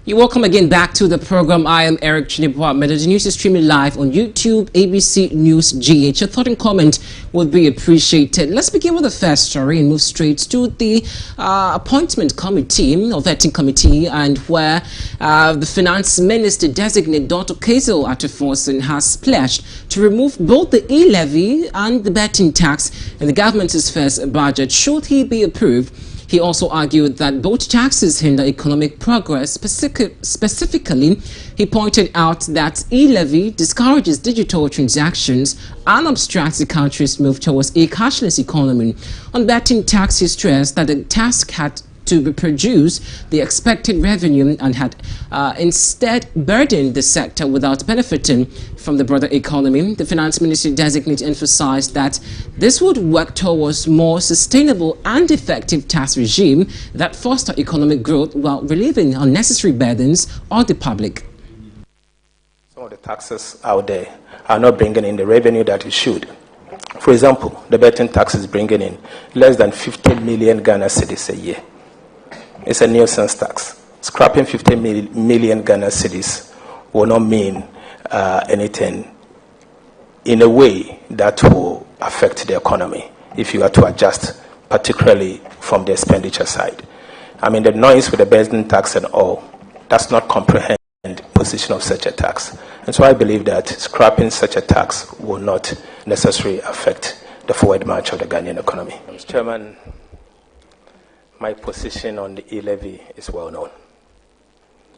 You're welcome again back to the program. I am Eric Chinibwa. The news is streaming live on YouTube, ABC News GH. Your thought and comment would be appreciated. Let's begin with the first story and move straight to the appointment committee or vetting committee, and where the finance minister designate Dr. Kesil Atuforsen has pledged to remove both the e-levy and the betting tax in the government's first budget should he be approved. He also argued that both taxes hinder economic progress. Specifically, he pointed out that e-levy discourages digital transactions and obstructs the country's move towards a cashless economy. On betting tax, he stressed that the task had to produce the expected revenue and had instead burdened the sector without benefiting from the broader economy. The finance ministry designate emphasized that this would work towards more sustainable and effective tax regime that foster economic growth while relieving unnecessary burdens on the public. Some of the taxes out there are not bringing in the revenue that it should. For example, the betting tax is bringing in less than 50 million Ghana cedis a year. It's a nuisance tax. Scrapping 50 million Ghana cedis will not mean anything in a way that will affect the economy if you are to adjust, particularly from the expenditure side. I mean, the noise with the betting tax and all does not comprehend the position of such a tax. And so I believe that scrapping such a tax will not necessarily affect the forward march of the Ghanaian economy. Mr. Chairman, my position on the e-levy is well known.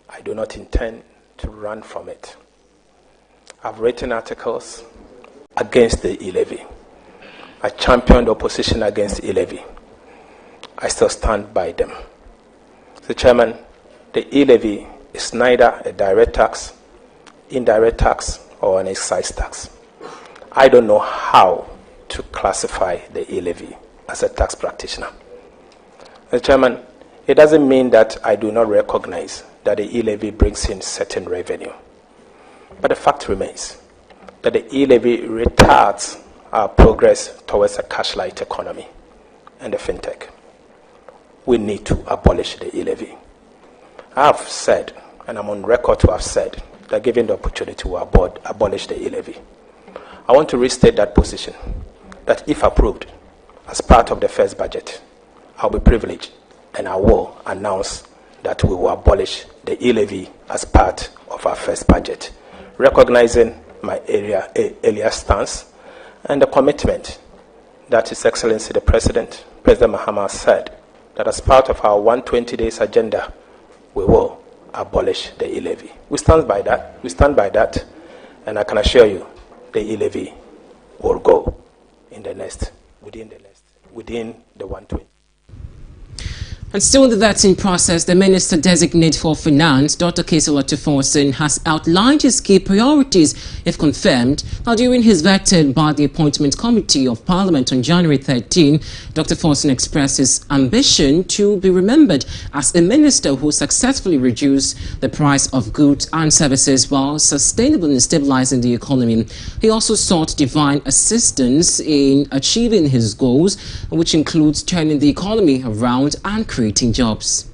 I do not intend to run from it. I've written articles against the e-levy. I championed opposition against e-levy. I still stand by them. Mr. Chairman, the e-levy is neither a direct tax, indirect tax, or an excise tax. I don't know how to classify the e-levy as a tax practitioner. Mr. Chairman, it doesn't mean that I do not recognize that the e-levy brings in certain revenue. But the fact remains that the e-levy retards our progress towards a cash-light economy and the fintech. We need to abolish the e-levy. I have said, and I'm on record to have said, that given the opportunity to abolish the e-levy. I want to restate that position, that if approved as part of the first budget, I'll be privileged and I will announce that we will abolish the e-levy as part of our first budget, recognizing my earlier stance and the commitment that His Excellency the President Mahama, said that as part of our 120 days agenda, we will abolish the e-levy. We stand by that, and I can assure you the e-levy will go within the 120. And still in the vetting process, the Minister Designate for Finance, Dr. Kesil Atuforsen, has outlined his key priorities if confirmed. Now, during his vetting by the Appointment Committee of Parliament on January 13, Dr. Forsen expressed his ambition to be remembered as a minister who successfully reduced the price of goods and services while sustainably stabilizing the economy. He also sought divine assistance in achieving his goals, which includes turning the economy around and creating jobs.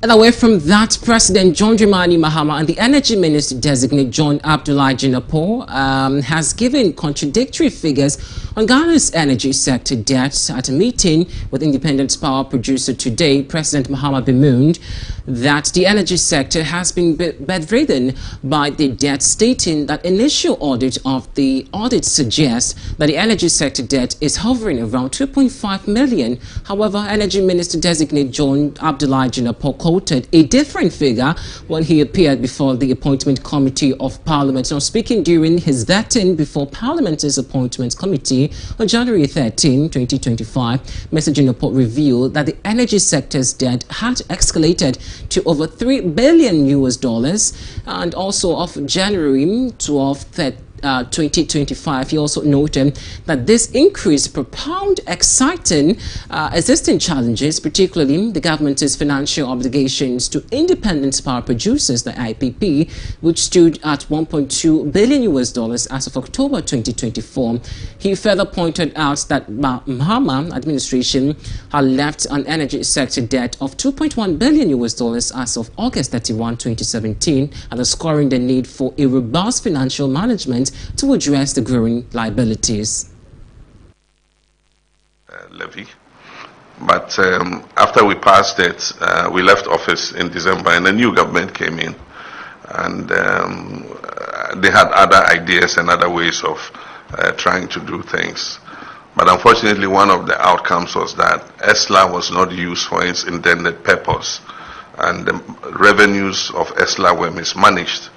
And away from that, President John Dramani Mahama and the Energy Minister Designate John Abdullah Jinapor has given contradictory figures on Ghana's energy sector debt at a meeting with independent power producer today. President Mahama bemoaned that the energy sector has been bedridden by the debt, stating that initial audit of the audit suggests that the energy sector debt is hovering around 2.5 million. However, Energy Minister Designate John Abdullah Jinapor quoted a different figure when he appeared before the Appointment Committee of Parliament. Now, speaking during his vetting before Parliament's Appointments Committee on January 13, 2025, Mr. Jinapor revealed that the energy sector's debt had escalated to over $3 billion US, and also of January 12, 2025. He also noted that this increase propound exciting existing challenges, particularly the government's financial obligations to independent power producers, the IPP, which stood at $1.2 billion as of October 2024. He further pointed out that Mahama administration had left an energy sector debt of $2.1 billion as of August 31, 2017, underscoring the need for a robust financial management to address the growing liabilities. Levy. But after we passed it, we left office in December and a new government came in. And they had other ideas and other ways of trying to do things. But unfortunately, one of the outcomes was that ESLA was not used for its intended purpose. And the revenues of ESLA were mismanaged.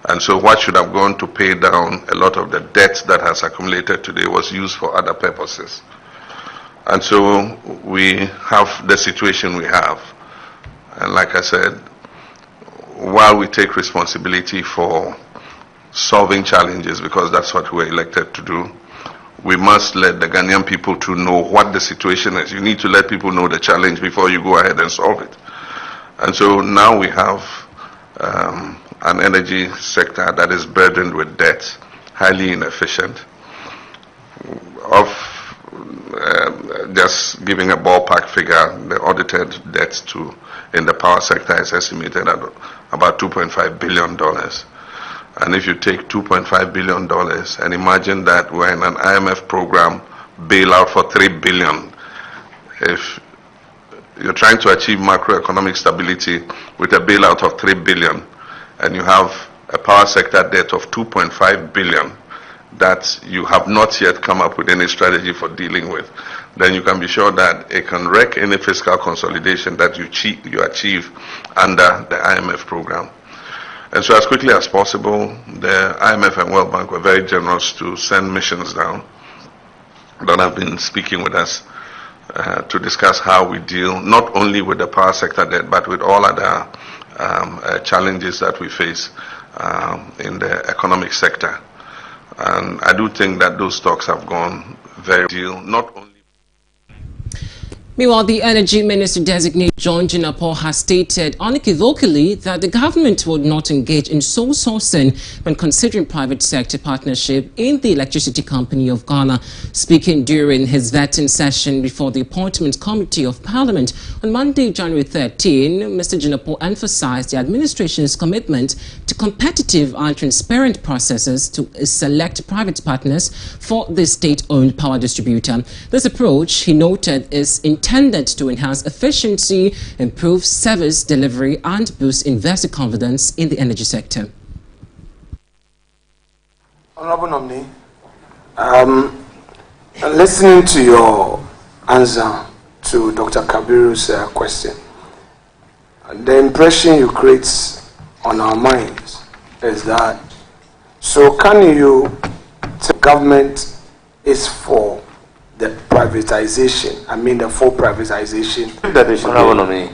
And so what should have gone to pay down a lot of the debt that has accumulated today was used for other purposes. And so we have the situation we have. And like I said, while we take responsibility for solving challenges, because that's what we're elected to do, we must let the Ghanaian people to know what the situation is. You need to let people know the challenge before you go ahead and solve it. And so now we have an energy sector that is burdened with debt, highly inefficient. Just giving a ballpark figure, the audited debt in the power sector is estimated at about $2.5 billion. And if you take $2.5 billion and imagine that we're in an IMF program bailout for $3 billion, if you're trying to achieve macroeconomic stability with a bailout of $3 billion, and you have a power sector debt of $2.5 billion that you have not yet come up with any strategy for dealing with, then you can be sure that it can wreck any fiscal consolidation that you achieve under the IMF program. And so as quickly as possible, the IMF and World Bank were very generous to send missions down that have been speaking with us to discuss how we deal not only with the power sector debt, but with all other challenges that we face in the economic sector. And I do think that those talks have gone very well, not only. Meanwhile, the Energy Minister designate John Jinapor has stated unequivocally that the government would not engage in sole sourcing when considering private sector partnership in the Electricity Company of Ghana. Speaking during his vetting session before the Appointments Committee of Parliament on Monday, January 13, Mr. Jinapor emphasized the administration's commitment to competitive and transparent processes to select private partners for the state-owned power distributor. This approach, he noted, is intended to enhance efficiency, improve service delivery, and boost investor confidence in the energy sector. Honorable nominee, listening to your answer to Dr. Kabiru's question, the impression you create on our minds is that, so can you say government is for the privatization, I mean the full privatization? That they should be.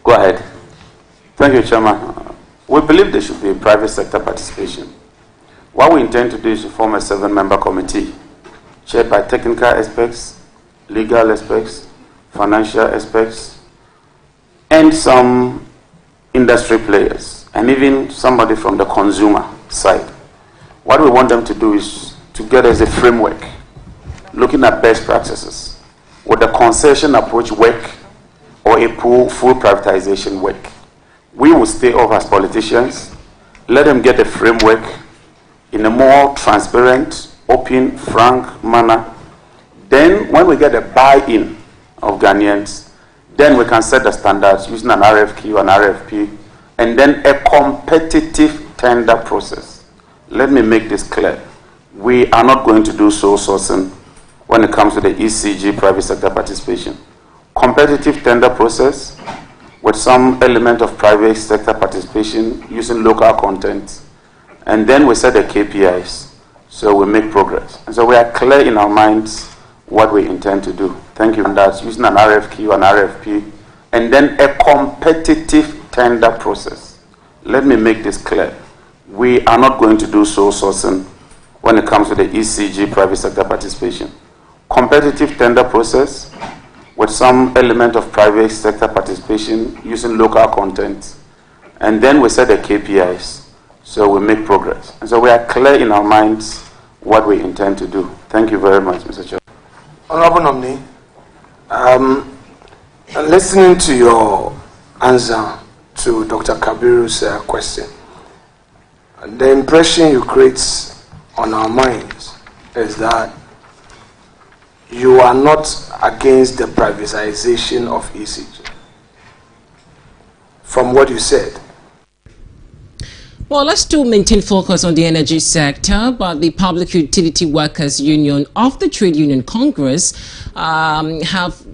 Go ahead. Thank you, Chairman. We believe there should be private sector participation. What we intend to do is to form a 7-member committee chaired by technical experts, legal experts, financial experts, and some industry players, and even somebody from the consumer side. What we want them to do is to get us a framework looking at best practices. Would the concession approach work or a full privatization work? We will stay off as politicians, let them get a framework in a more transparent, open, frank manner. Then when we get a buy-in of Ghanaians, then we can set the standards using an RFQ, an RFP, and then a competitive tender process. Let me make this clear. We are not going to do sole sourcing when it comes to the ECG private sector participation. Competitive tender process with some element of private sector participation using local content, and then we set the KPIs so we make progress. And so we are clear in our minds what we intend to do. Thank you. And that's using an RFQ, an RFP, and then a competitive tender process. Let me make this clear. we are not going to do sole sourcing when it comes to the ECG private sector participation. Competitive tender process with some element of private sector participation using local content, and then we set the KPIs so we make progress. And so we are clear in our minds what we intend to do. Thank you very much, Mr. Chair. Honorable nominee, listening to your answer to Dr. Kabiru's question, the impression you create on our minds is that you are not against the privatization of ECG. From what you said. Well, let's still maintain focus on the energy sector, but the Public Utility Workers Union of the Trade Union Congress have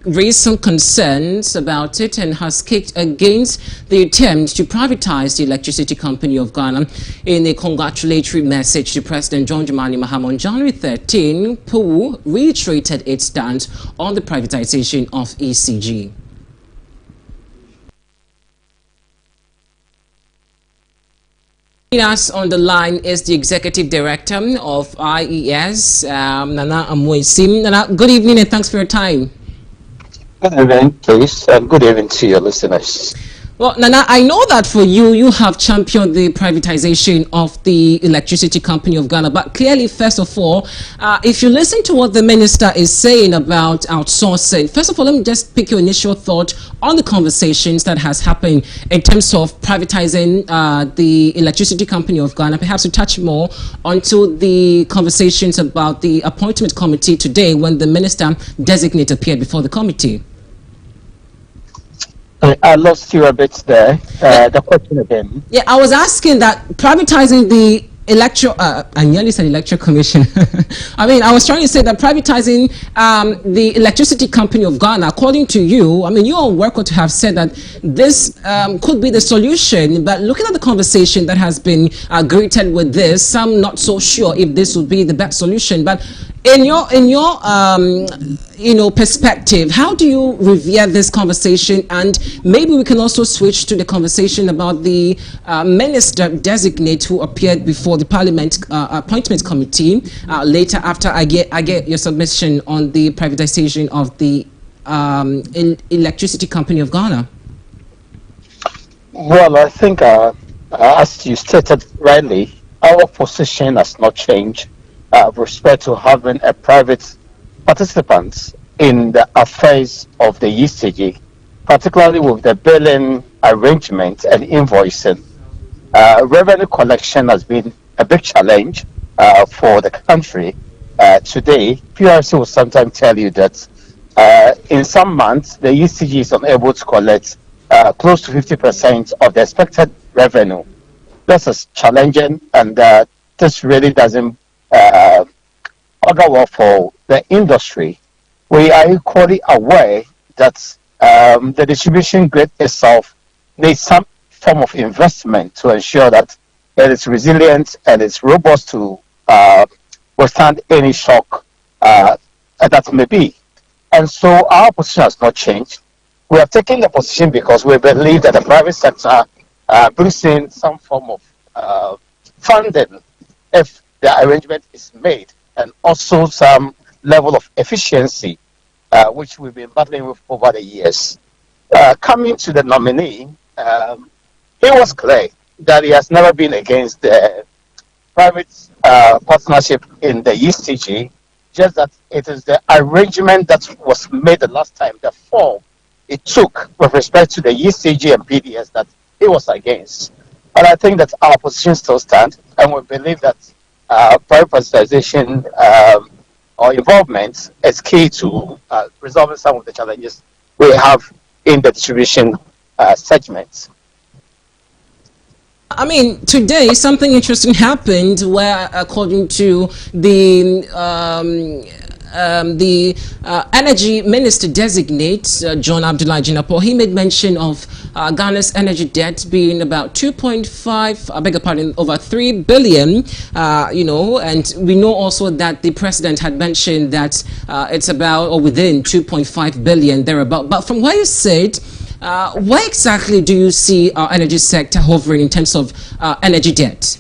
raised some concerns about it and has kicked against the attempt to privatize the Electricity Company of Ghana. In a congratulatory message to President John Dramani Mahama on January 13, PUW reiterated its stance on the privatization of ECG. Joining us on the line is the Executive Director of IES, Nana Amoisim. Nana, good evening and thanks for your time. Good evening, please, and good evening to your listeners. Well, Nana, I know that for you, you have championed the privatization of the Electricity Company of Ghana. But clearly, first of all, if you listen to what the minister is saying about outsourcing, first of all, let me just pick your initial thought on the conversations that has happened in terms of privatizing the Electricity Company of Ghana. Perhaps to touch more onto the conversations about the appointment committee today when the minister designate appeared before the committee. I lost you a bit there. The question again. Yeah, I was asking that privatizing the I nearly said electoral commission. I mean, I was trying to say that privatizing the Electricity Company of Ghana, according to you, I mean, you on record to have said that this could be the solution. But looking at the conversation that has been greeted with this, some not so sure if this would be the best solution. But in your perspective, how do you revere this conversation? And maybe we can also switch to the conversation about the minister designate who appeared before the Parliament Appointments Committee later after I get your submission on the privatization of the Electricity Company of Ghana. Well, I think as you stated rightly, our position has not changed with respect to having a private participant in the affairs of the ECG, particularly with the billing arrangement and invoicing. Revenue collection has been a big challenge for the country. Today, PRC will sometimes tell you that in some months, the ECG is unable to collect close to 50% of the expected revenue. This is challenging, and this really doesn't augur well for the industry. We are equally aware that the distribution grid itself needs some form of investment to ensure that it is resilient and it's robust to withstand any shock that may be. And so our position has not changed. We have taken the position because we believe that the private sector brings in some form of funding if the arrangement is made, and also some level of efficiency, which we've been battling with over the years. Coming to the nominee, it was clear that he has never been against the private partnership in the ECG, just that it is the arrangement that was made the last time, the form it took with respect to the ECG and PDS that it was against. But I think that our position still stands, and we believe that privatization or involvement is key to resolving some of the challenges we have in the distribution segments. I mean, today something interesting happened where, according to the energy minister designate, John Abdullah Jinapor, he made mention of Ghana's energy debt being about 2.5, I beg your pardon, over 3 billion, and we know also that the president had mentioned that it's about or within 2.5 billion thereabout. But from what you said, Where exactly do you see our energy sector hovering in terms of energy debt?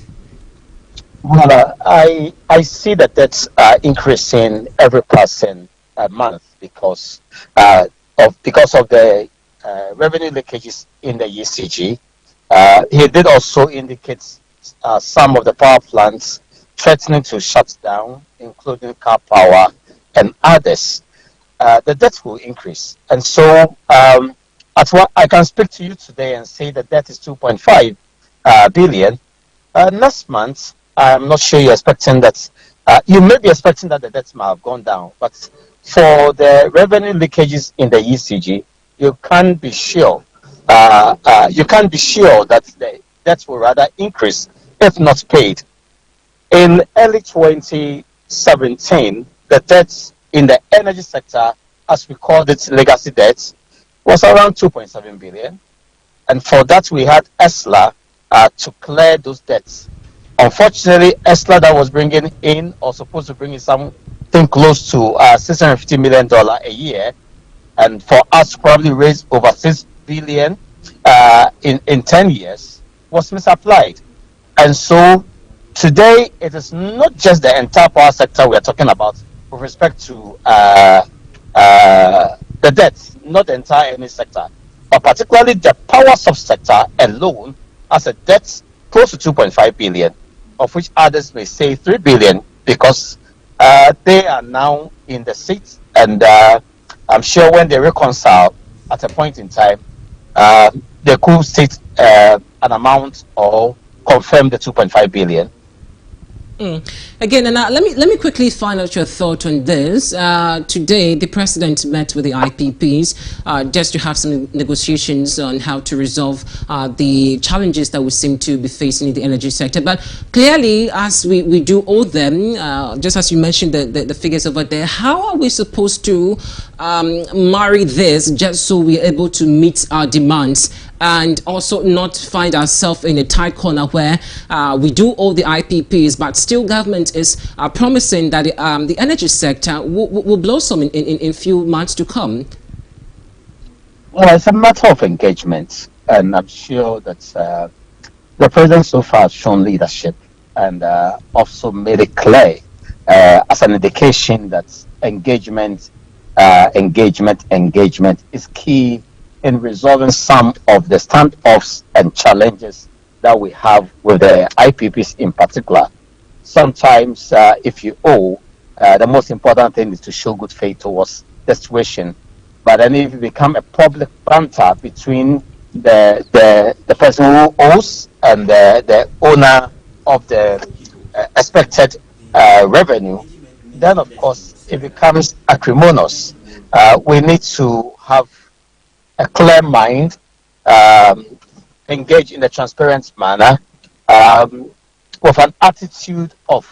Well, I see that that's increasing every passing month because of the revenue leakages in the ECG. He did also indicate some of the power plants threatening to shut down, including Car Power and others. The debt will increase, and so at what I can speak to you today and say the debt is 2.5 billion. Next month, I'm not sure you're expecting that. You may be expecting that the debt might have gone down, but for the revenue leakages in the ECG, you can't be sure. You can't be sure that the debt will rather increase if not paid. In early 2017, the debt in the energy sector, as we called it, legacy debt, was around 2.7 billion, and for that we had ESLA to clear those debts. Unfortunately, ESLA that was bringing in or supposed to bring in something close to $650 million a year, and for us to probably raise over 6 billion in 10 years, was misapplied. And so today, it is not just the entire power sector we are talking about with respect to the debts, not the entire energy sector, but particularly the power subsector alone has a debt close to 2.5 billion, of which others may say 3 billion because they are now in the seat, and I'm sure when they reconcile at a point in time, they could state an amount or confirm the 2.5 billion. Again, and let me quickly find out your thought on this. Today, the president met with the IPPs just to have some negotiations on how to resolve the challenges that we seem to be facing in the energy sector. But clearly, as we do owe them, just as you mentioned the figures over there, how are we supposed to marry this just so we're able to meet our demands and also not find ourselves in a tight corner where we do owe the IPPs, but still government is promising that the energy sector will blossom in few months to come? Well, it's a matter of engagement, and I'm sure that the president so far has shown leadership and also made it clear as an indication that engagement is key in resolving some of the standoffs and challenges that we have with the IPPs in particular. Sometimes, if you owe, the most important thing is to show good faith towards the situation. But then if it become a public banter between the person who owes and the owner of the expected revenue, then of course it becomes acrimonious. We need to have a clear mind, engage in a transparent manner, with an attitude of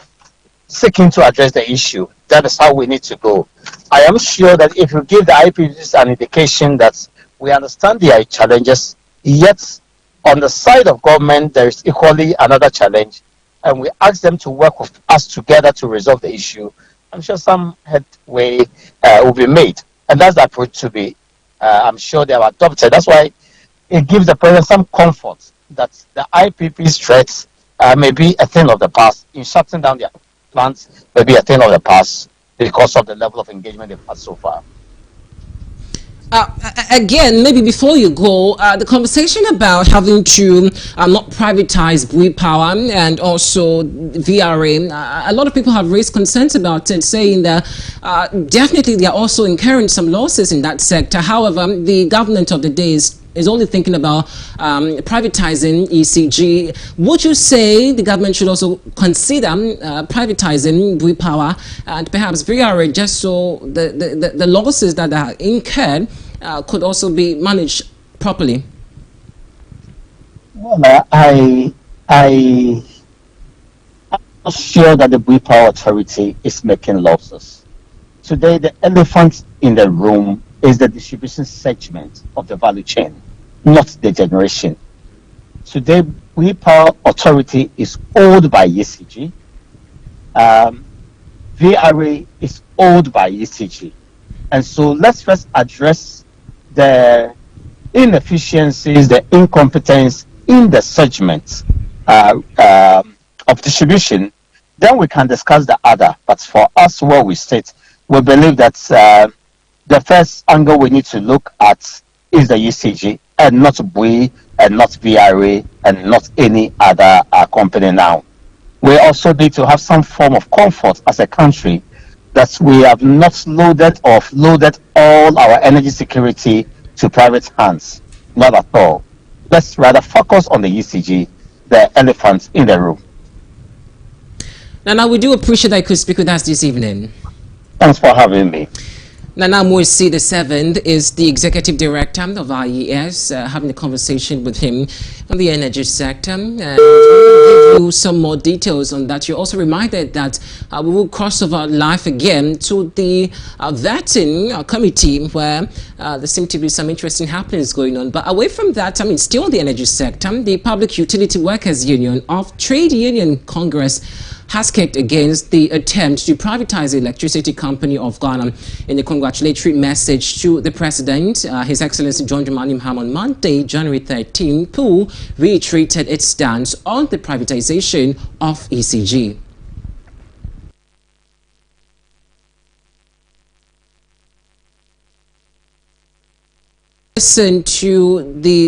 seeking to address the issue. That is how we need to go. I am sure that if you give the IPPs an indication that we understand their challenges, yet on the side of government there is equally another challenge, and we ask them to work with us together to resolve the issue, I'm sure some headway will be made. And that's the approach to be. I'm sure they have adopted. That's why it gives the president some comfort that the IPP's threats may be a thing of the past. In shutting down their plants may be a thing of the past because of the level of engagement they've had so far. Again, maybe before you go, the conversation about having to not privatize Bui Power and also VRA, a lot of people have raised concerns about it, saying that definitely they are also incurring some losses in that sector. However, the government of the day is only thinking about privatizing ECG. Would you say the government should also consider privatizing Bui Power and perhaps VRA, just so the losses that are incurred could also be managed properly? Well, I'm not sure that the Bui Power Authority is making losses. Today, the elephant in the room is the distribution segment of the value chain, not the generation. Today, Bui Power Authority is owned by ECG. VRA is owned by ECG. And so let's first address the inefficiencies, the incompetence in the segment of distribution, then we can discuss the other. But for us, where we sit, we believe that the first angle we need to look at is the ECG, and not BUI, and not VRA, and not any other company now. We also need to have some form of comfort as a country that we have not loaded or offloaded all our energy security to private hands. Not at all. Let's rather focus on the ECG, the elephant in the room. Now, we do appreciate that you could speak with us this evening. Thanks for having me. Nana Morsi II is the executive director of IES, having a conversation with him on the energy sector. And we'll give you some more details on that. You're also reminded that we will cross over live again to the vetting committee, where there seem to be some interesting happenings going on. But away from that, still in the energy sector, the Public Utility Workers Union of Trade Union Congress has kicked against the attempt to privatize the Electricity Company of Ghana. In a congratulatory message to the President, His Excellency John Dramani Mahama, on Monday, January 13, PUU reiterated its stance on the privatization of ECG. Listen to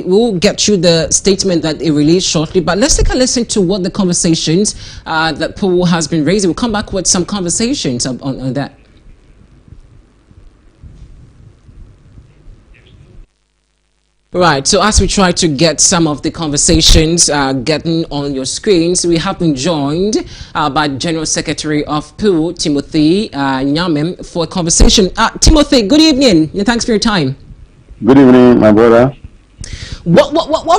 we'll get you the statement that it released shortly, but let's take a listen to what the conversations that PUU has been raising. We'll come back with some conversations on that. Right, so as we try to get some of the conversations getting on your screens, we have been joined by General Secretary of PUU, Timothy Nyame, for a conversation. Timothy, good evening, and thanks for your time. Good evening, my brother. What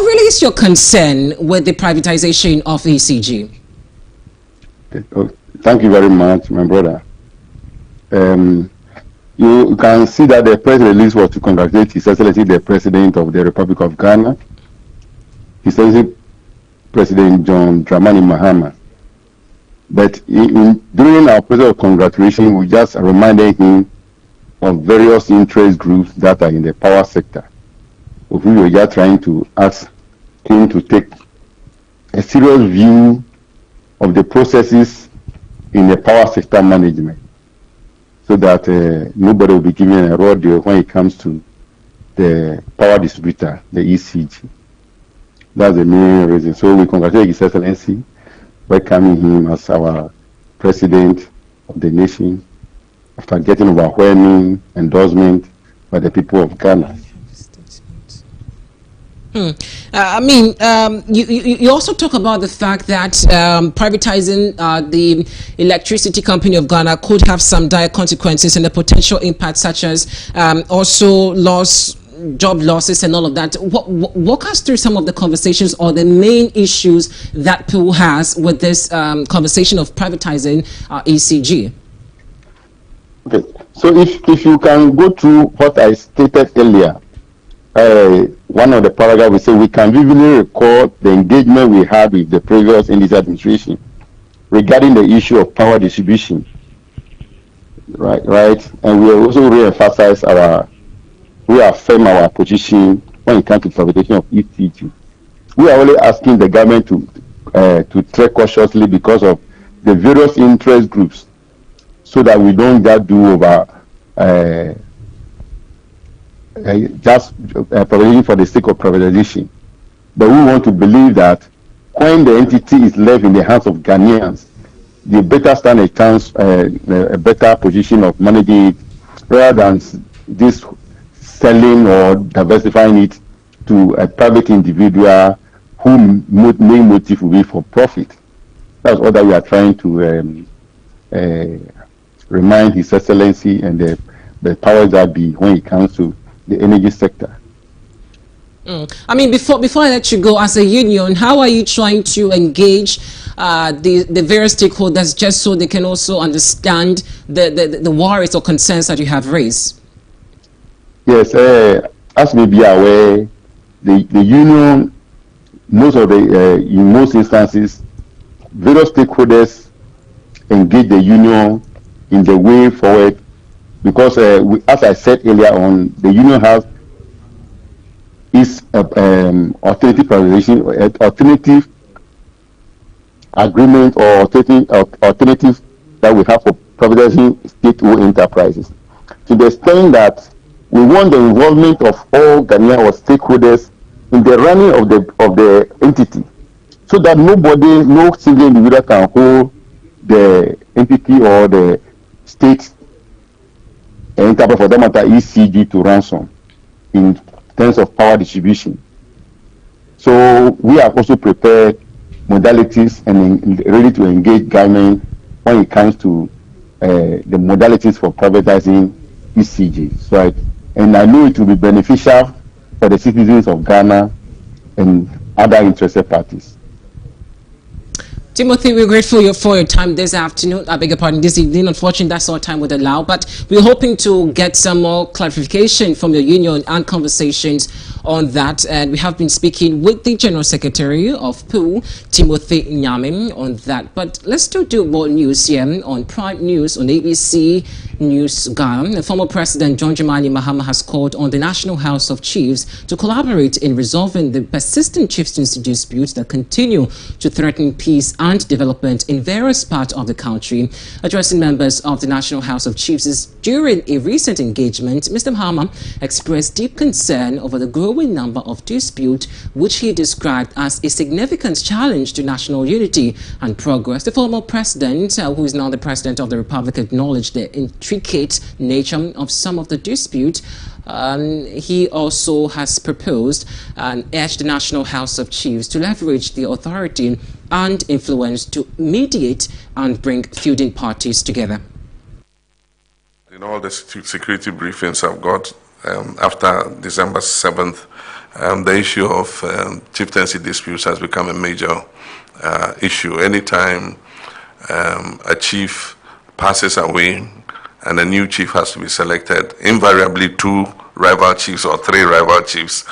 really is your concern with the privatization of ECG? Thank you very much, my brother. You can see that the press release was to congratulate His Excellency the President of the Republic of Ghana, His Excellency President John Dramani Mahama. But during our process of congratulation, we just reminded him of various interest groups that are in the power sector, of whom we are just trying to ask him to take a serious view of the processes in the power sector management, so that nobody will be given a raw deal when it comes to the power distributor, the ECG. That's the main reason. So we congratulate His Excellency, welcoming him as our President of the nation, after getting overwhelming endorsement by the people of Ghana. You also talk about the fact that privatizing the Electricity Company of Ghana could have some dire consequences and the potential impacts, such as also job losses and all of that. Walk us through some of the conversations or the main issues that PUU has with this conversation of privatizing ECG. Okay, so if you can go through what I stated earlier, one of the paragraphs we say we can vividly recall the engagement we had with the previous NDC administration regarding the issue of power distribution, right, and we also reaffirm our position when it comes to privatization of ECG. We are only asking the government to tread cautiously because of the various interest groups, so that we don't just do over privatization for the sake of privatization. But we want to believe that when the entity is left in the hands of Ghanaians, they better stand a chance, a better position of managing it, rather than this selling or diversifying it to a private individual whose main motive will be for profit. That's all that we are trying to remind His Excellency and the powers that be when it comes to the energy sector. Before I let you go, as a union, how are you trying to engage the various stakeholders, just so they can also understand the worries or concerns that you have raised? Yes, as we be aware, the union, in most instances, various stakeholders engage the union in the way forward, because as I said earlier on, the union has is alternative privatization, alternative agreement or alternative that we have for privatizing state-owned enterprises. To the extent that we want the involvement of all Ghanaian or stakeholders in the running of the entity, so that nobody, no single individual can hold the entity or the state enterprise, for that matter, ECG, to ransom in terms of power distribution. So we have also prepared modalities and ready to engage government when it comes to the modalities for privatizing ECG. Right? And I know it will be beneficial for the citizens of Ghana and other interested parties. Timothy, we're grateful for your time this afternoon. I beg your pardon, this evening. Unfortunately, that's all time would allow. But we're hoping to get some more clarification from your union and conversations on that. And we have been speaking with the General Secretary of POO, Timothy Nyame, on that. But let's still do more news here on Prime News on ABC News Ghana. The former President John Dramani Mahama has called on the National House of Chiefs to collaborate in resolving the persistent chieftaincy disputes that continue to threaten peace and development in various parts of the country. Addressing members of the National House of Chiefs during a recent engagement, Mr. Mahama expressed deep concern over the growing number of disputes, which he described as a significant challenge to national unity and progress. The former president, who is now the president of the Republic, acknowledged the intricate nature of some of the disputes. He also has proposed and urged the National House of Chiefs to leverage the authority and influence to mediate and bring feuding parties together. In all the security briefings I've got after December 7th, the issue of chieftaincy disputes has become a major issue. Anytime a chief passes away and a new chief has to be selected, invariably 2 rival chiefs or 3 rival chiefs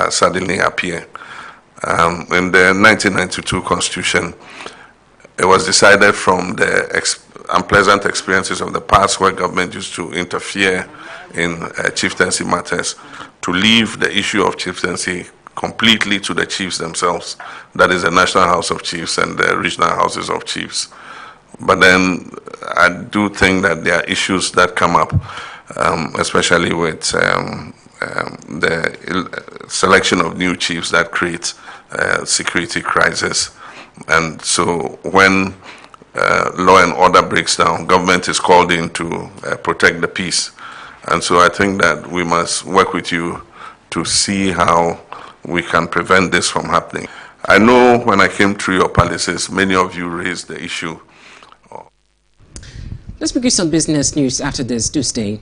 suddenly appear. In the 1992 Constitution, it was decided from the unpleasant experiences of the past where government used to interfere in chieftaincy matters to leave the issue of chieftaincy completely to the chiefs themselves. That is the National House of Chiefs and the regional houses of chiefs. But then I do think that there are issues that come up, especially with the selection of new chiefs that creates security crisis. And so when law and order breaks down, government is called in to protect the peace. And so I think that we must work with you to see how we can prevent this from happening. I know when I came through your palaces, many of you raised the issue. Let's begin some business news after this. Do stay.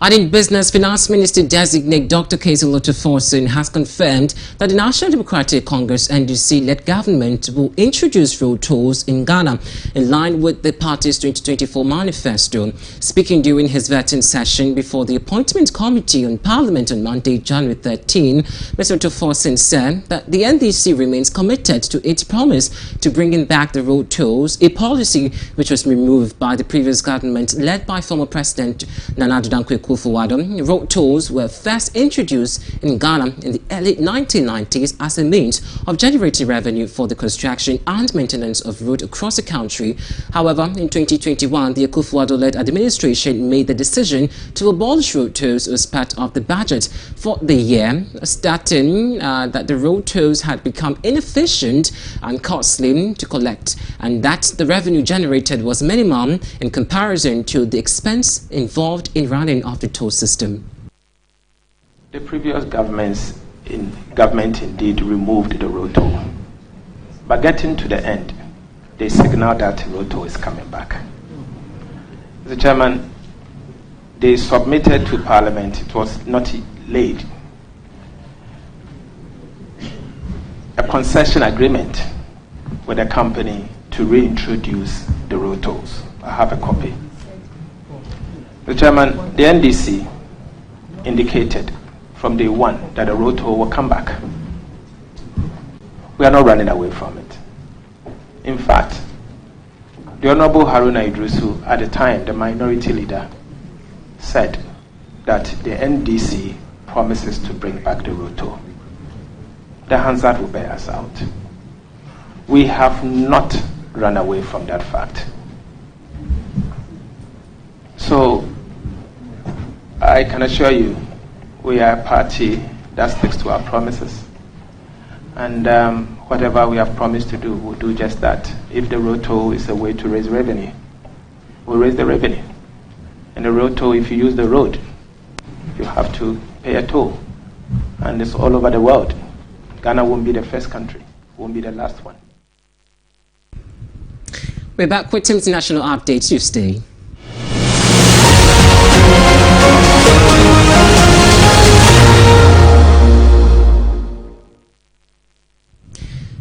And in business, Finance Minister designate Dr. Kayode Forson has confirmed that the National Democratic Congress NDC-led government will introduce road tolls in Ghana in line with the party's 2024 manifesto. Speaking during his vetting session before the Appointment Committee on Parliament on Monday, January 13, Mr. Forson said that the NDC remains committed to its promise to bringing back the road tolls, a policy which was removed by the previous government led by former President Nana Addo Dankwa Akufo-Addo. Road tolls were first introduced in Ghana in the early 1990s as a means of generating revenue for the construction and maintenance of roads across the country. However, in 2021, the Akufo-Addo-led administration made the decision to abolish road tolls as part of the budget for the year, stating that the road tolls had become inefficient and costly to collect, and that the revenue generated was minimum in comparison to the expense involved in running of the toll system. The previous government indeed removed the road toll, but getting to the end, they signaled that road toll is coming back. Mr. Chairman, they submitted to Parliament, it was not late, a concession agreement with a company to reintroduce the road tolls. I have a copy. Mr. Chairman, the NDC indicated from day one that the road toll will come back. We are not running away from it. In fact, the Honorable Haruna Idrisu, at the time, the minority leader, said that the NDC promises to bring back the road toll. The Hansard will bear us out. We have not run away from that fact. So, I can assure you, we are a party that sticks to our promises. And whatever we have promised to do, we'll do just that. If the road toll is a way to raise revenue, we'll raise the revenue. And the road toll, if you use the road, you have to pay a toll. And it's all over the world. Ghana won't be the first country, won't be the last one. We're back with international updates. You stay.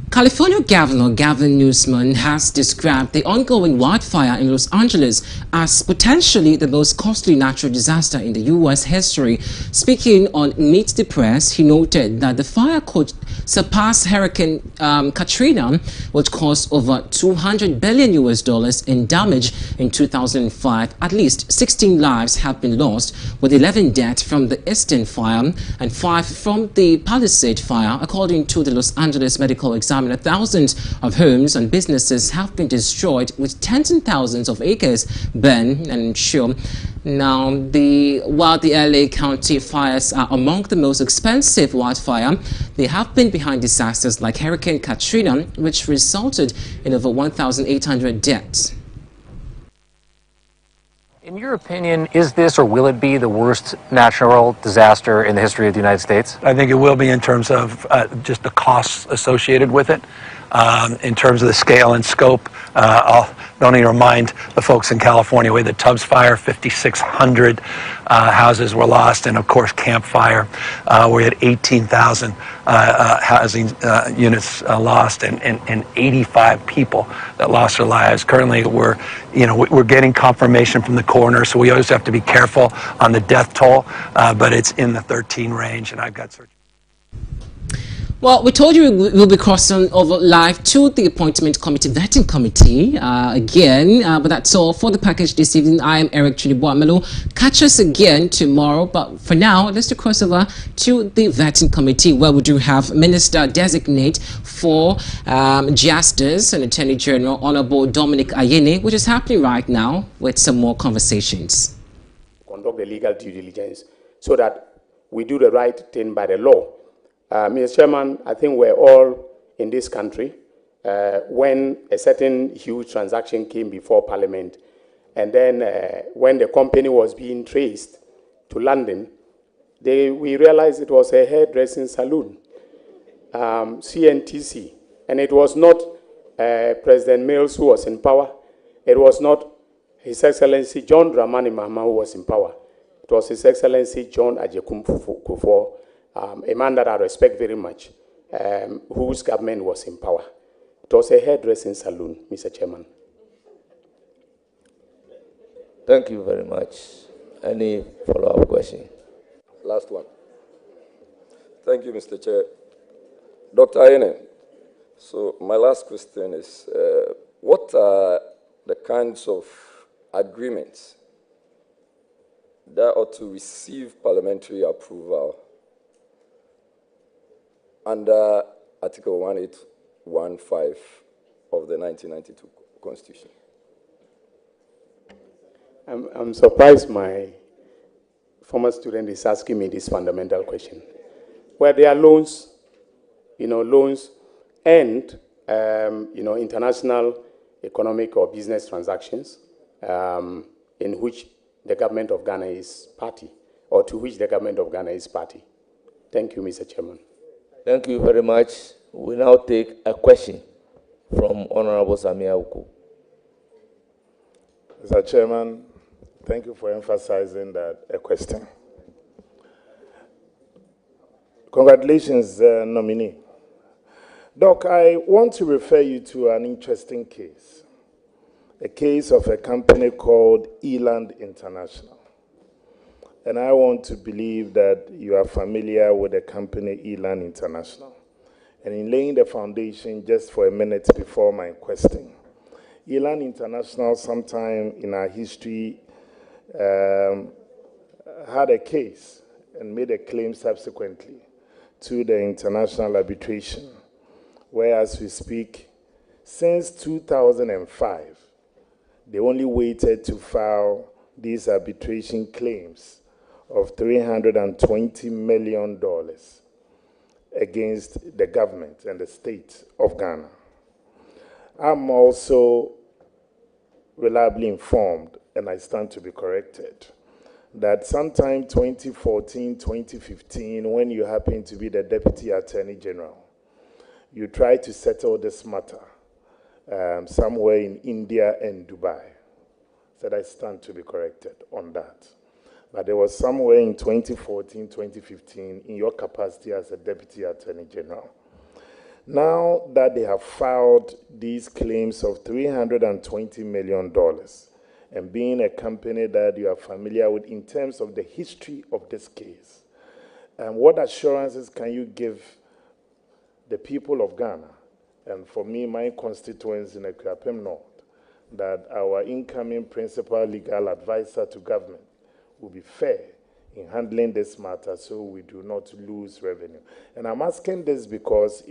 California Governor Gavin Newsom has described the ongoing wildfire in Los Angeles as potentially the most costly natural disaster in the U.S. history. Speaking on Meet the Press, he noted that the fire could surpass Hurricane Katrina, which caused over $200 billion in damage in 2005. At least 16 lives have been lost, with 11 deaths from the Eastern Fire and 5 from the Palisade Fire, according to the Los Angeles Medical Examiner. Thousands of homes and businesses have been destroyed, with tens and thousands of acres burned and sure. Now, while the LA County fires are among the most expensive wildfire, they have been behind disasters like Hurricane Katrina, which resulted in over 1,800 deaths. In your opinion, is this or will it be the worst natural disaster in the history of the United States? I think it will be in terms of just the costs associated with it. In terms of the scale and scope, I'll only remind the folks in California, we had the Tubbs Fire, 5,600 houses were lost, and of course Camp Fire, we had 18,000 housing units lost, and 85 people that lost their lives. Currently, we're getting confirmation from the coroner, so we always have to be careful on the death toll, but it's in the 13 range, and I've got search. Well, we told you we'll be crossing over live to the appointment committee, vetting committee again, but that's all for the package this evening. I am Eric Chinibuamelo. Catch us again tomorrow, but for now, let's cross over to the vetting committee, where we do have Minister Designate for Justice and Attorney General Honorable Dominic Ayine, which is happening right now with some more conversations. Conduct the legal due diligence so that we do the right thing by the law. Mr. Chairman, I think we're all in this country when a certain huge transaction came before Parliament, and then when the company was being traced to London, we realized it was a hairdressing salon, CNTC, and it was not President Mills who was in power. It was not His Excellency John Dramani Mahama who was in power. It was His Excellency John Agyekum Kufuor, a man that I respect very much, whose government was in power. It was a hairdressing salon, Mr. Chairman. Thank you very much. Any follow-up question? Last one. Thank you, Mr. Chair. Dr. Ayine, so my last question is, what are the kinds of agreements that ought to receive parliamentary approval under Article 1815 of the 1992 Constitution? I'm surprised my former student is asking me this fundamental question. Where there are loans, loans and, international economic or business transactions in which the government of Ghana is party, or to which the government of Ghana is party. Thank you, Mr. Chairman. Thank you very much. We now take a question from Honorable Samia Uku. Mr. Chairman, thank you for emphasizing that a question. Congratulations, nominee. Doc, I want to refer you to an interesting case, a case of a company called Eland International. and I want to believe that you are familiar with the company Elan International. And in laying the foundation, just for a minute before my question, Elan International, sometime in our history, had a case and made a claim subsequently to the international arbitration, where, as we speak, since 2005, they only waited to file these arbitration claims of $320 million against the government and the state of Ghana. I'm also reliably informed, and I stand to be corrected, that sometime 2014, 2015, when you happen to be the Deputy Attorney General, you tried to settle this matter somewhere in India and Dubai. Said I stand to be corrected on that. But there was somewhere in 2014, 2015, in your capacity as a Deputy Attorney General. Now that they have filed these claims of $320 million, and being a company that you are familiar with in terms of the history of this case, what assurances can you give the people of Ghana, and for me, my constituents in Akuapem North, that our incoming principal legal advisor to government will be fair in handling this matter so we do not lose revenue? And I'm asking this because,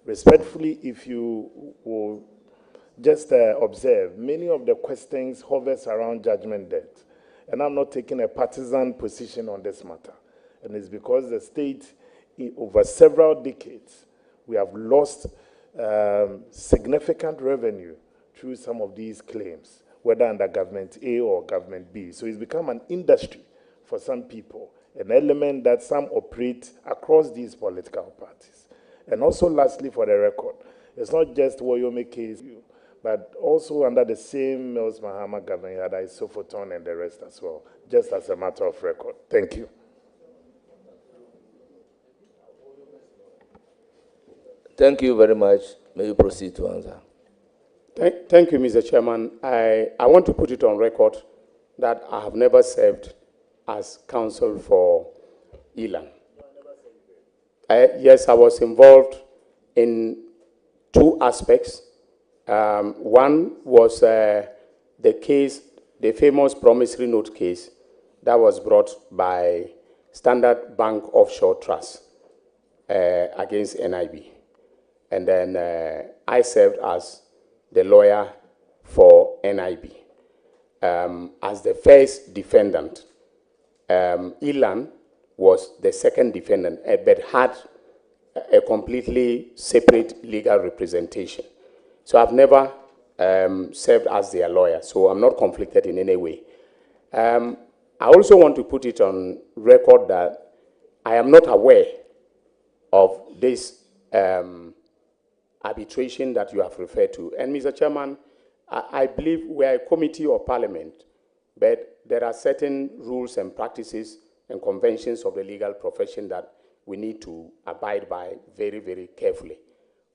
respectfully, if you will just observe, many of the questions hovers around judgment debt. And I'm not taking a partisan position on this matter. And it's because the state, over several decades, we have lost significant revenue through some of these claims, whether under government A or government B. So it's become an industry for some people, an element that some operate across these political parties. And also, lastly, for the record, it's not just Woyome case, but also under the same Mills Mahama government, you had Isofoton and the rest as well, just as a matter of record. Thank you. Thank you very much. May you proceed to answer. Thank you, Mr. Chairman. I want to put it on record that I have never served as counsel for Elan. Yes, I was involved in two aspects. One was the case, the famous promissory note case that was brought by Standard Bank Offshore Trust against NIB. And then I served as the lawyer for NIB. As the first defendant, Elan was the second defendant, but had a completely separate legal representation. So I've never served as their lawyer, so I'm not conflicted in any way. I also want to put it on record that I am not aware of this arbitration that you have referred to. And Mr. Chairman, I believe we are a committee of parliament, but there are certain rules and practices and conventions of the legal profession that we need to abide by very, very carefully.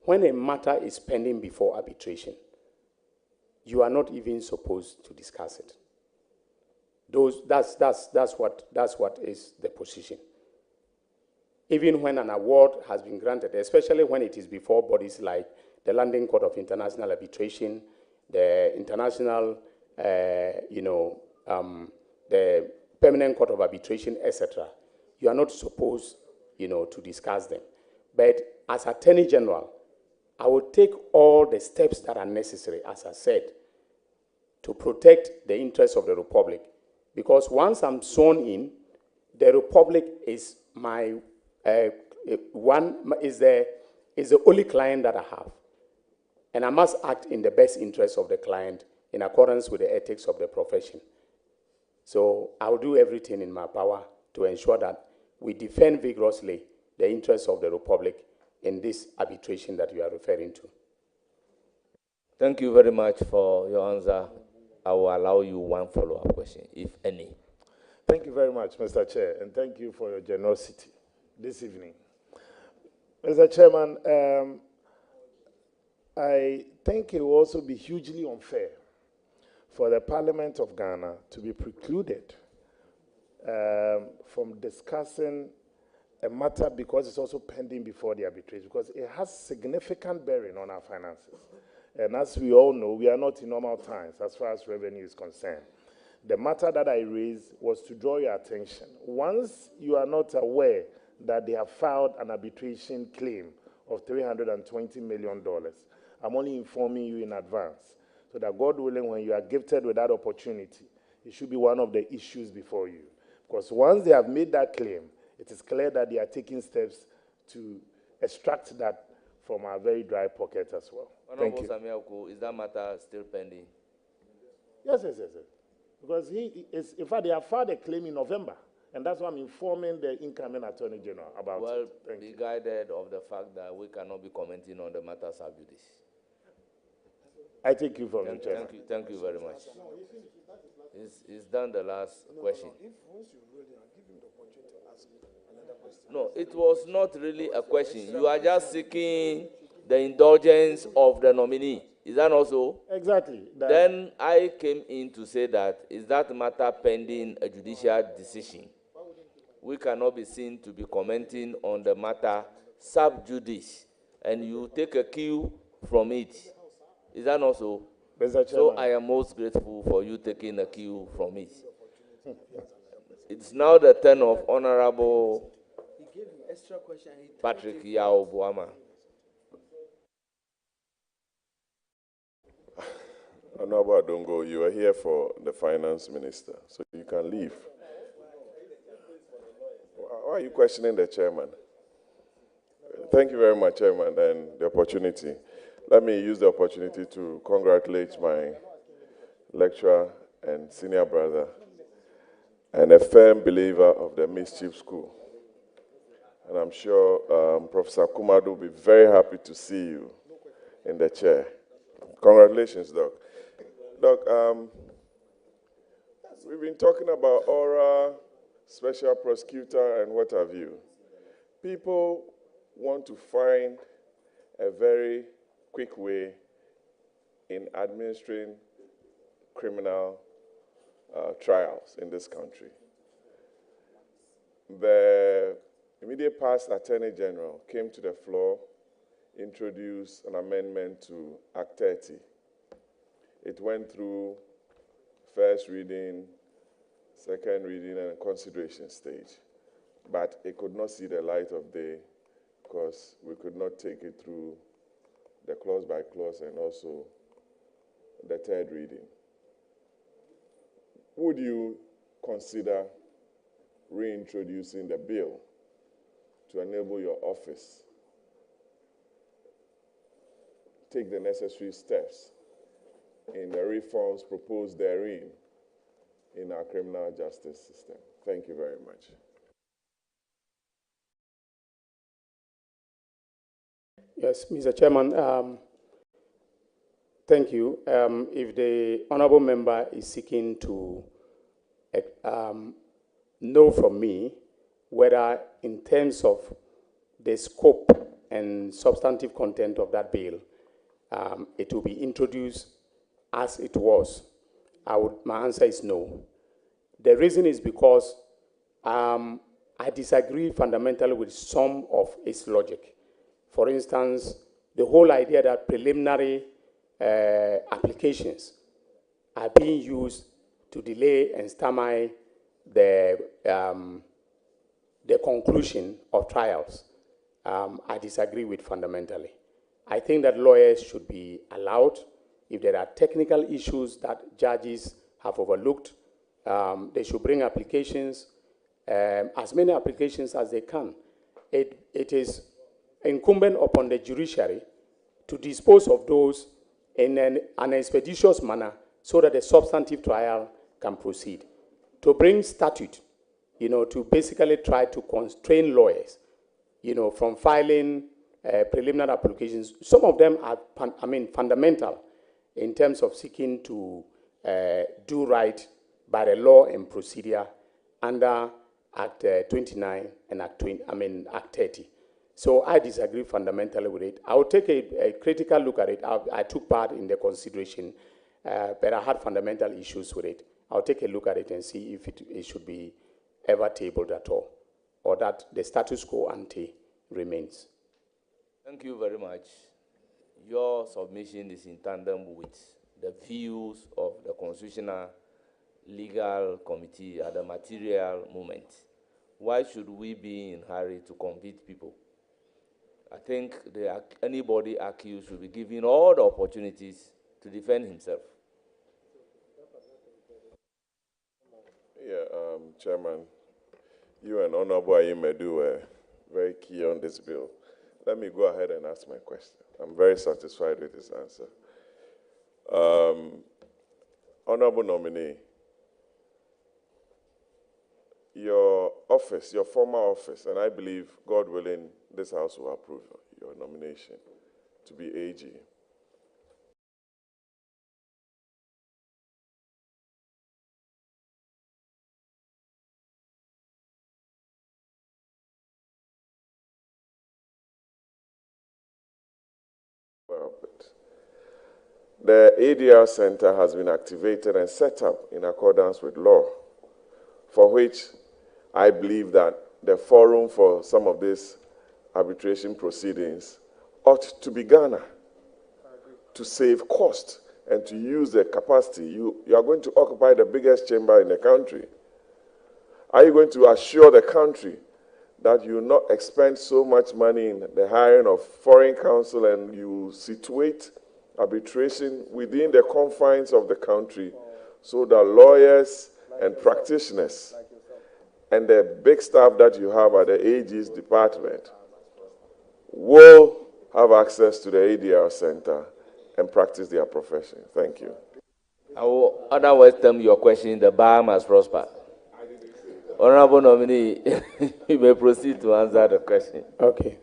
When a matter is pending before arbitration, you are not even supposed to discuss it. That's what is the position. Even when an award has been granted, especially when it is before bodies like the London Court of International Arbitration, the International, the Permanent Court of Arbitration, etc., you are not supposed, to discuss them. But as Attorney General, I will take all the steps that are necessary, as I said, to protect the interests of the Republic. Because once I'm sworn in, the Republic is my is the only client that I have. And I must act in the best interest of the client in accordance with the ethics of the profession. So I will do everything in my power to ensure that we defend vigorously the interests of the Republic in this arbitration that you are referring to. Thank you very much for your answer. I will allow you one follow-up question, if any. Thank you very much, Mr. Chair, and thank you for your generosity this evening. Mr. Chairman, I think it will also be hugely unfair for the Parliament of Ghana to be precluded from discussing a matter because it's also pending before the arbitration, because it has significant bearing on our finances. And as we all know, we are not in normal times as far as revenue is concerned. The matter that I raised was to draw your attention. Once you are not aware that they have filed an arbitration claim of $320 million, I'm only informing you in advance so that, God willing, when you are gifted with that opportunity, it should be one of the issues before you. Because once they have made that claim, it is clear that they are taking steps to extract that from our very dry pocket as well. Thank you. Samuel, is that matter still pending? Yes. Because in fact, they have filed a claim in November, and that's why I'm informing the incoming Attorney General about it. Well, be guided of the fact that we cannot be commenting on the matters sub judice. I take you from the chair. Thank you very much. It's done the last question. No, it was not really a question. You are just seeking the indulgence of the nominee. Is that not so? Exactly. Then I came in to say that, is that matter pending a judicial decision? We cannot be seen to be commenting on the matter sub judice, and you take a cue from it. Is that not so? So I am most grateful for you taking a cue from it. It's now the turn of Honorable Patrick Yao Buama. Honorable Adongo, you are here for the finance minister, so you can leave. Why are you questioning the chairman? Thank you very much, chairman, and the opportunity. Let me use the opportunity to congratulate my lecturer and senior brother and a firm believer of the Mischief School. And I'm sure Professor Kumadu will be very happy to see you in the chair. Congratulations, Doc. Doc, we've been talking about aura, special prosecutor, and what have you. People want to find a very quick way in administering criminal trials in this country. The immediate past Attorney General came to the floor, introduced an amendment to Act 30. It went through first reading, second reading, and consideration stage. But it could not see the light of day because we could not take it through the clause by clause and also the third reading. Would you consider reintroducing the bill to enable your office take the necessary steps in the reforms proposed therein in our criminal justice system? Thank you very much. Yes, Mr. Chairman, thank you. If the honorable member is seeking to know from me whether in terms of the scope and substantive content of that bill, it will be introduced as it was, my answer is no. The reason is because I disagree fundamentally with some of its logic. For instance, the whole idea that preliminary applications are being used to delay and stymie the conclusion of trials, I disagree with fundamentally. I think that lawyers should be allowed, if there are technical issues that judges have overlooked, they should bring applications, as many applications as they can. It is incumbent upon the judiciary to dispose of those in an expeditious manner so that the substantive trial can proceed. To bring statute, to basically try to constrain lawyers, from filing preliminary applications. Some of them are, fundamental in terms of seeking to do right by the law and procedure under Act 29 and Act 30. So I disagree fundamentally with it. I will take a critical look at it. I took part in the consideration, but I had fundamental issues with it. I'll take a look at it and see if it should be ever tabled at all, or that the status quo ante remains. Thank you very much. Your submission is in tandem with the views of the Constitutional Legal Committee at the material moment. Why should we be in a hurry to convict people? I think anybody accused should be given all the opportunities to defend himself. Yeah, Chairman, you and Honorable Ayimedu were very key on this bill. Let me go ahead and ask my question. I'm very satisfied with his answer. Honorable nominee, your office, your former office, and I believe, God willing, this House will approve your nomination to be AG. The ADR Center has been activated and set up in accordance with law, for which I believe that the forum for some of these arbitration proceedings ought to be Ghana, to save cost and to use the capacity. You are going to occupy the biggest chamber in the country. Are you going to assure the country that you will not expend so much money in the hiring of foreign counsel and you situate arbitration within the confines of the country so that lawyers and practitioners and the big staff that you have at the AG's department will have access to the ADR Center and practice their profession? Thank you. I will otherwise term your question, the bar must prosper. Honorable nominee, you may proceed to answer the question. Okay.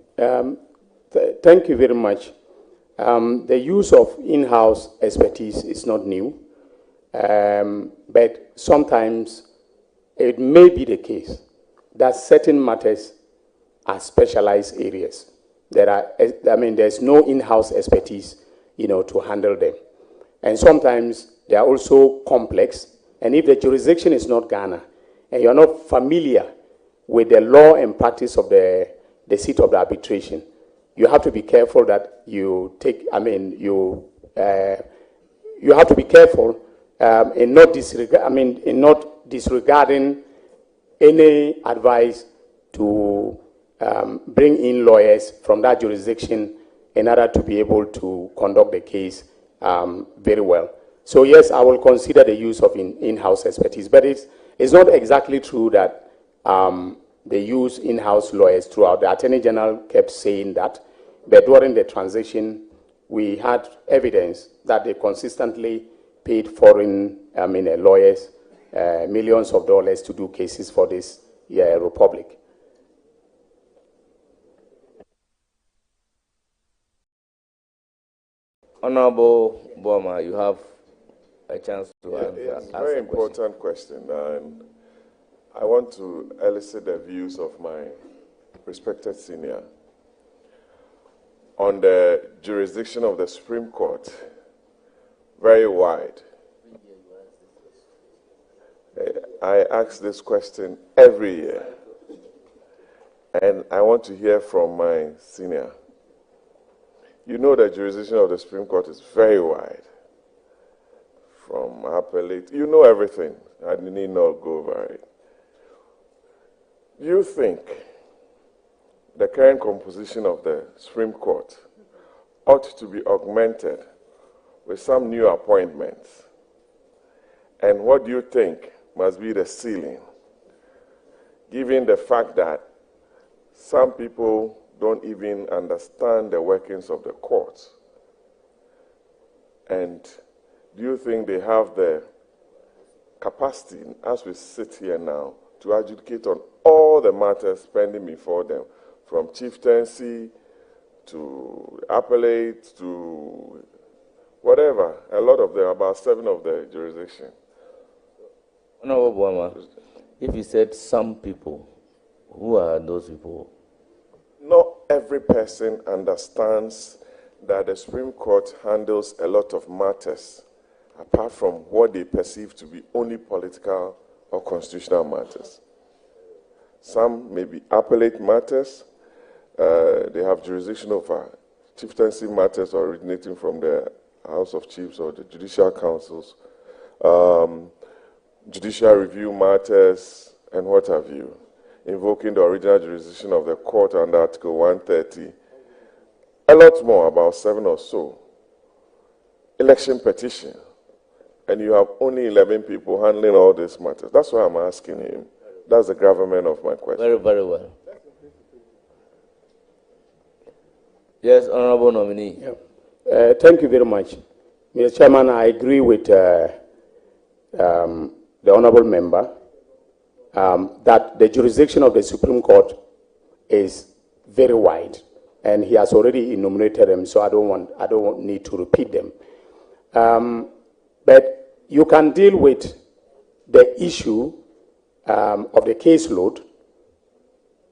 Thank you very much. The use of in-house expertise is not new, but sometimes it may be the case that certain matters are specialized areas. There's no in-house expertise, to handle them. And sometimes they are also complex, and if the jurisdiction is not Ghana, and you're not familiar with the law and practice of the seat of the arbitration, you have to be careful that you take, you have to be careful in not disregarding any advice to bring in lawyers from that jurisdiction in order to be able to conduct the case very well. So yes, I will consider the use of in-house expertise, but it's not exactly true that they use in-house lawyers throughout. The Attorney General kept saying that, but during the transition, we had evidence that they consistently paid foreign lawyers millions of dollars to do cases for this republic. Honorable Boma, you have a chance to answer. It's a very important question, and I want to elicit the views of my respected senior on the jurisdiction of the Supreme Court. Very wide. I ask this question every year, and I want to hear from my senior. You know the jurisdiction of the Supreme Court is very wide. From appellate, you know everything. I need not go over it. Do you think the current composition of the Supreme Court ought to be augmented with some new appointments? And what do you think must be the ceiling, given the fact that some people don't even understand the workings of the courts? And do you think they have the capacity, as we sit here now, to adjudicate on all the matters pending before them, from chieftaincy to appellate to whatever, a lot of them, about 7 of the jurisdiction? Honorable Boma, if you said some people, who are those people? Not every person understands that the Supreme Court handles a lot of matters apart from what they perceive to be only political or constitutional matters. Some may be appellate matters. They have jurisdiction over chieftaincy matters originating from the House of Chiefs or the judicial councils, judicial review matters, and what have you, invoking the original jurisdiction of the court under Article 130. A lot more, about 7 or so. Election petition. And you have only 11 people handling all these matters. That's why I'm asking him. That's the gravamen of my question. Very, very well. Yes, Honorable Nominee. Yeah. Thank you very much. Mr. Chairman, I agree with the Honorable Member that the jurisdiction of the Supreme Court is very wide, and he has already enumerated them, so I don't need to repeat them. But you can deal with the issue of the caseload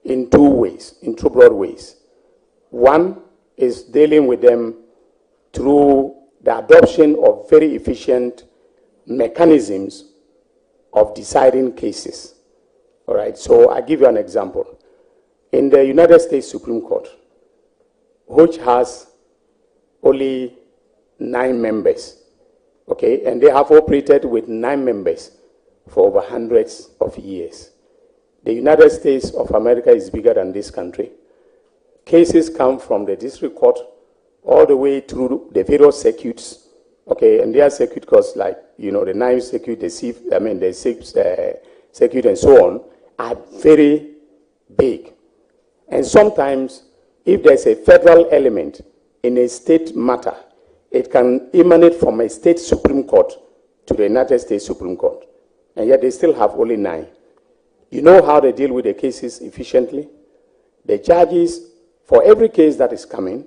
in two ways, in two broad ways. One is dealing with them through the adoption of very efficient mechanisms of deciding cases. All right, so I give you an example. In the United States Supreme Court, which has only 9 members, okay, and they have operated with 9 members for over hundreds of years. The United States of America is bigger than this country. Cases come from the district court all the way through the various circuits, okay, and their circuit courts, like, you know, the 9th circuit, the 6th circuit, and so on, are very big. And sometimes, if there's a federal element in a state matter, it can emanate from a state Supreme Court to the United States Supreme Court, and yet they still have only 9. You know how they deal with the cases efficiently? The judges, for every case that is coming,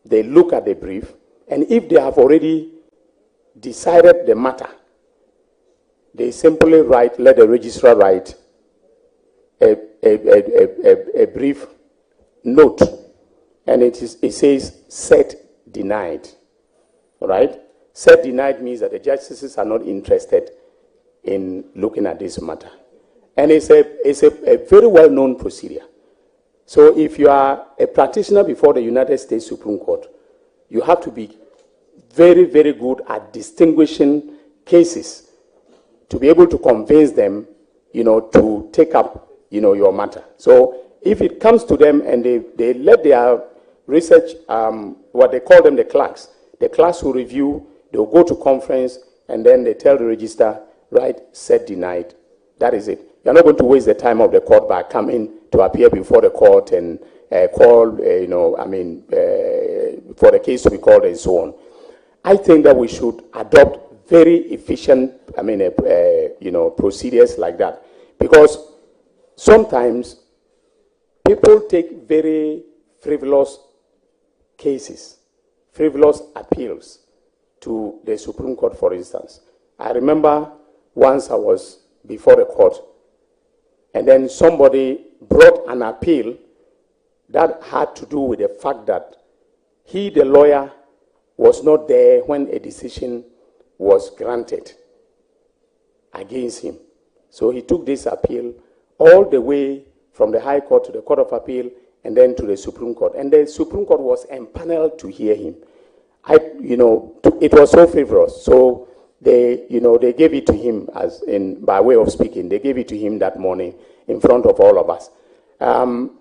they look at the brief, and if they have already decided the matter, they simply write, let the registrar write a brief note, and it says set denied. All right? Set denied means that the justices are not interested in looking at this matter. And it's a very well-known procedure. So if you are a practitioner before the United States Supreme Court, you have to be very, very good at distinguishing cases to be able to convince them, you know, to take up, you know, your matter. So if it comes to them and they let their research, what they call them the clerks will review, they'll go to conference, and then they tell the registrar, right, set denied. That is it. You're not going to waste the time of the court by coming to appear before the court and call, for the case to be called and so on. I think that we should adopt very efficient, procedures like that, because sometimes people take very frivolous cases, frivolous appeals to the Supreme Court, for instance. I remember once I was before the court, and then somebody brought an appeal that had to do with the fact that he, the lawyer, was not there when a decision was granted against him. So he took this appeal all the way from the High Court to the Court of Appeal and then to the Supreme Court. And the Supreme Court was empaneled to hear him. It was so frivolous. So they gave it to him by way of speaking. They gave it to him that morning in front of all of us.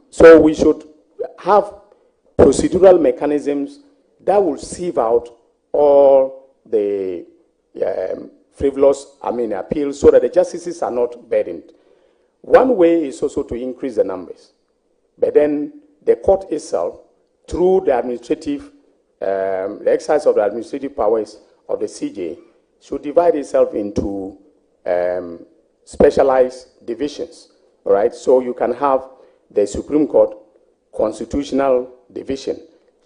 So we should have procedural mechanisms that will sieve out all the frivolous appeals so that the justices are not burdened. One way is also to increase the numbers. But then the court itself, through the administrative, the exercise of the administrative powers of the CJ, should divide itself into specialized divisions. All right? So you can have the Supreme Court Constitutional Division,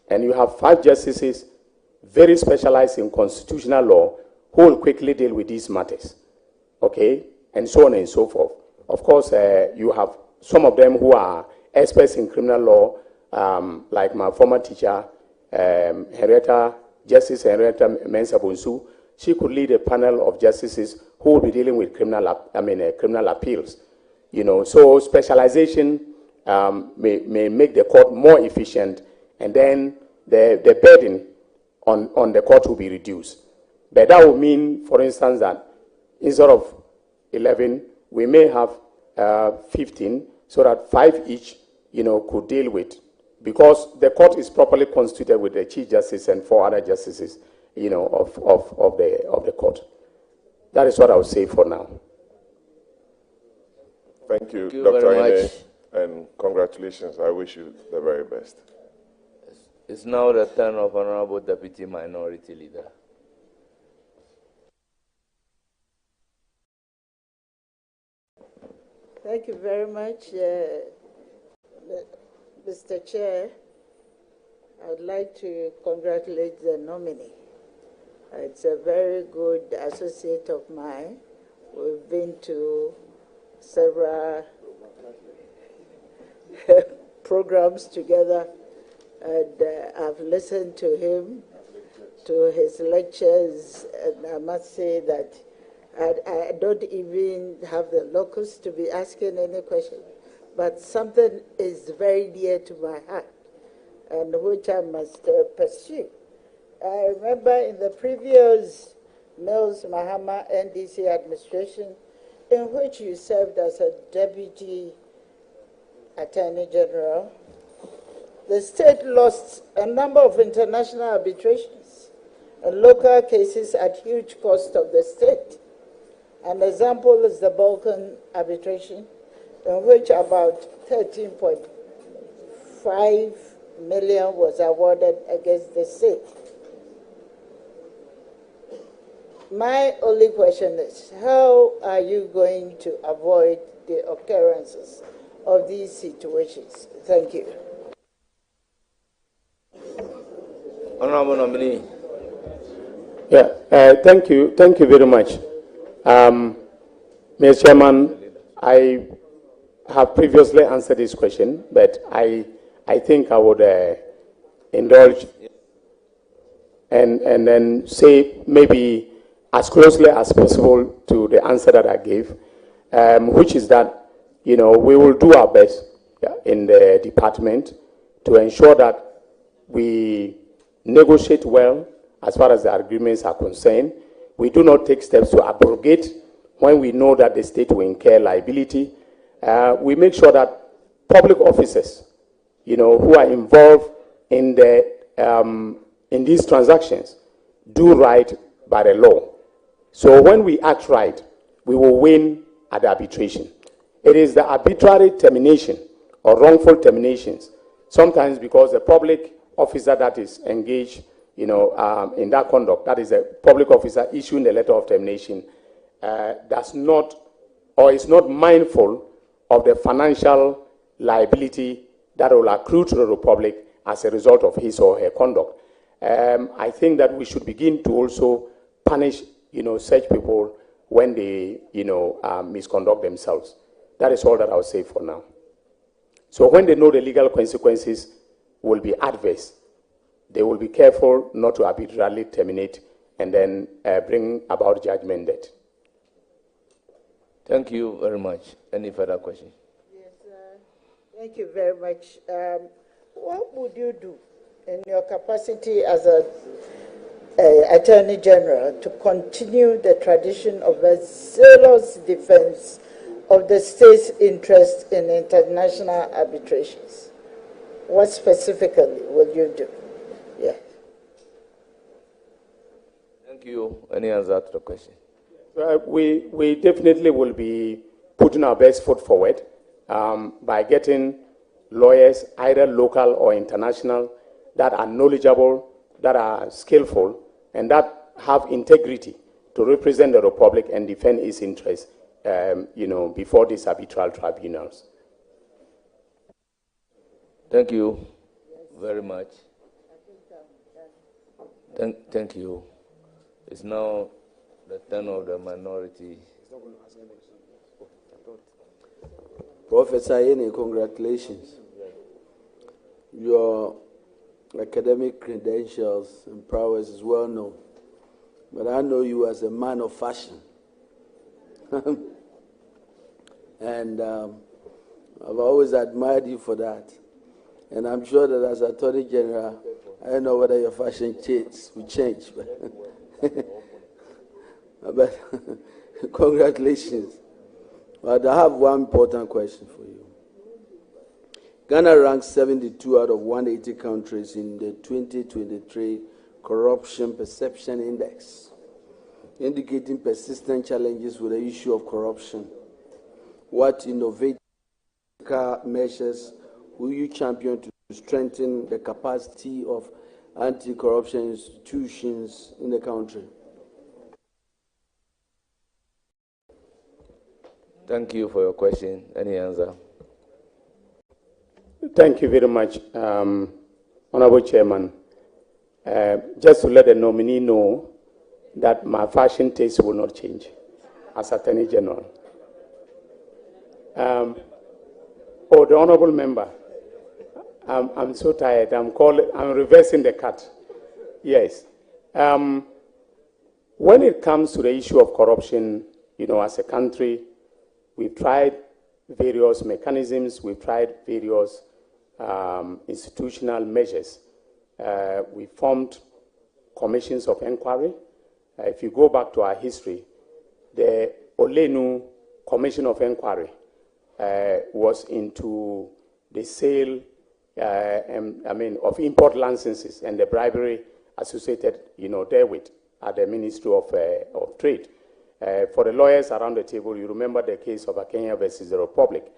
and you have 5 justices very specialized in constitutional law who will quickly deal with these matters, okay, and so on and so forth. Of course, you have some of them who are experts in criminal law, like my former teacher, Justice Henrietta Mensah Bonsu. She could lead a panel of justices who will be dealing with criminal appeals. So specialization may make the court more efficient, and then the burden on the court will be reduced. But that would mean, for instance, that instead of 11, we may have 15, so that 5 each, could deal with, because the court is properly constituted with the Chief Justice and 4 other justices, of the court. That is what I would say for now. Thank you, Thank you Dr. very Ine, much. and congratulations. I wish you the very best. It's now the turn of Honorable Deputy Minority Leader. Thank you very much, Mr. Chair. I would like to congratulate the nominee. It's a very good associate of mine. We've been to several programs together, and I've listened to him, to his lectures, and I must say that I don't even have the locus to be asking any question, but something is very dear to my heart, and which I must pursue. I remember in the previous Mills Mahama NDC administration, in which you served as a Deputy Attorney General, the state lost a number of international arbitrations and local cases at huge cost of the state. An example is the Balkan arbitration, in which about 13.5 million was awarded against the state. My only question is, how are you going to avoid the occurrences of these situations? Thank you. Honorable nominee. Yeah, thank you very much. Mr. Chairman, I have previously answered this question, but I think I would indulge and then say maybe as closely as possible to the answer that I gave, which is that, we will do our best in the department to ensure that we negotiate well as far as the agreements are concerned. We do not take steps to abrogate when we know that the state will incur liability. We make sure that public officers, who are involved in in these transactions, do right by the law. So when we act right, we will win at the arbitration. It is the arbitrary termination or wrongful terminations, sometimes because the public officer that is engaged, in that conduct, that is a public officer issuing the letter of termination, does not or is not mindful of the financial liability that will accrue to the Republic as a result of his or her conduct. I think that we should begin to also punish, such people when they, misconduct themselves. That is all that I'll say for now. So when they know the legal consequences will be adverse, they will be careful not to arbitrarily terminate and then bring about judgment debt. Thank you very much. Any further questions? Yes, thank you very much. What would you do in your capacity as a Attorney General to continue the tradition of a zealous defense of the state's interest in international arbitrations? What specifically will you do? Yeah. Thank you. Any answer to the question? We definitely will be putting our best foot forward by getting lawyers, either local or international, that are knowledgeable, that are skillful, and that have integrity to represent the Republic and defend its interests, before these arbitral tribunals. Thank you very much. Thank you. It's now the turn of the minority. Professor Ine, congratulations. Your academic credentials and prowess is well known, but I know you as a man of fashion. And I've always admired you for that. And I'm sure that as Attorney General, I don't know whether your fashion will change, but congratulations. But I have one important question for you. Ghana ranks 72 out of 180 countries in the 2023 Corruption Perception Index, indicating persistent challenges with the issue of corruption. What innovative measures will you champion to strengthen the capacity of anti-corruption institutions in the country? Thank you for your question. Any answer? Thank you very much, Honorable Chairman. Just to let the nominee know that my fashion taste will not change as Attorney General. The Honorable Member, I'm so tired. I'm reversing the cut. Yes. When it comes to the issue of corruption, as a country, we've tried various mechanisms. We've tried various institutional measures. We formed commissions of inquiry. If you go back to our history, the Olenu Commission of Inquiry was into the sale of import licenses and the bribery associated, therewith at the Ministry of Trade. For the lawyers around the table, you remember the case of Akenya versus the Republic.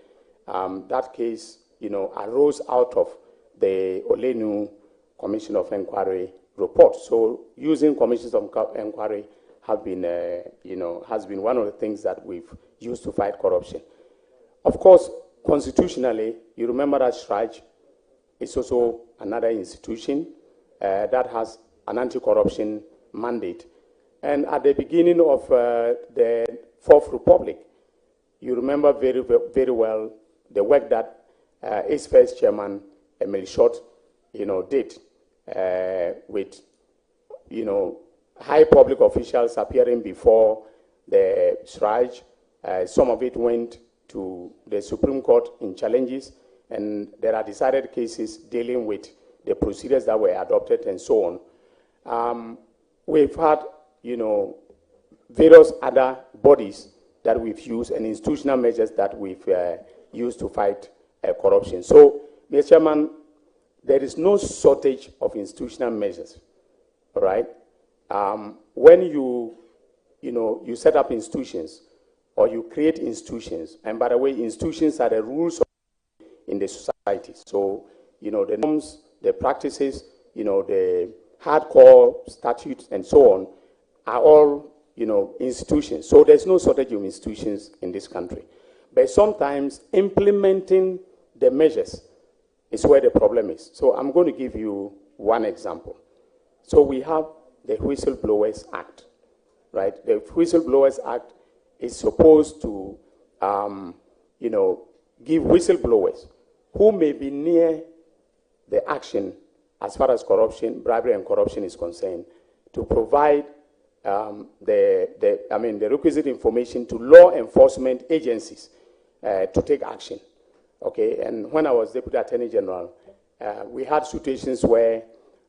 That case, arose out of the Olenu Commission of Inquiry report. So using commissions of inquiry have been, has been one of the things that we've used to fight corruption. Of course, constitutionally, you remember that SRAJ is also another institution that has an anti-corruption mandate. And at the beginning of the Fourth Republic, you remember very, very well the work that its first chairman, Emil Short, did with, high public officials appearing before the SRAJ. Some of it went to the Supreme Court in challenges, and there are decided cases dealing with the procedures that were adopted and so on. We've had, various other bodies that we've used and institutional measures that we've used to fight corruption. So, Mr. Chairman, there is no shortage of institutional measures, all right? When you set up institutions or you create institutions, and by the way, institutions are the rules in the society. So, the norms, the practices, the hardcore statutes and so on are all, institutions. So there's no shortage of institutions in this country. But sometimes implementing the measures is where the problem is. So I'm going to give you one example. So we have the Whistleblowers Act, right? The Whistleblowers Act is supposed to, give whistleblowers who may be near the action as far as corruption, bribery and corruption is concerned, to provide the requisite information to law enforcement agencies to take action. Okay, and when I was Deputy Attorney General, we had situations where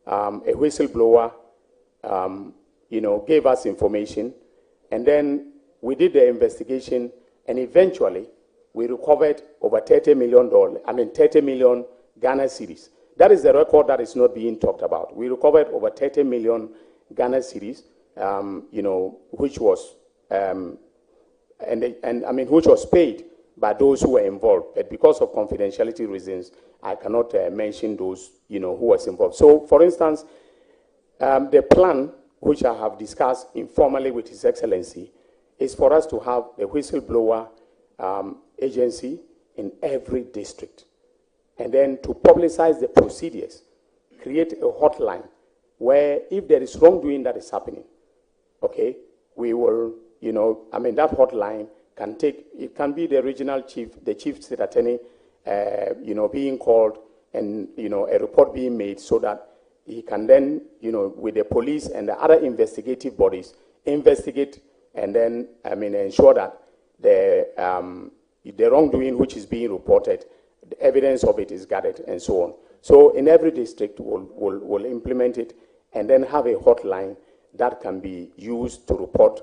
a whistleblower, gave us information, and then we did the investigation, and eventually we recovered over $30 million Ghana cedis. That is the record that is not being talked about. We recovered over 30 million Ghana cedis, which was which was paid by those who were involved. But because of confidentiality reasons, I cannot mention those who was involved. So, for instance, the plan which I have discussed informally with His Excellency is for us to have a whistleblower agency in every district. And then to publicize the procedures, create a hotline where if there is wrongdoing that is happening, okay, we will, that hotline can it can be the regional chief, the chief state attorney, being called and, a report being made so that he can then, with the police and the other investigative bodies, investigate and then, ensure that the the wrongdoing which is being reported, the evidence of it is gathered, and so on. So in every district, we'll implement it and then have a hotline that can be used to report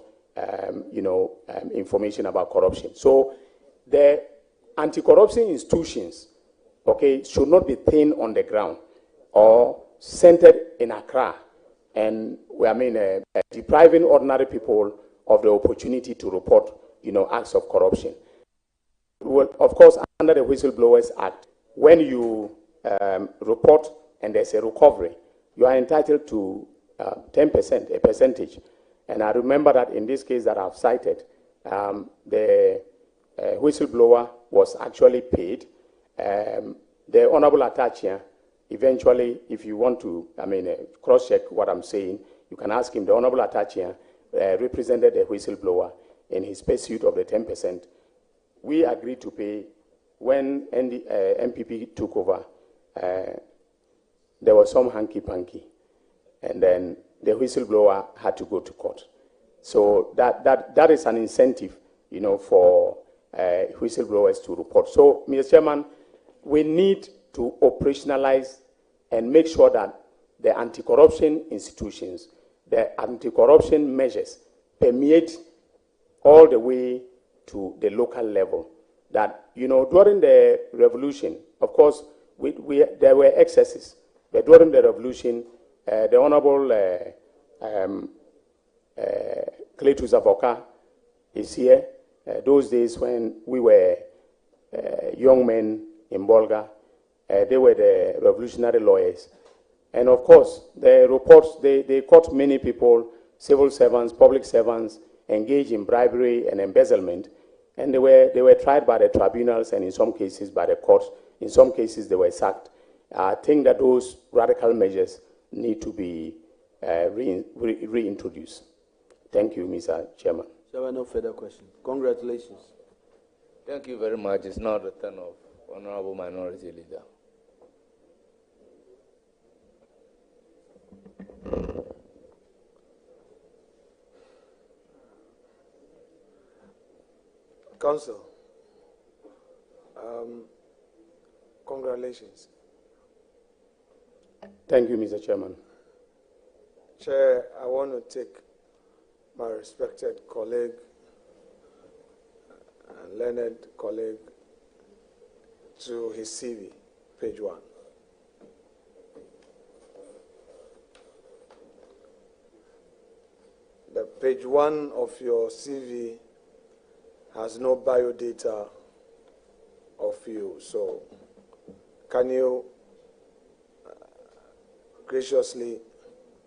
information about corruption. So the anti-corruption institutions, okay, should not be thin on the ground or centered in Accra and depriving ordinary people of the opportunity to report, acts of corruption. Well, of course, under the Whistleblowers Act, when you report and there's a recovery, you are entitled to 10%, a percentage. And I remember that in this case that I've cited, the whistleblower was actually paid. The Honorable Atachia, eventually, if you want to, cross-check what I'm saying, you can ask him. The Honorable Atachia represented the whistleblower in his pursuit of the 10%. We agreed to pay when MPP took over. There was some hanky-panky, and then the whistleblower had to go to court. So that is an incentive, for whistleblowers to report. So, Mr. Chairman, we need to operationalize and make sure that the anti-corruption institutions, the anti-corruption measures permeate all the way to the local level. That, during the revolution, of course, there were excesses, but during the revolution, the Honorable Cletus Avoka is here. Those days when we were young men in Bolga, they were the revolutionary lawyers. And of course, the reports, they caught many people, civil servants, public servants, engaged in bribery and embezzlement. And they were tried by the tribunals and in some cases by the courts. In some cases, they were sacked. I think that those radical measures need to be reintroduced. Thank you, Mr. Chairman. There are no further questions. Congratulations. Thank you very much. It's now the turn of Honorable Minority Leader. Council, congratulations. Thank you, Mr. Chairman. Chair, I want to take my respected colleague and learned colleague to his CV, page 1. The page 1 of your CV has no biodata of you, so can you graciously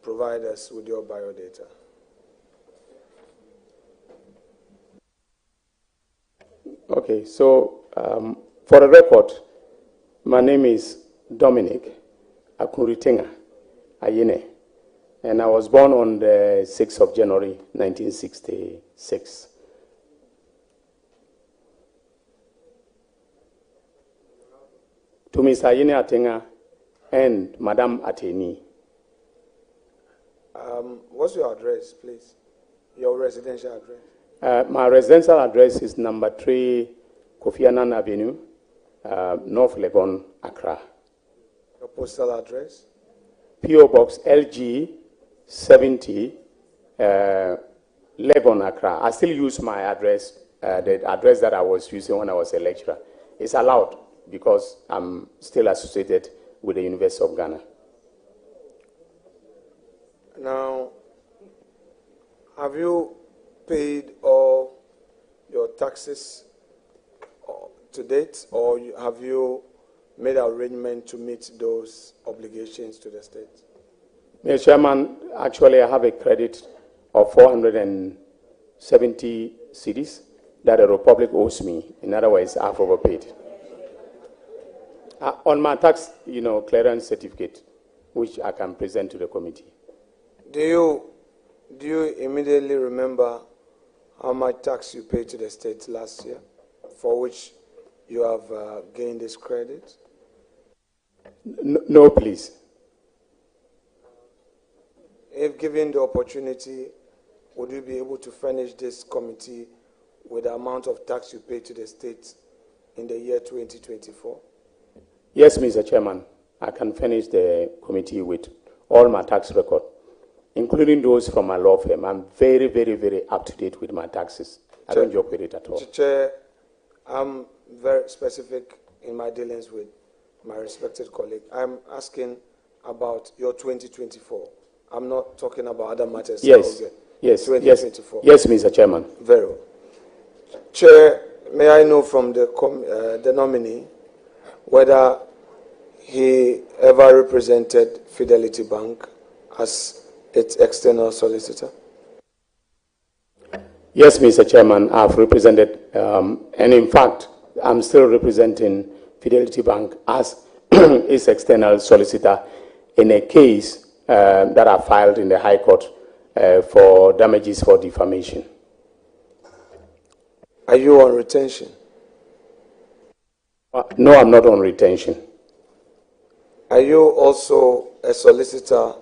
provide us with your biodata? Okay, so for the record, my name is Dominic Akuritenga Ayine, and I was born on the 6th of January, 1966. To Mr. Ayine Atenga and Madam Ateni. What's your address, please? Your residential address? My residential address is number 3 Kofi Annan Avenue, North Legon, Accra. Your postal address? P.O. Box LG 70, Legon, Accra. I still use my address, the address that I was using when I was a lecturer. It's allowed because I'm still associated with the University of Ghana. Now, have you paid all your taxes to date, or have you made an arrangement to meet those obligations to the state? Mr. Chairman, actually I have a credit of 470 cedis that the Republic owes me. In other words, I've overpaid. On my tax, clearance certificate, which I can present to the committee. Do you immediately remember how much tax you paid to the state last year, for which you have gained this credit? No, please. If given the opportunity, would you be able to furnish this committee with the amount of tax you paid to the state in the year 2024? Yes, Mr. Chairman. I can furnish the committee with all my tax record, including those from my law firm. I'm very, very, very up to date with my taxes. I don't joke with it at all. Chair, I'm very specific in my dealings with my respected colleague. I'm asking about your 2024. I'm not talking about other matters. Yes, yes, 2024. Yes, Mr. Chairman. Very well. Chair, may I know from the nominee whether he ever represented Fidelity Bank as its external solicitor? Yes, Mr. Chairman, I've represented, and in fact, I'm still representing Fidelity Bank as its external solicitor in a case that I filed in the High Court for damages for defamation. Are you on retention? No, I'm not on retention. Are you also a solicitor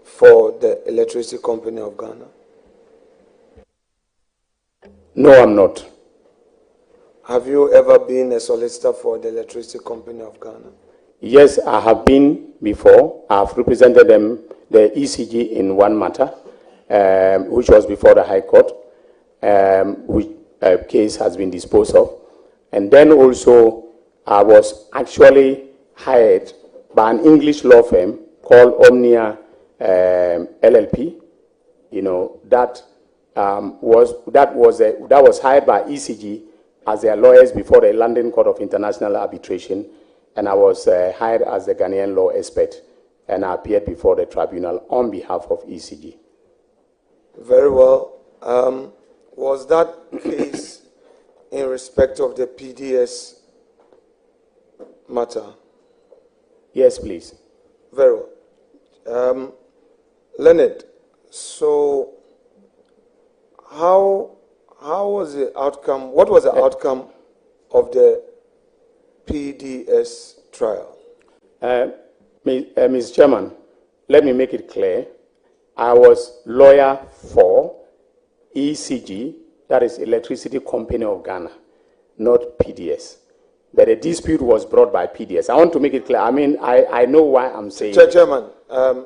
for the Electricity Company of Ghana? No, I'm not. Have you ever been a solicitor for the Electricity Company of Ghana? Yes, I have been before. I've represented them, the ECG, in one matter, which was before the High Court, which case has been disposed of. And then also, I was actually hired by an English law firm called Omnia LLP. You know, that was hired by ECG as their lawyers before the London Court of International Arbitration, and I was hired as the Ghanaian law expert, and I appeared before the tribunal on behalf of ECG. Very well. Was that case in respect of the PDS matter? Yes, please. Very well. Leonard, so how was the outcome, what was the outcome of the PDS trial? Mr. Chairman, let me make it clear. I was lawyer for ECG, that is Electricity Company of Ghana, not PDS. But a dispute was brought by PDS. I want to make it clear. I mean, I know why I'm saying... Chairman,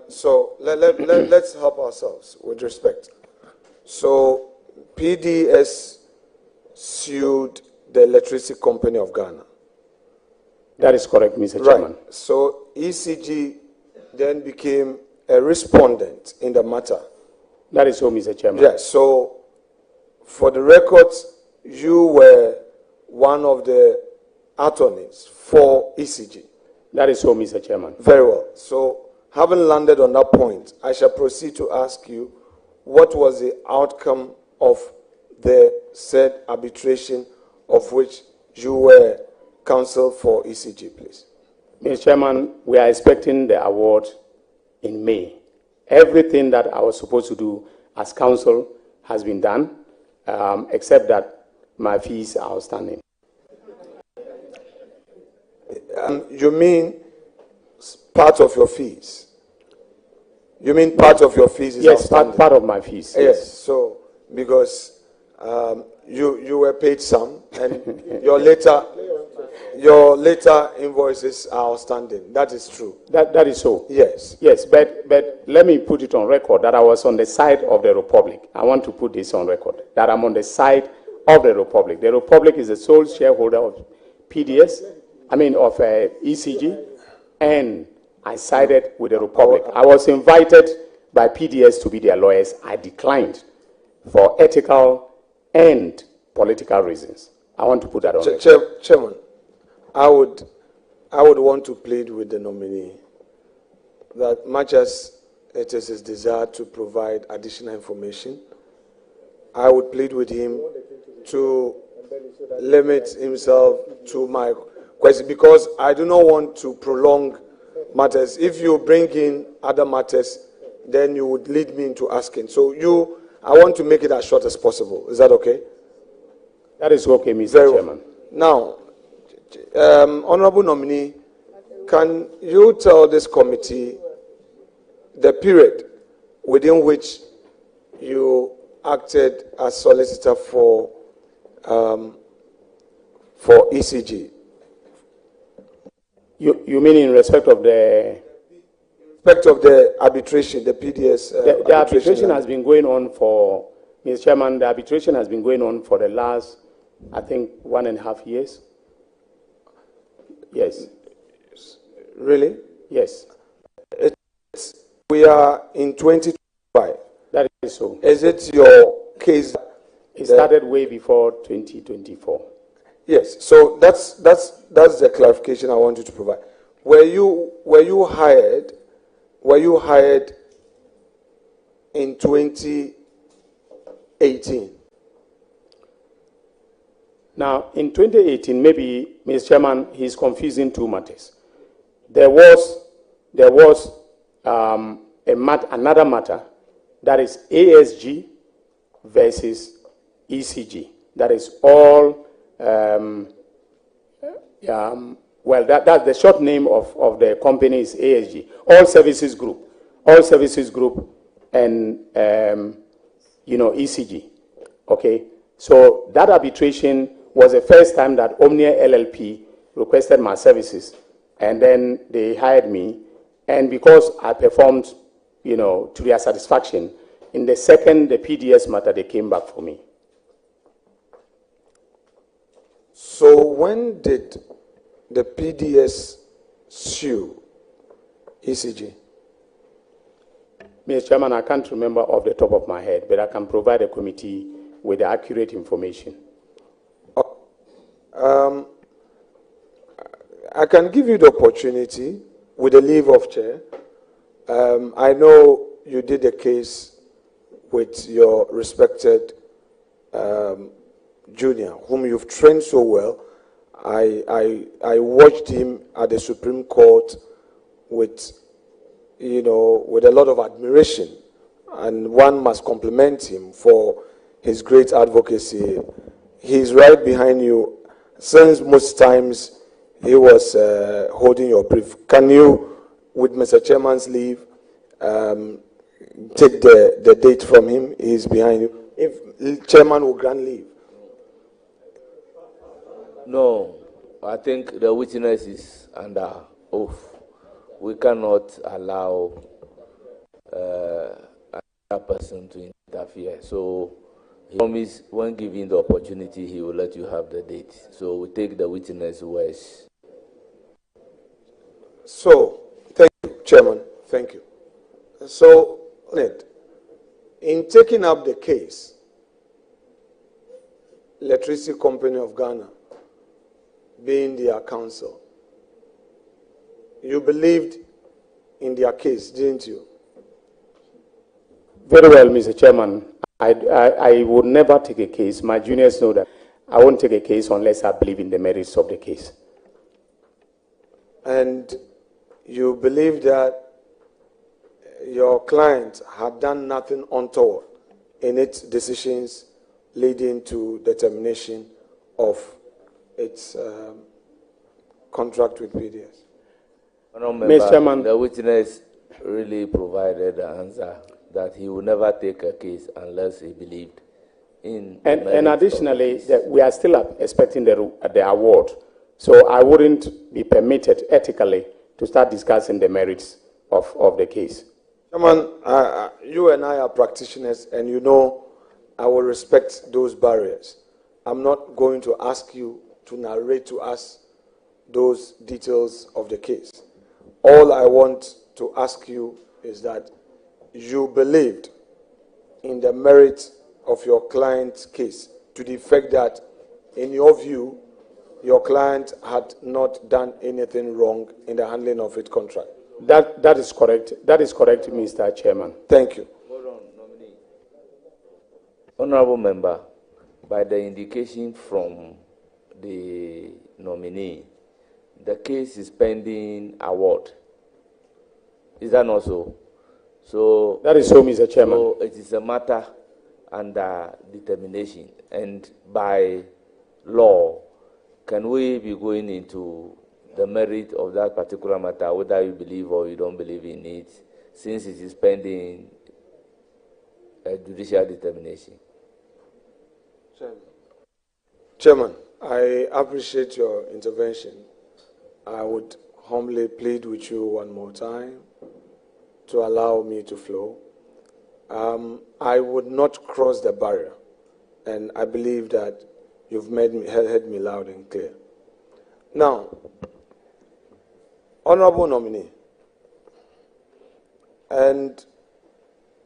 so let's help ourselves with respect. So PDS sued the Electricity Company of Ghana. That is correct, Mr. Chairman. Right. So ECG then became a respondent in the matter. That is so, Mr. Chairman. Yes. So for the records, you were one of the attorneys for ECG. That is so, Mr. Chairman. Very well. So having landed on that point, I shall proceed to ask you, what was the outcome of the said arbitration of which you were counsel for ECG, please? Mr. Chairman, we are expecting the award in May. Everything that I was supposed to do as counsel has been done, except that my fees are outstanding. You mean part of your fees? You mean part of your fees is outstanding? Yes, part of my fees. Yes. So because you were paid some, and your later invoices are outstanding. That is true. That is so. Yes. Yes, but let me put it on record that I was on the side of the Republic. I want to put this on record, that I'm on the side of the Republic. The Republic is the sole shareholder of PDS, of ECG, and I sided with the Republic. I was invited by PDS to be their lawyers. I declined for ethical and political reasons. I want to put that on record. Chairman, I would want to plead with the nominee that much as it is his desire to provide additional information, I would plead with him to limit himself to my question, because I do not want to prolong matters. If you bring in other matters, then you would lead me into asking. So I want to make it as short as possible. Is that okay? That is okay, Mr. Chairman. Now, Honorable Nominee, can you tell this committee the period within which you acted as solicitor for for ECG? You mean in respect of the arbitration, the PDS? The arbitration has been going on for, Mr. Chairman, the arbitration has been going on for the last, I think, 1.5 years. Yes. Really? Yes. We are in 2025. That is so. Is it your case? It started way before 2024. Yes. So that's the clarification I wanted to provide. Were you hired in 2018? Now, in 2018, maybe, Mr. Chairman, he's confusing two matters. There was another matter, that is ASG versus ECG. That is all, well, that's the short name of the company is ASG, All Services Group. All Services Group and, ECG, okay? So that arbitration was the first time that Omnia LLP requested my services, and then they hired me, and because I performed, to their satisfaction, in the second, the PDS matter, they came back for me. So when did the PDS sue ECG? Mr. Chairman, I can't remember off the top of my head, but I can provide a committee with the accurate information. I can give you the opportunity with the leave of chair. I know you did a case with your respected junior, whom you've trained so well. I watched him at the Supreme Court with a lot of admiration, and one must compliment him for his great advocacy. He's right behind you, since most times he was holding your brief. Can you, with Mr. Chairman's leave, take the date from him? He's behind you. If Chairman will grant leave. No, I think the witness is under oath. We cannot allow another person to interfere. So he promised when given the opportunity, he will let you have the date. So we take the witness words. So, thank you, Chairman. Thank you. So, Ned, in taking up the case, Electricity Company of Ghana being their counsel, you believed in their case, didn't you? Very well, Mr. Chairman. I would never take a case. My juniors know that I won't take a case unless I believe in the merits of the case. And you believe that your client had done nothing untoward in its decisions leading to the termination of its contract with PDS? Mr. Chairman, the witness really provided the answer that he will never take a case unless he believed in. And additionally, we are still expecting the award. So I wouldn't be permitted ethically to start discussing the merits of the case. Chairman, you and I are practitioners, and you know I will respect those barriers. I'm not going to ask you to narrate to us those details of the case. All I want to ask you is that you believed in the merit of your client's case, to the effect that, in your view, your client had not done anything wrong in the handling of its contract. That is correct. That is correct, Mr. Chairman. Thank you. Hold on, nominee. Honorable member, by the indication from the nominee, the case is pending award. Is that not so? So that is so, Mr. Chairman. So it is a matter under determination, and by law, can we be going into the merit of that particular matter, whether you believe or you don't believe in it, since it is pending a judicial determination? Chairman, I appreciate your intervention. I would humbly plead with you one more time to allow me to flow. I would not cross the barrier, and I believe that you've heard me loud and clear. Now, Honorable Nominee, and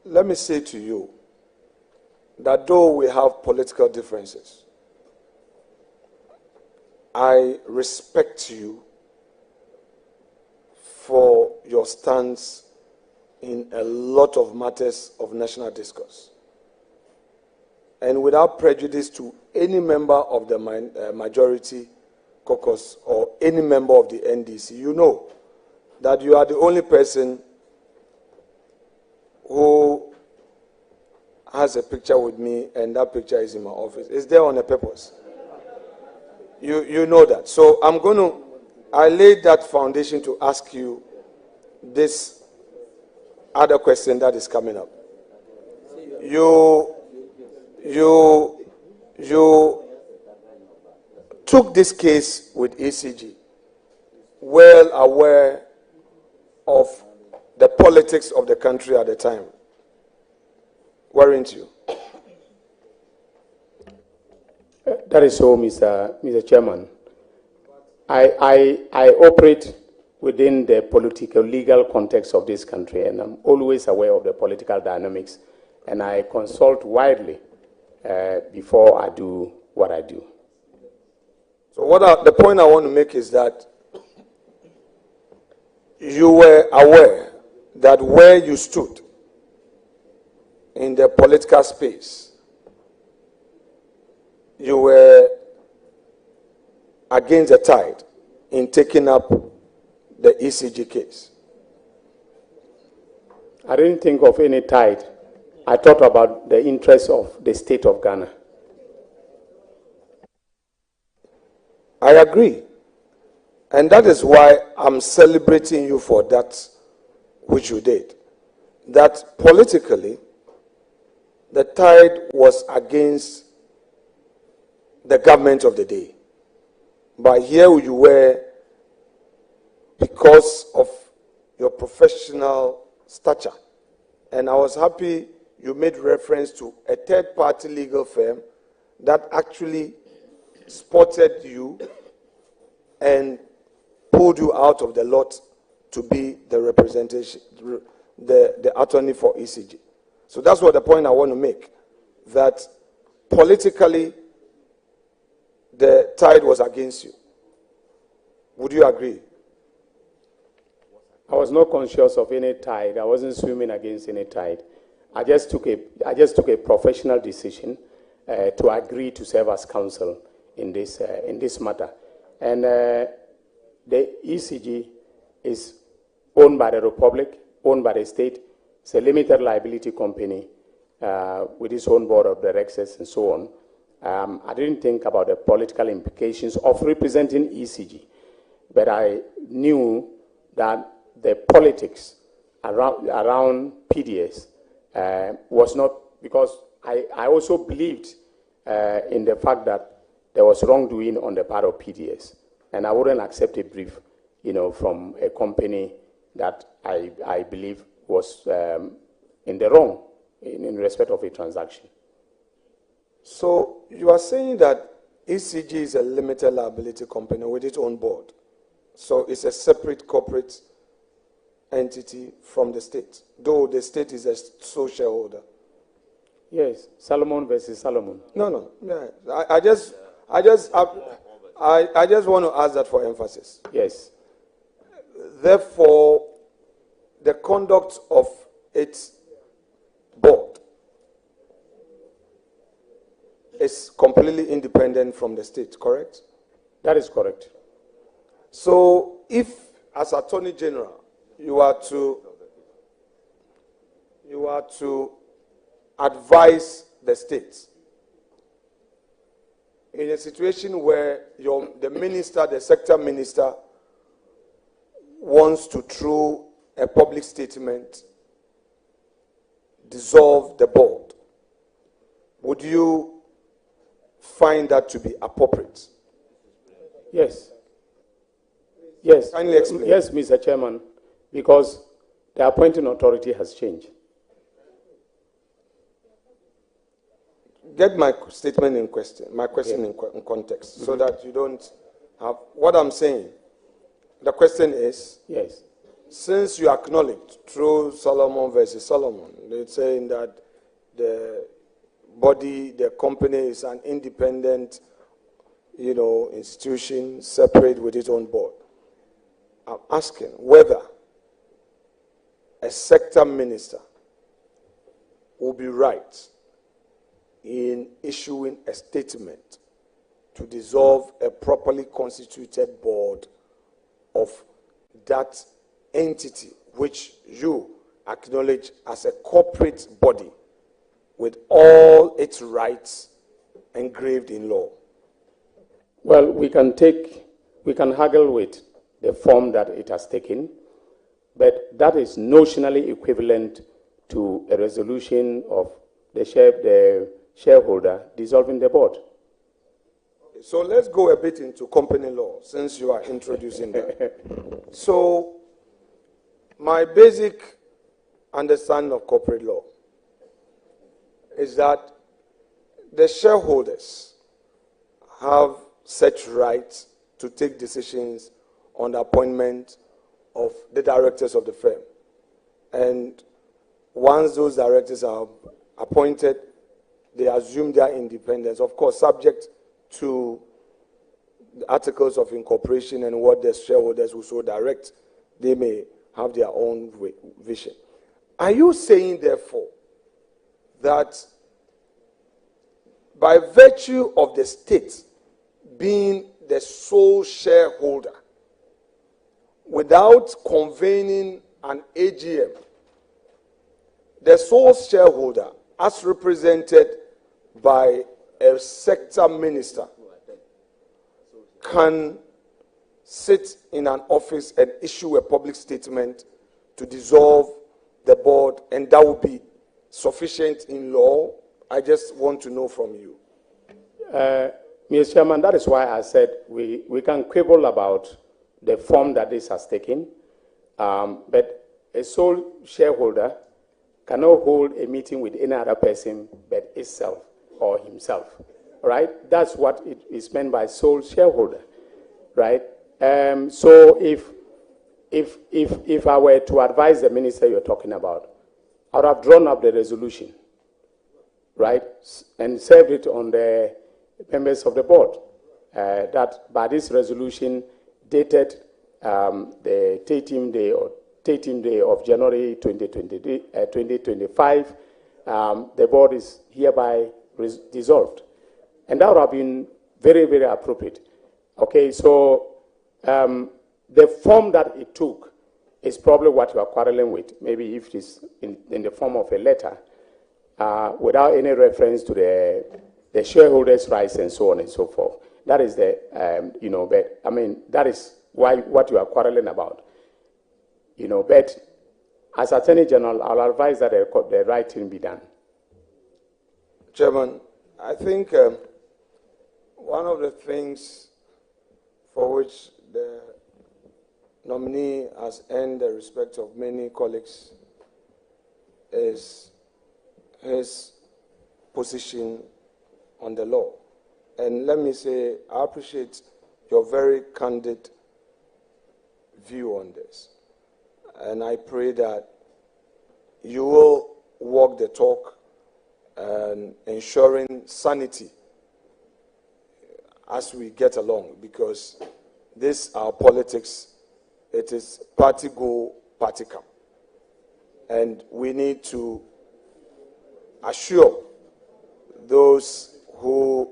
let me say to you that though we have political differences, I respect you for your stance in a lot of matters of national discourse. And without prejudice to any member of the majority caucus or any member of the NDC, you know that you are the only person who has a picture with me, and that picture is in my office. It's there on a purpose. You know that. So I laid that foundation to ask you this other question that is coming up. You took this case with ECG, well aware of the politics of the country at the time, weren't you? That is so, Mr. Chairman. I operate within the political, legal context of this country, and I'm always aware of the political dynamics, and I consult widely before I do what I do. So the point I want to make is that you were aware that where you stood in the political space, you were against the tide in taking up the ECG case. I didn't think of any tide. I thought about the interests of the state of Ghana. I agree. And that is why I'm celebrating you for that which you did. That politically, the tide was against the government of the day. But here you were, because of your professional stature. And I was happy you made reference to a third-party legal firm that actually spotted you and pulled you out of the lot to be the representation, the attorney for ECG. So that's what the point I want to make, that politically the tide was against you. Would you agree? I was not conscious of any tide. I wasn't swimming against any tide. I just took a professional decision to agree to serve as counsel in this matter. And the ECG is owned by the Republic, owned by the state. It's a limited liability company with its own board of directors and so on. I didn't think about the political implications of representing ECG, but I knew that the politics around PDS was not, because I also believed in the fact that there was wrongdoing on the part of PDS, and I wouldn't accept a brief, from a company that I believe was in the wrong in respect of a transaction. So you are saying that ECG is a limited liability company with its own board. So it's a separate corporate entity from the state, though the state is a sole shareholder. Yes, Solomon versus Solomon. No. Yeah. I just want to ask that for emphasis. Yes. Therefore, the conduct of its board is completely independent from the state, correct? That is correct. So if, as Attorney General, you are to advise the state in a situation where the minister, the sector minister, wants to, through a public statement, dissolve the board, would you find that to be appropriate? Yes. Yes. Kindly explain. Yes, Mr. Chairman, because the appointing authority has changed. Get my statement in question, my question in context, so that you don't have what I'm saying. The question is, yes, since you acknowledged through Solomon versus Solomon, they're saying that the body, the company is an independent, institution separate with its own board. I'm asking whether a sector minister will be right in issuing a statement to dissolve a properly constituted board of that entity which you acknowledge as a corporate body with all its rights engraved in law. Well, we can haggle with the form that it has taken, but that is notionally equivalent to a resolution of the shareholder dissolving the board. So let's go a bit into company law, since you are introducing that. So my basic understanding of corporate law is that the shareholders have such rights to take decisions on the appointment of the directors of the firm. And once those directors are appointed, they assume their independence, of course, subject to the articles of incorporation and what the shareholders will so direct. They may have their own vision. Are you saying, therefore, that by virtue of the state being the sole shareholder, without convening an AGM, the sole shareholder, as represented by a sector minister, can sit in an office and issue a public statement to dissolve the board, and that would be sufficient in law? I just want to know from you. Mr. Chairman, that is why I said we can quibble about the form that this has taken, but a sole shareholder cannot hold a meeting with any other person but itself or himself, right? That's what it is meant by sole shareholder, right? So if I were to advise the minister you're talking about, I would have drawn up the resolution, right, and served it on the members of the board, that by this resolution dated the 13th day of January 2025, the board is hereby dissolved. And that would have been very, very appropriate. Okay, so the form that it took is probably what you are quarreling with. Maybe if it is in the form of a letter, without any reference to the shareholders' rights and so on and so forth. That is the, but I mean, that is what you are quarreling about. But as Attorney General, I'll advise that the right thing be done. Chairman, I think one of the things for which the nominee has earned the respect of many colleagues is his position on the law. And let me say, I appreciate your very candid view on this. And I pray that you will walk the talk and ensuring sanity as we get along, because this our politics. It is party go, party come. And we need to assure those who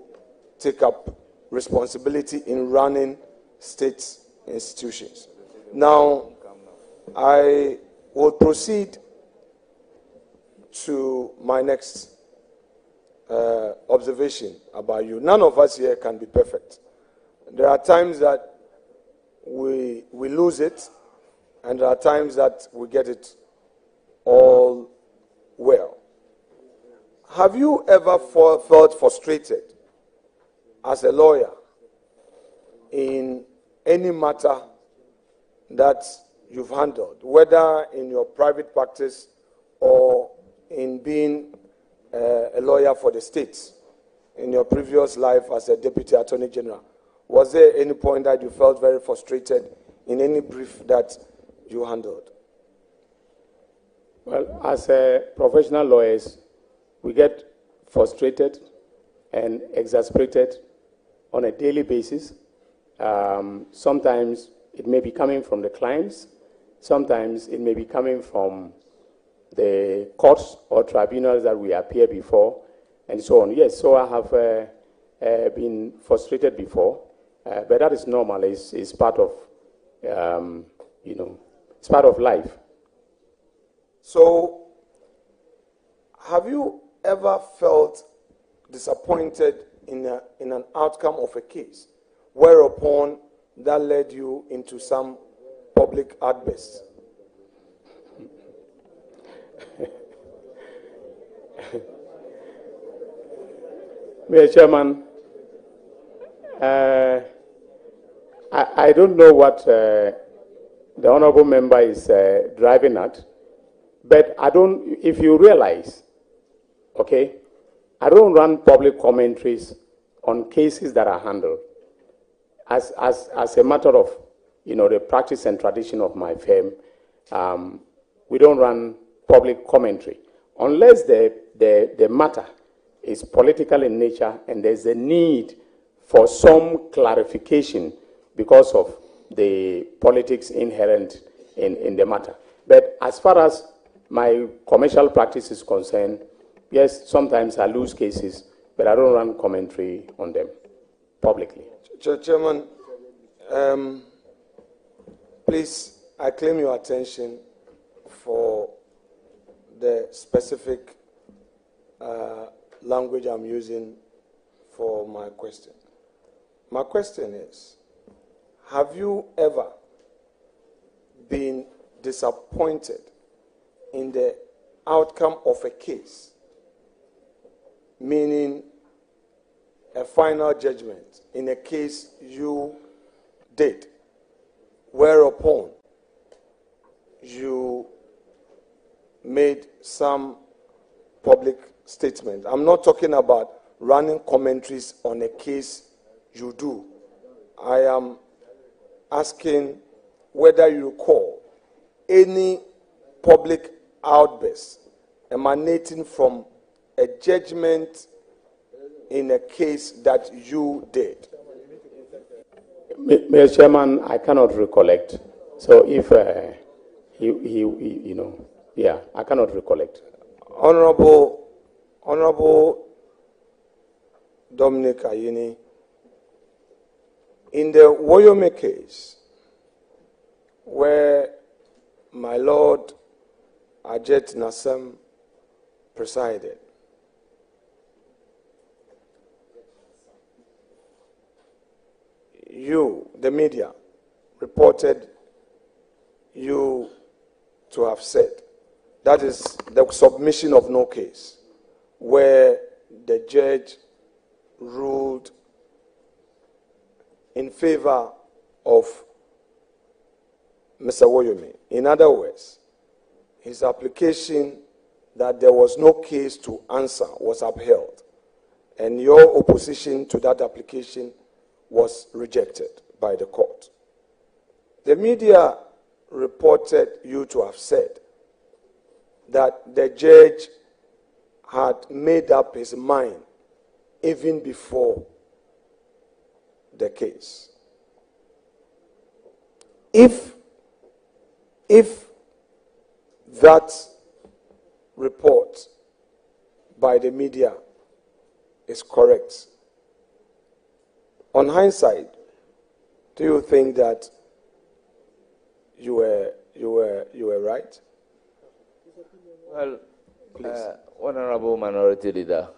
take up responsibility in running state institutions. Now, I will proceed to my next observation about you. None of us here can be perfect. There are times that we lose it, and there are times that we get it all well. Have you ever felt frustrated as a lawyer in any matter that you've handled, whether in your private practice or in being a lawyer for the state in your previous life as a deputy attorney general? Was there any point that you felt very frustrated in any brief that you handled? Well, as professional lawyers, we get frustrated and exasperated on a daily basis. Sometimes it may be coming from the clients. Sometimes it may be coming from the courts or tribunals that we appear before, and so on. Yes, so I have been frustrated before, but that is normal. It's part of, it's part of life. So, have you ever felt disappointed in an outcome of a case, whereupon that led you into some public outbursts? Mr. Chairman, I don't know what the honorable member is driving at, but if you realize, okay, I don't run public commentaries on cases that are handled. As a matter of, the practice and tradition of my firm, we don't run public commentary unless the matter is political in nature and there's a need for some clarification because of the politics inherent in the matter. But as far as my commercial practice is concerned, yes, sometimes I lose cases, but I don't run commentary on them publicly. Chairman, please, I claim your attention for the specific language I'm using for my question. My question is, have you ever been disappointed in the outcome of a case, meaning a final judgment in a case you did, whereupon you made some public statement? I'm not talking about running commentaries on a case you do. I am asking whether you recall any public outburst emanating from a judgment in a case that you did. Mr. Chairman, I cannot recollect. So if I cannot recollect. Honorable Dominic Ayini, in the Woyome case, where my Lord Ajet Nassem presided, you, the media, reported you to have said, that is the submission of no case, where the judge ruled in favor of Mr. Woyome. In other words, his application that there was no case to answer was upheld, and your opposition to that application was rejected by the court. The media reported you to have said that the judge had made up his mind even before the case. If that report by the media is correct, on hindsight, do you think that you were right? Well, Honorable Minority Leader,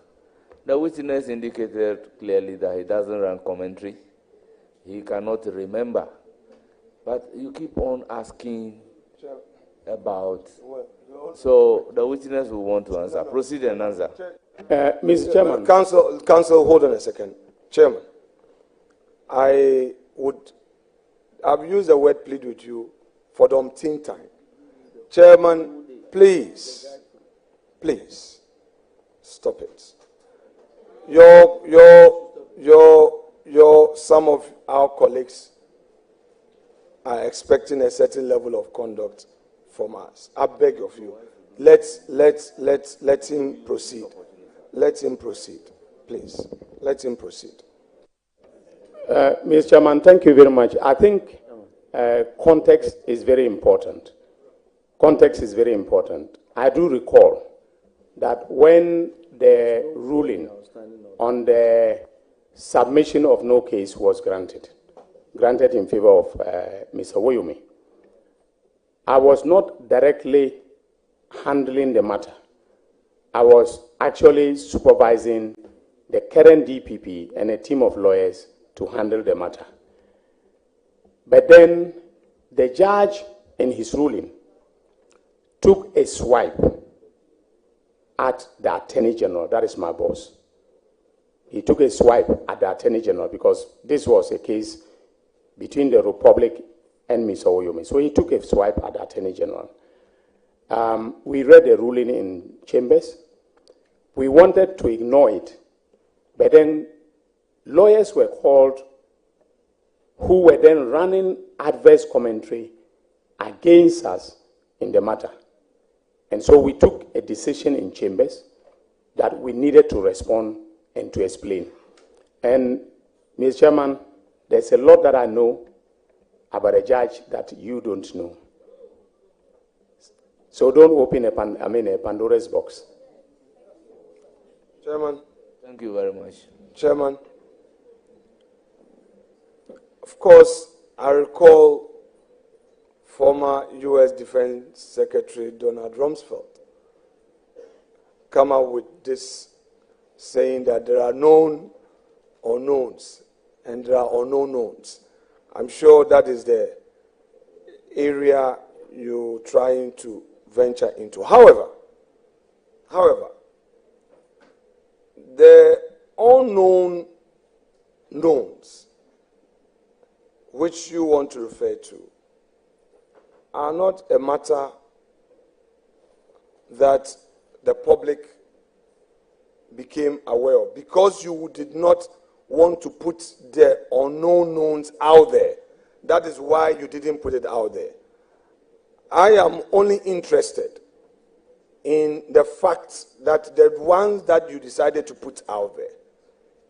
the witness indicated clearly that he doesn't run commentary. He cannot remember. But you keep on asking about. So the witness will want to answer. Proceed and answer. Mr. Chairman. Council, hold on a second. Chairman, I I've used the word plead with you for the umpteenth time. Chairman, please, stop it. Some of our colleagues are expecting a certain level of conduct from us. I beg of you, let him proceed. Let him proceed, please. Let him proceed. Mr. Chairman, thank you very much. I think context is very important. Context is very important. I do recall that when the ruling on the submission of no case was granted in favor of Mr. Woyomi, I was not directly handling the matter. I was actually supervising the current DPP and a team of lawyers to handle the matter. But then the judge, in his ruling, took a swipe at the Attorney General. That is my boss. He took a swipe at the Attorney General because this was a case between the Republic and Mr. Woyomi. So he took a swipe at the Attorney General. We read the ruling in chambers. We wanted to ignore it, but then lawyers were called who were then running adverse commentary against us in the matter. And so we took a decision in chambers that we needed to respond and to explain. And, Mr. Chairman, there's a lot that I know about a judge that you don't know. So don't open a Pandora's box. Chairman. Thank you very much. Chairman. Of course, I recall former U.S. Defense Secretary Donald Rumsfeld come out with this saying that there are known unknowns and there are unknown knowns. I'm sure that is the area you're trying to venture into. However, the unknown knowns which you want to refer to are not a matter that the public became aware of because you did not want to put the unknown knowns out there. That is why you didn't put it out there. I am only interested in the fact that the ones that you decided to put out there,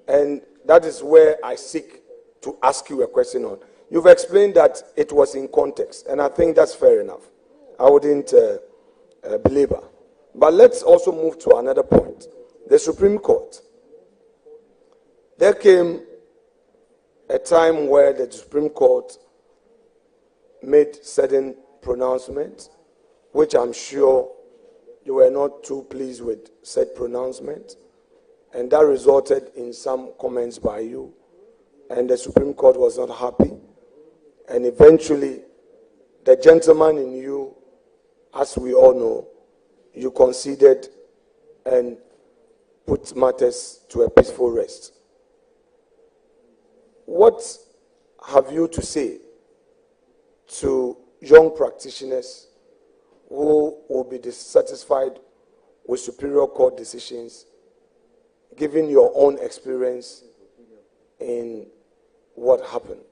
and that is where I seek to ask you a question on. You've explained that it was in context, and I think that's fair enough. I wouldn't belabor. But let's also move to another point. The Supreme Court. There came a time where the Supreme Court made certain pronouncements, which I'm sure you were not too pleased with said pronouncement, and that resulted in some comments by you, and the Supreme Court was not happy. And eventually, the gentleman in you, as we all know, you conceded and put matters to a peaceful rest. What have you to say to young practitioners who will be dissatisfied with Superior Court decisions, given your own experience in what happened?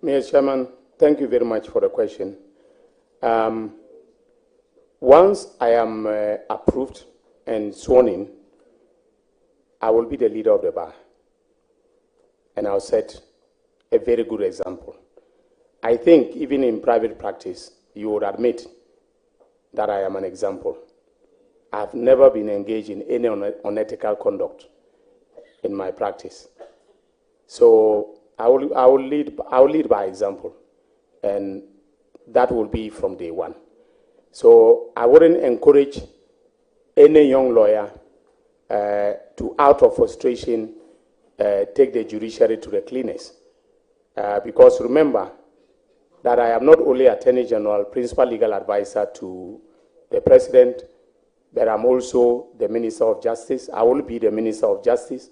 Mr. Chairman, thank you very much for the question. Once I am approved and sworn in, I will be the leader of the bar. And I'll set a very good example. I think even in private practice, you would admit that I am an example. I've never been engaged in any unethical conduct in my practice. So I will lead by example, and that will be from day one. So I wouldn't encourage any young lawyer to, out of frustration, take the judiciary to the cleaners. Because remember that I am not only Attorney General, Principal Legal Advisor to the President, but I'm also the Minister of Justice. I will be the Minister of Justice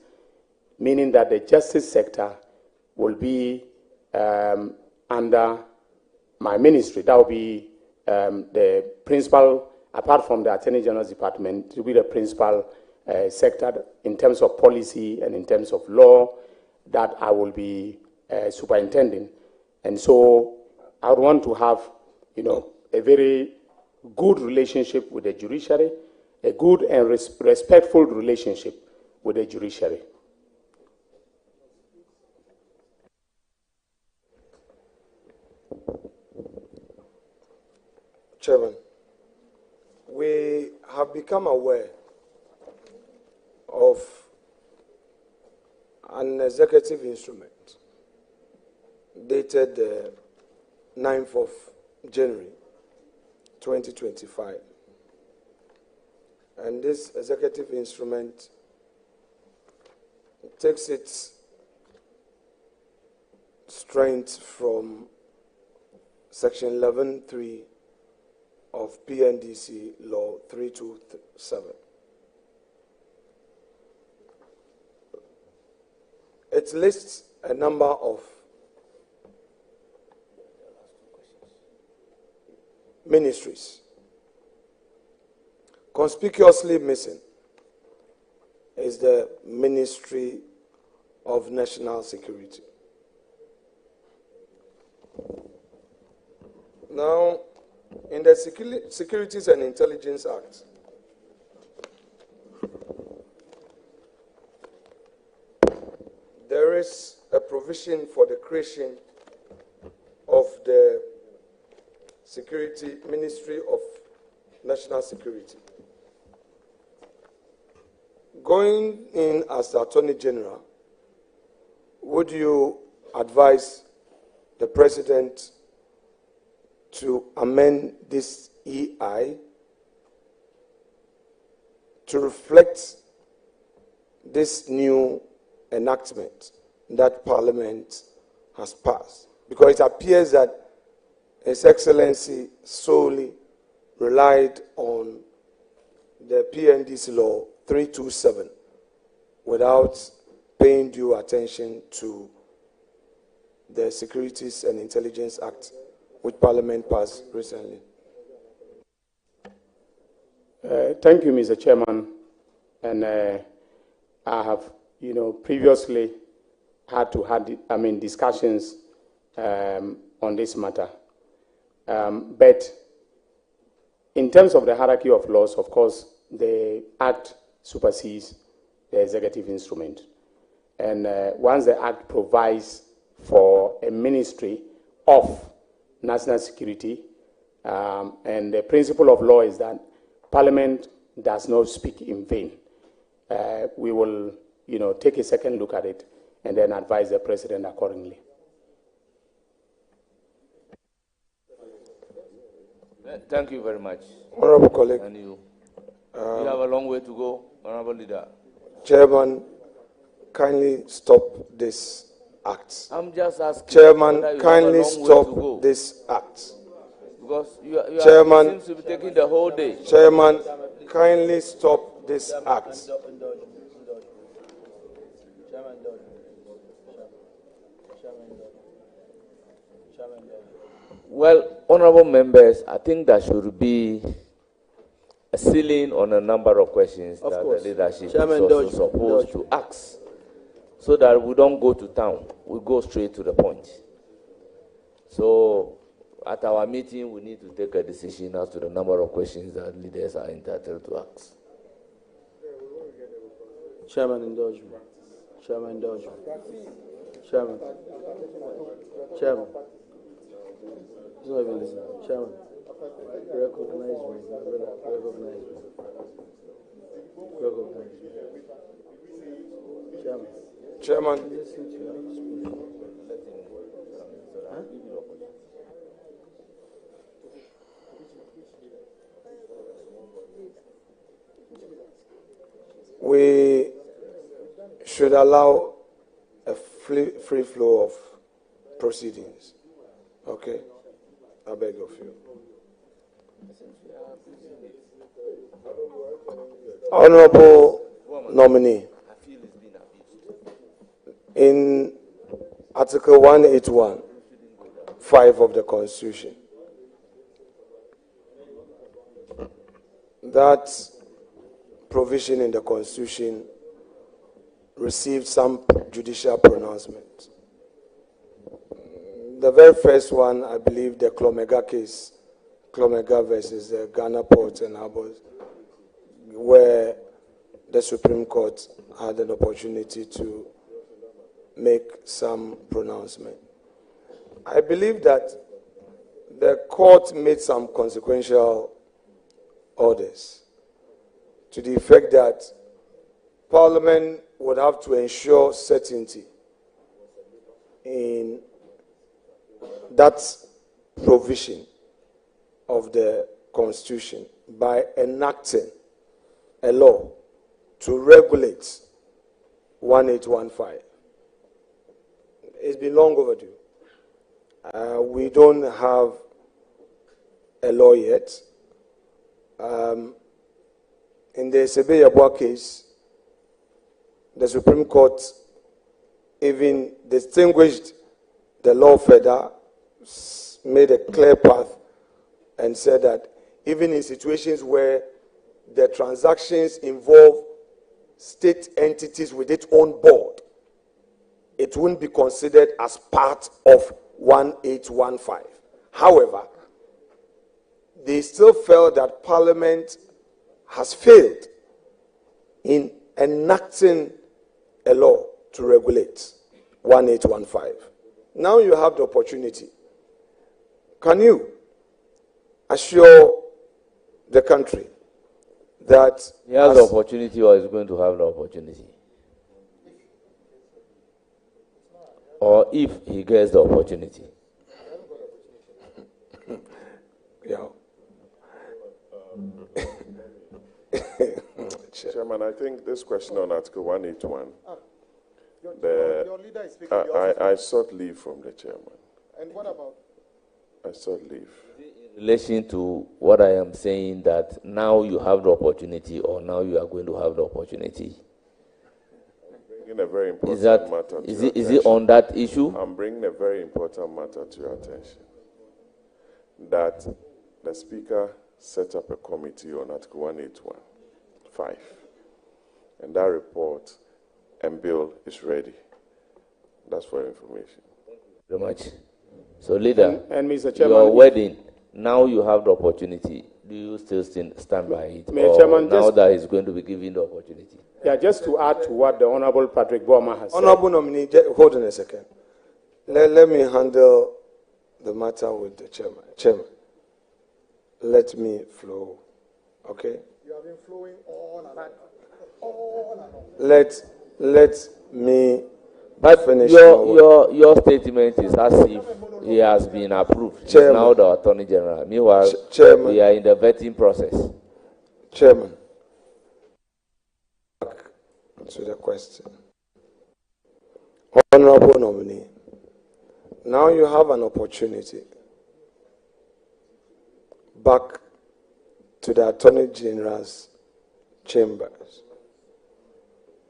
meaning that the justice sector will be under my ministry. That will be the principal, apart from the Attorney General's department, to be the principal sector in terms of policy and in terms of law that I will be superintending. And so I would want to have, a very good relationship with the judiciary, a good and respectful relationship with the judiciary. Chairman, we have become aware of an executive instrument dated the 9th of January 2025. And this executive instrument takes its strength from Section 11.3 of PNDC Law 327. It lists a number of ministries. Conspicuously missing is the Ministry of National Security. Now, in the Securities and Intelligence Act, there is a provision for the creation of the Ministry of National Security. Going in as the Attorney General, would you advise the President to amend this EI to reflect this new enactment that Parliament has passed? Because it appears that His Excellency solely relied on the PNDC Law 327 without paying due attention to the Securities and Intelligence Act, which Parliament passed recently. Thank you, Mr. Chairman. And I have, previously had to have, discussions on this matter. But in terms of the hierarchy of laws, of course, the Act supersedes the executive instrument. And once the Act provides for a Ministry of National Security, and the principle of law is that Parliament does not speak in vain. We will, take a second look at it and then advise the President accordingly. Thank you very much. Honorable colleague. And you have a long way to go, Honorable Leader. Chairman, kindly stop this act. I'm just asking. Chairman, kindly stop this act. Because you Chairman, seems to be taking the whole day. Chairman, kindly stop this act. Well, honorable members, I think there should be a ceiling on a number of questions that the leadership is also supposed to ask, so that we don't go to town. We go straight to the point. So, at our meeting, we need to take a decision as to the number of questions that leaders are entitled to ask. Chairman, indulge me. Chairman, indulge me. Chairman. Chairman. He's not even listening. Chairman. Recognize me. Recognize me. Recognize me. Chairman. Chairman. Listen to you. Huh? We should allow a free flow of proceedings. Okay? I beg of you. Honorable nominee. in Article 181, 5 of the Constitution, that provision in the Constitution received some judicial pronouncement. The very first one, I believe, the Klomega case, Klomega versus the Ghana Port and Harbors, where the Supreme Court had an opportunity to make some pronouncement. I believe that the court made some consequential orders to the effect that Parliament would have to ensure certainty in that provision of the Constitution by enacting a law to regulate 1815. It's been long overdue. We don't have a law yet. In the Sebe Yabua case, the Supreme Court even distinguished the law further, made a clear path, and said that even in situations where the transactions involve state entities with its own board, it wouldn't be considered as part of 1815. However, they still felt that Parliament has failed in enacting a law to regulate 1815. Now you have the opportunity. Can you assure the country that he has the opportunity, or is going to have the opportunity? Or if he gets the opportunity? Yeah. Chairman, I think this question on Article 181, your leader is speaking. I sought leave from the chairman. And what about? I sought leave. In relation to what I am saying, that now you have the opportunity, or now you are going to have the opportunity. Bringing a very important matter to your attention. Is it on that issue? I'm bringing a very important matter to your attention. That the Speaker set up a committee on Article 181.5. And that report and bill is ready. That's for your information. Thank you very much. So, Leader, and Mr. Chairman, your wedding, now you have the opportunity. Do you still stand by it? Mr. Chairman, now that he's going to be given the opportunity? Yeah, just to add to what the Honorable Patrick Boma has Honorable nominee, hold on a second. Let me handle the matter with the chairman. Chairman, let me flow, okay? You have been flowing all along. All along. Let me finish. Your statement is as if he has been approved. Chairman. He's now the Attorney General. Meanwhile, Chairman, we are in the vetting process. Chairman, back to the question. Honorable nominee, now you have an opportunity back to the Attorney General's chambers.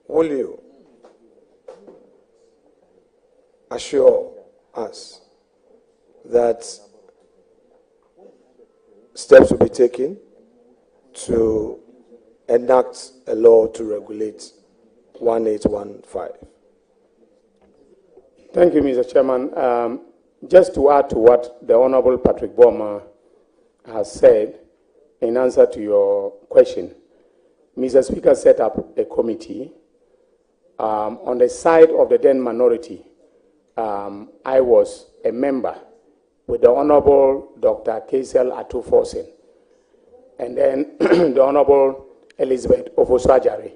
Will you assure us that steps will be taken to enact a law to regulate 1815? Thank you, Mr. Chairman. Just to add to what the Honorable Patrick Boma has said in answer to your question, Mr. Speaker set up a committee on the side of the then minority. I was a member with the Honorable Dr. Kaisel Atufosin, and then the Honorable Elizabeth Ofoswajari.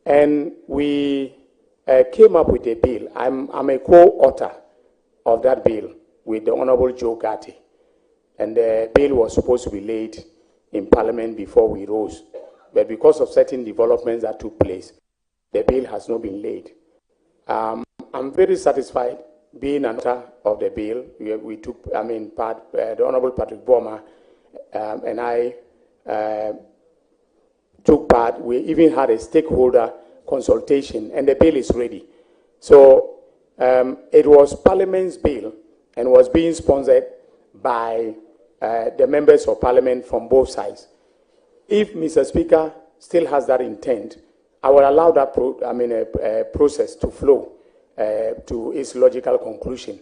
And we came up with a bill. I'm a co-author of that bill with the Honorable Joe Gatti. And the bill was supposed to be laid in Parliament before we rose. But because of certain developments that took place, the bill has not been laid. I'm very satisfied being an author of the bill. We took, the Honorable Patrick Boma and I took part. We even had a stakeholder consultation, and the bill is ready So it was Parliament's bill and was being sponsored by the members of Parliament from both sides. If Mr. Speaker still has that intent, I will allow that process to flow to its logical conclusion.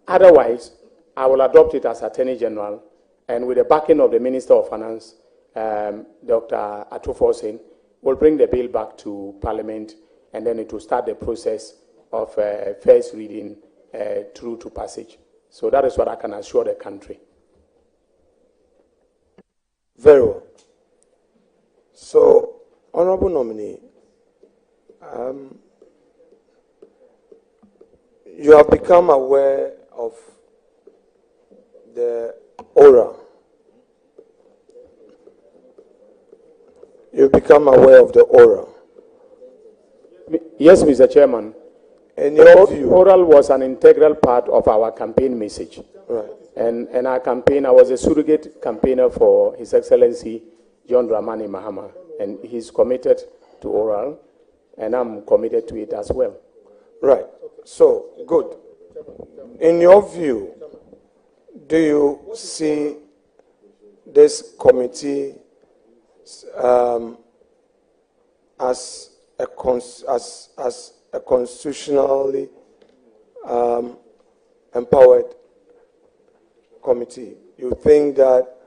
Otherwise, I will adopt it as Attorney General, and with the backing of the Minister of Finance, Dr. Atufo-Osen, will bring the bill back to Parliament, and then it will start the process of first reading through to passage. So that is what I can assure the country. Very well. So, Honorable Nominee, you have become aware of the aura. You've become aware of the aura. Yes, Mr. Chairman. In your view, oral was an integral part of our campaign message. Right. And our campaign, I was a surrogate campaigner for His Excellency John Dramani Mahama, and he's committed to oral, and I'm committed to it as well. Right. So, good. In your view, do you see this committee as a constitutionally empowered committee? You think that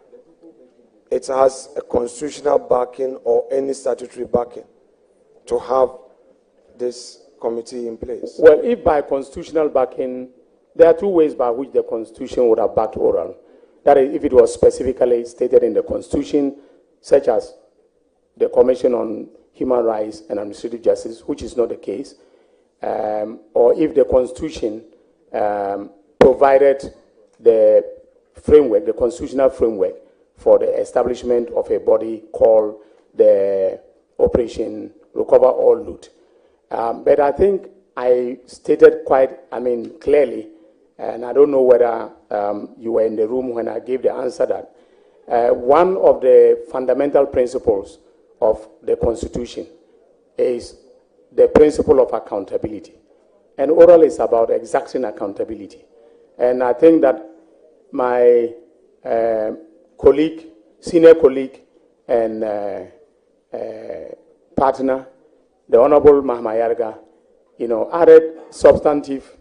it has a constitutional backing or any statutory backing to have this committee in place? Well, if by constitutional backing, there are two ways by which the Constitution would have backed oral. That is, if it was specifically stated in the Constitution, such as the Commission on Human Rights and Administrative Justice, which is not the case, or if the Constitution provided the framework, the constitutional framework for the establishment of a body called the Operation Recover All Loot. But I think I stated quite, clearly, and I don't know whether you were in the room when I gave the answer, that one of the fundamental principles of the Constitution is the principle of accountability. And oral is about exacting accountability. And I think that my senior colleague and partner, the Honorable Mahama Yarga, added substantive,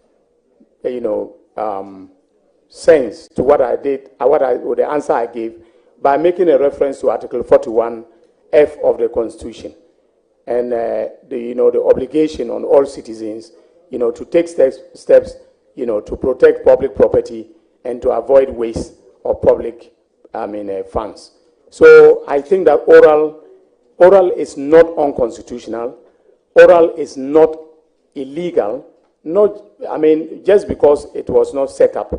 sense to what I did, with the answer I gave, by making a reference to Article 41F of the Constitution, and the obligation on all citizens, to take steps, to protect public property and to avoid waste of public, funds. So I think that oral is not unconstitutional. Oral is not illegal. Just because it was not set up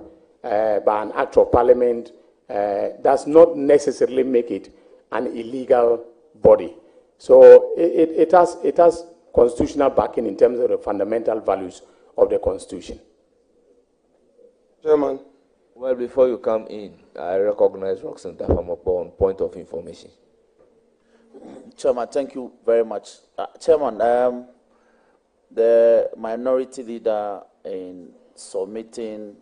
by an act of Parliament does not necessarily make it an illegal body. So it has constitutional backing in terms of the fundamental values of the Constitution. Chairman. Well, before you come in, I recognize Roxanne Dafamopo on point of information. Chairman, thank you very much. Chairman, the minority leader in submitting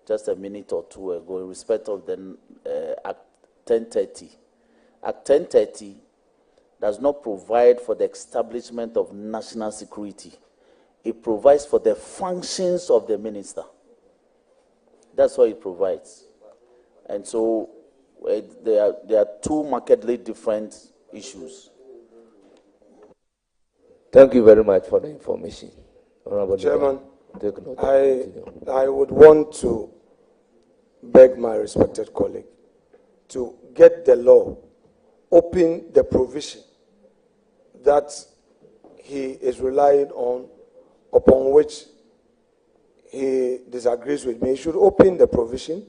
just a minute or two ago in respect of the Act 1030. Act 1030 does not provide for the establishment of national security. It provides for the functions of the minister. That's what it provides. And so there are two markedly different issues. Thank you very much for the information. Honorable Chairman, take note. I would want to beg my respected colleague to get the law, open the provision that he is relying on, upon which he disagrees with me. He should open the provision,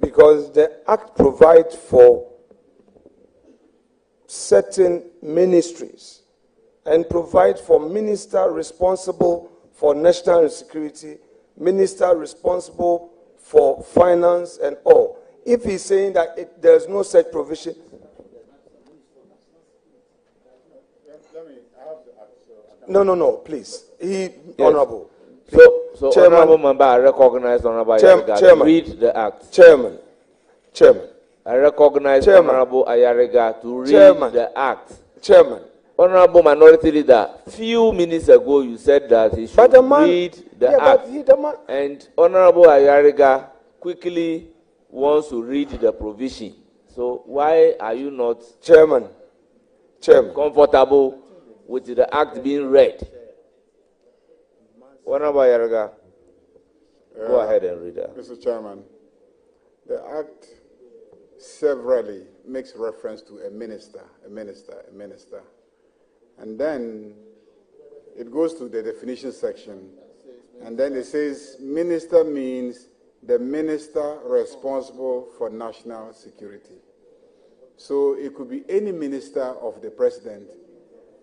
because the Act provides for certain ministries and provides for minister responsible for national security, minister responsible for finance and all. If he's saying that there's no such provision, No, please. Honorable. So Honorable Member, I recognize Honorable Ayariga to read the act. Chairman. I recognize Honorable Ayariga to read the act. Chairman. Honorable Minority Leader, few minutes ago you said that he should read the act. And Honorable Ayariga quickly wants to read the provision. So why are you not comfortable with the act being read? Honorable Ayariga, go ahead and read that. Mr. Chairman, the act severally makes reference to a minister. And then it goes to the definition section, and then it says minister means the minister responsible for national security. So it could be any minister of the president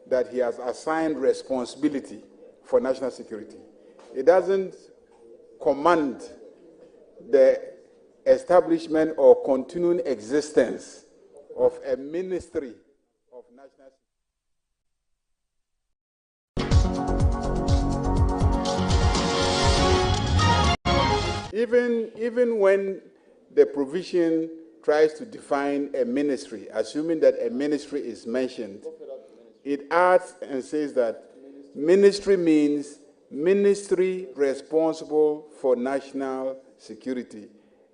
that he has assigned responsibility for national security. It doesn't command the establishment or continuing existence of a ministry of national security. Even when the provision tries to define a ministry, assuming that a ministry is mentioned, it adds and says that ministry means ministry responsible for national security.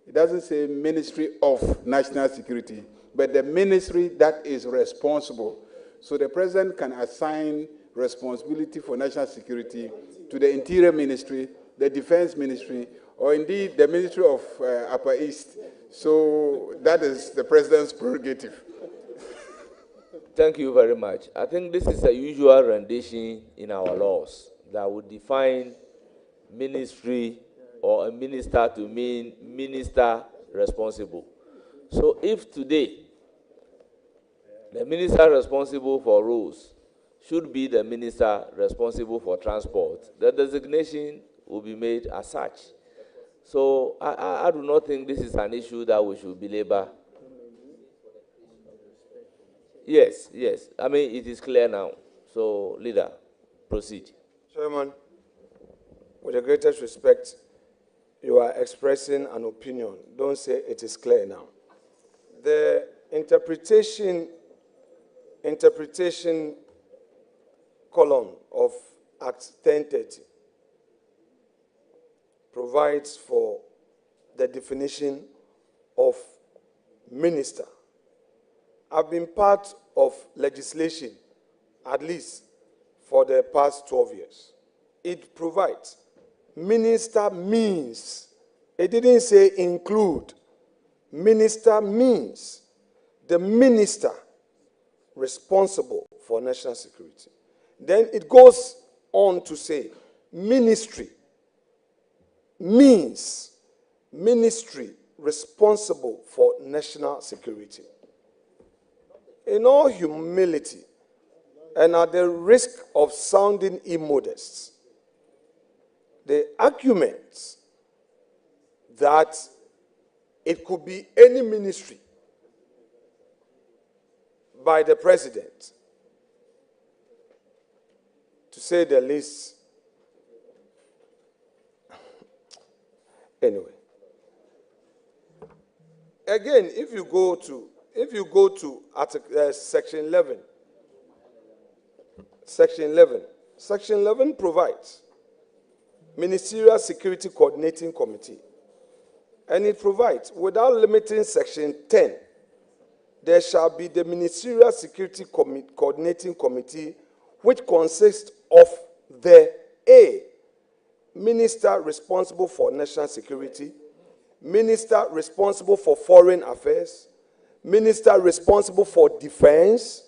It doesn't say ministry of national security, but the ministry that is responsible. So the president can assign responsibility for national security to the Interior Ministry, the Defense Ministry, or indeed the Ministry of Upper East. So that is the president's prerogative. Thank you very much. I think this is a usual rendition in our laws that would define ministry or a minister to mean minister responsible. So if today the minister responsible for roads should be the minister responsible for transport, the designation will be made as such. So I do not think this is an issue that we should belabor. Yes. I mean, it is clear now. So, Leader, proceed. Chairman, with the greatest respect, you are expressing an opinion. Don't say it is clear now. The interpretation column of Act 1030 provides for the definition of minister. I've been part of legislation, at least for the past 12 years. It provides minister means, it didn't say include. Minister means the minister responsible for national security. Then it goes on to say ministry means ministry responsible for national security. In all humility, and at the risk of sounding immodest, the argument that it could be any ministry by the president, to say the least. Anyway, again, if you go to Section 11, Section 11 provides Ministerial Security Coordinating Committee, and it provides, without limiting Section 10, there shall be the Ministerial Security Coordinating Committee, which consists of the A, Minister responsible for national security, Minister responsible for foreign affairs, Minister responsible for defense,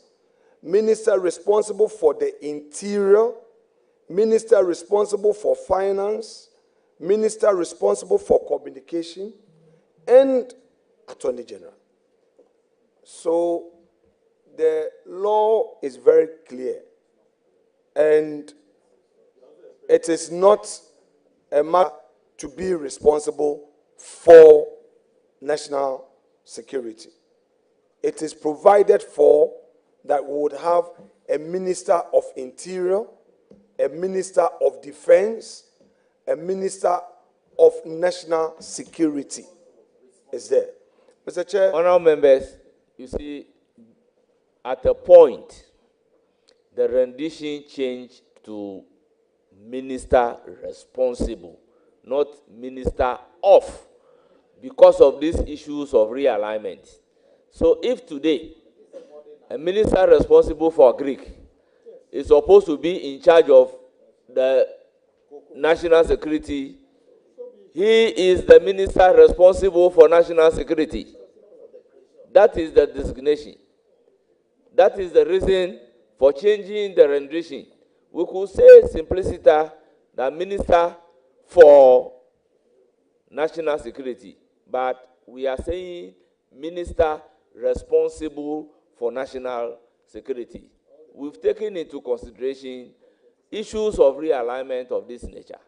Minister responsible for the interior, Minister responsible for finance, Minister responsible for communication, and Attorney General. So the law is very clear, and it is not a matter to be responsible for national security. It is provided for that we would have a Minister of Interior, a Minister of Defense, a Minister of National Security is there. Mr. Chair. Honourable members, you see, at a point, the rendition changed to Minister Responsible, not Minister of, because of these issues of realignment. So if today, a minister responsible for Greek is supposed to be in charge of the national security, he is the minister responsible for national security. That is the designation. That is the reason for changing the rendition. We could say simplicity the minister for national security, but we are saying minister responsible for national security. We've taken into consideration issues of realignment of this nature.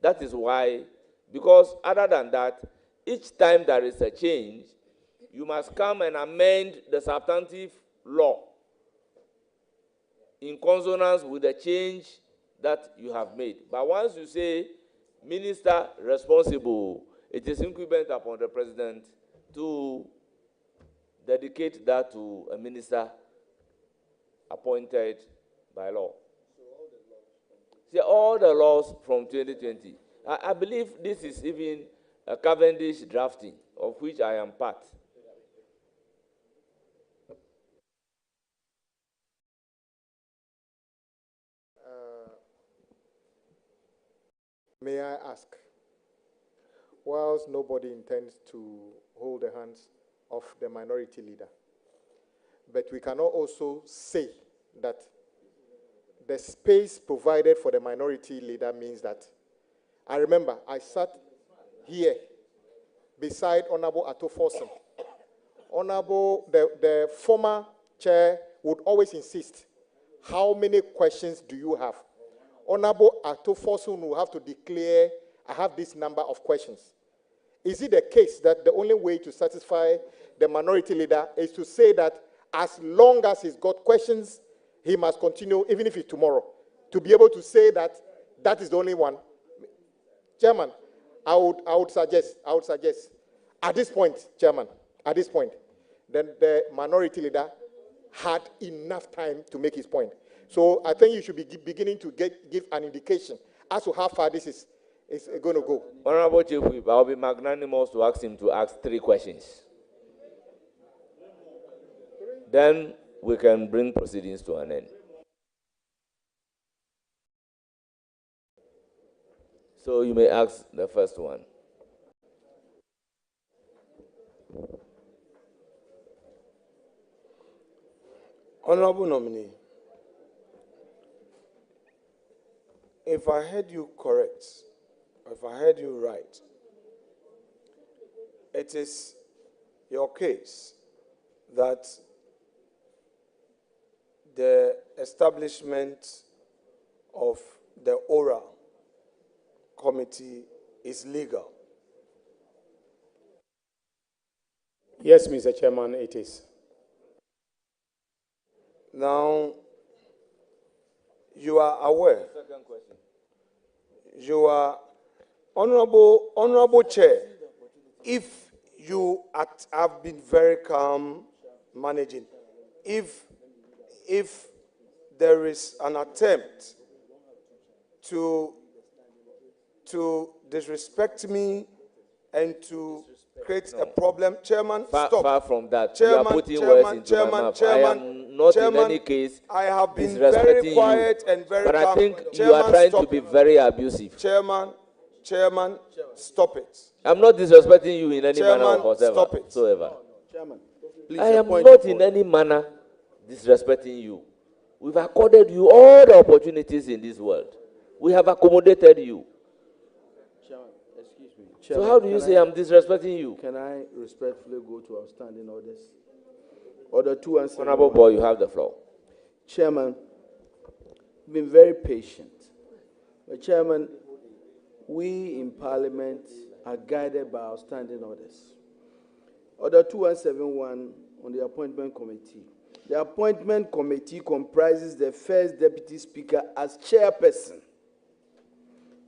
That is why, because other than that, each time there is a change, you must come and amend the substantive law in consonance with the change that you have made. But once you say minister responsible, it is incumbent upon the president to dedicate that to a minister appointed by law. See, all the laws from 2020. I believe this is even a Cavendish drafting, of which I am part. May I ask, whilst nobody intends to hold the hands of the minority leader, but we cannot also say that the space provided for the minority leader means that, I remember I sat here beside Honorable Ato Forson. Honorable, the former chair would always insist, how many questions do you have? Honorable Ato Forson will have to declare, I have this number of questions. Is it the case that the only way to satisfy the minority leader is to say that as long as he's got questions, he must continue, even if it's tomorrow, to be able to say that that is the only one? Chairman, I would suggest, at this point, Chairman, at this point, then the minority leader had enough time to make his point. So I think you should be beginning to give an indication as to how far this is going to go. Honorable Chief Whip, I'll be magnanimous to ask him to ask 3 questions. Then we can bring proceedings to an end. So you may ask the first one. Honorable nominee, if I heard you correct, if I heard you right, it is your case that the establishment of the oral committee is legal. Yes, Mr. Chairman, it is. Now, you are aware. Second question. You are honorable chair. If you have been very calm managing, if there is an attempt to disrespect me and to create a problem, Chairman, stop. Far from that. Chairman, you are putting words into my mouth. I am not in any case. I have been very quiet and very calm. But I think Chairman, you are trying to be very abusive. Chairman, stop it. I'm not disrespecting you in any Chairman, manner whatsoever. stop it. Chairman, please, I am not in any manner disrespecting you. We've accorded you all the opportunities in this world. We have accommodated you. Chairman, excuse me. So how do you say I'm disrespecting you? Can I respectfully go to outstanding orders? Order 2 and 7. Honorable Boy, you have the floor. Chairman, been very patient. But Chairman, we in Parliament are guided by outstanding orders. Order 2171 on the appointment committee. The appointment committee comprises the first deputy speaker as chairperson,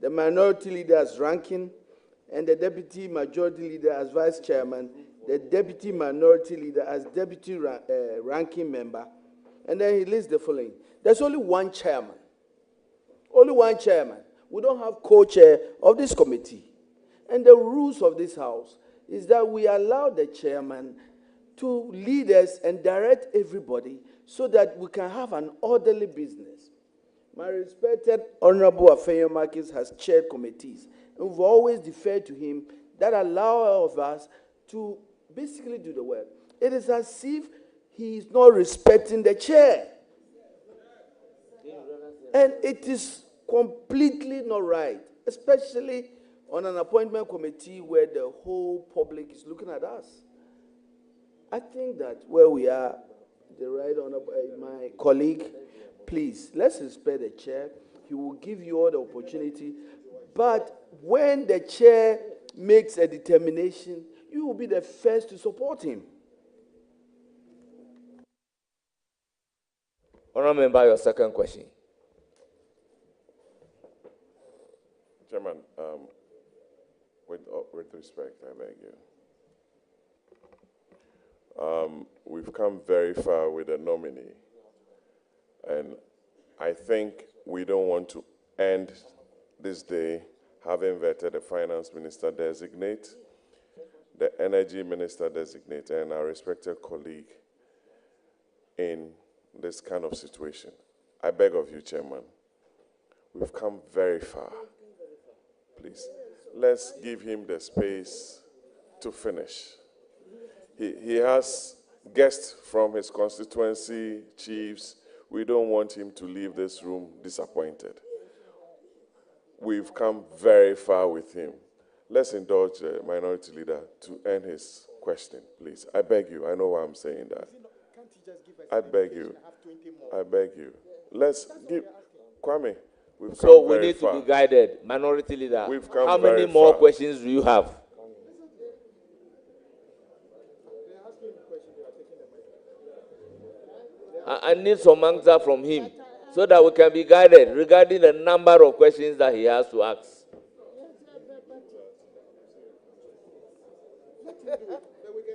the minority leader as ranking, and the deputy majority leader as vice chairman, the deputy minority leader as deputy ranking member, and then he lists the following. There's only one chairman. Only one chairman. We don't have co-chair of this committee. And the rules of this house is that we allow the chairman to lead us and direct everybody so that we can have an orderly business. My respected Honorable Afenyo Marcus has chaired committees, and we've always deferred to him that allow all of us to basically do the work. It is as if he is not respecting the chair. And it is completely not right, especially on an appointment committee where the whole public is looking at us. I think that where we are, the right honorable, my colleague, please, let's respect the chair. He will give you all the opportunity. But when the chair makes a determination, you will be the first to support him. Honourable Member, your second question. Chairman, with respect, I beg you. We've come very far with the nominee, and I think we don't want to end this day having vetted the finance minister designate, the energy minister designate, and our respected colleague in this kind of situation. I beg of you, Chairman, we've come very far. Please, let's give him the space to finish. He has guests from his constituency, chiefs. We don't want him to leave this room disappointed. We've come very far with him. Let's indulge the minority leader to end his question, please. I beg you. I know why I'm saying that. I beg you. I beg you. Let's give Kwame. So we need to be guided. Minority leader, how many more questions do you have? I need some answer from him so that we can be guided regarding the number of questions that he has to ask.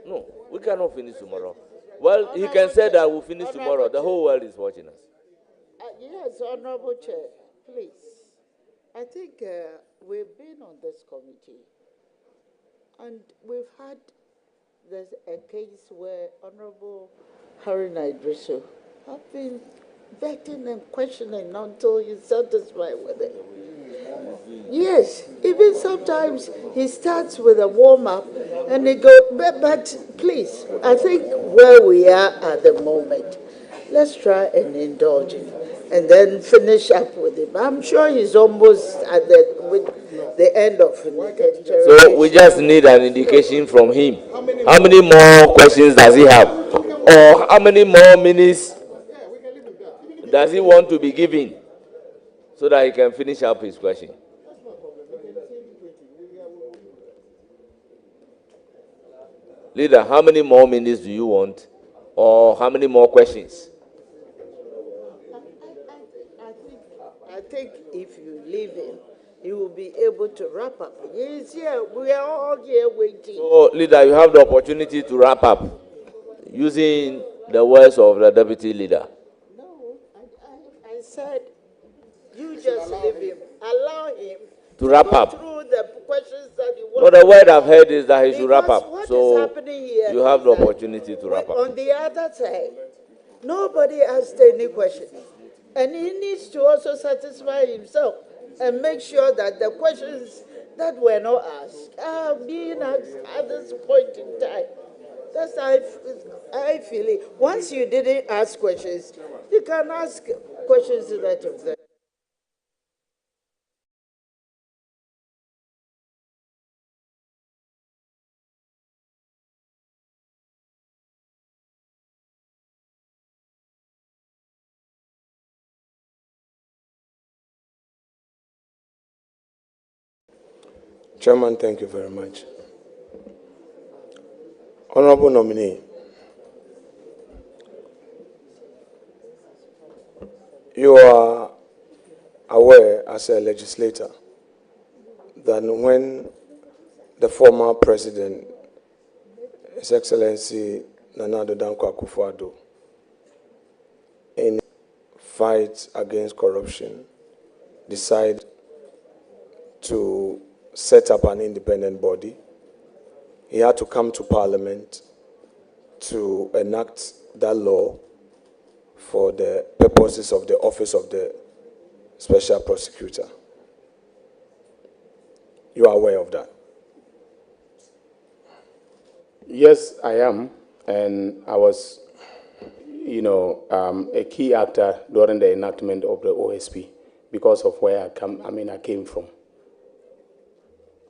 No, we cannot finish tomorrow. Well, he can say that we'll finish tomorrow. The whole world is watching us. Yes, Honorable Chair, please. I think we've been on this committee, and we've had a case where Honorable Haruna Idrisu have been vetting and questioning until you're satisfied with it. Yes, even sometimes he starts with a warm-up and he goes, but please, I think where we are at the moment, let's try and indulge him and then finish up with him. I'm sure he's almost at the end of it. So we just need an indication from him. How many more questions does he have? Or how many more minutes does he want to be given so that he can finish up his question? Leader, how many more minutes do you want? Or how many more questions? I think if you leave him, he will be able to wrap up. He's here. We are all here waiting. So, leader, you have the opportunity to wrap up using the words of the deputy leader. No, I said, you just leave him. Allow him to wrap up. Through the questions that you want. No, the word I've heard is that he should wrap up. So Here you have the opportunity to wrap up. On the other side, nobody asked any questions. And he needs to also satisfy himself and make sure that the questions that were not asked are being asked at this point in time. That's how I feel it. Once you didn't ask questions, you can ask questions to that of them. Chairman, thank you very much. Honorable nominee, You are aware as a legislator that when the former president, His Excellency Nana Addo Dankwa Akufo-Addo, in fight against corruption, decided to set up an independent body, he had to come to Parliament to enact that law for the purposes of the office of the Special Prosecutor. You are aware of that? Yes, I am, and I was, a key actor during the enactment of the OSP because of where I came from.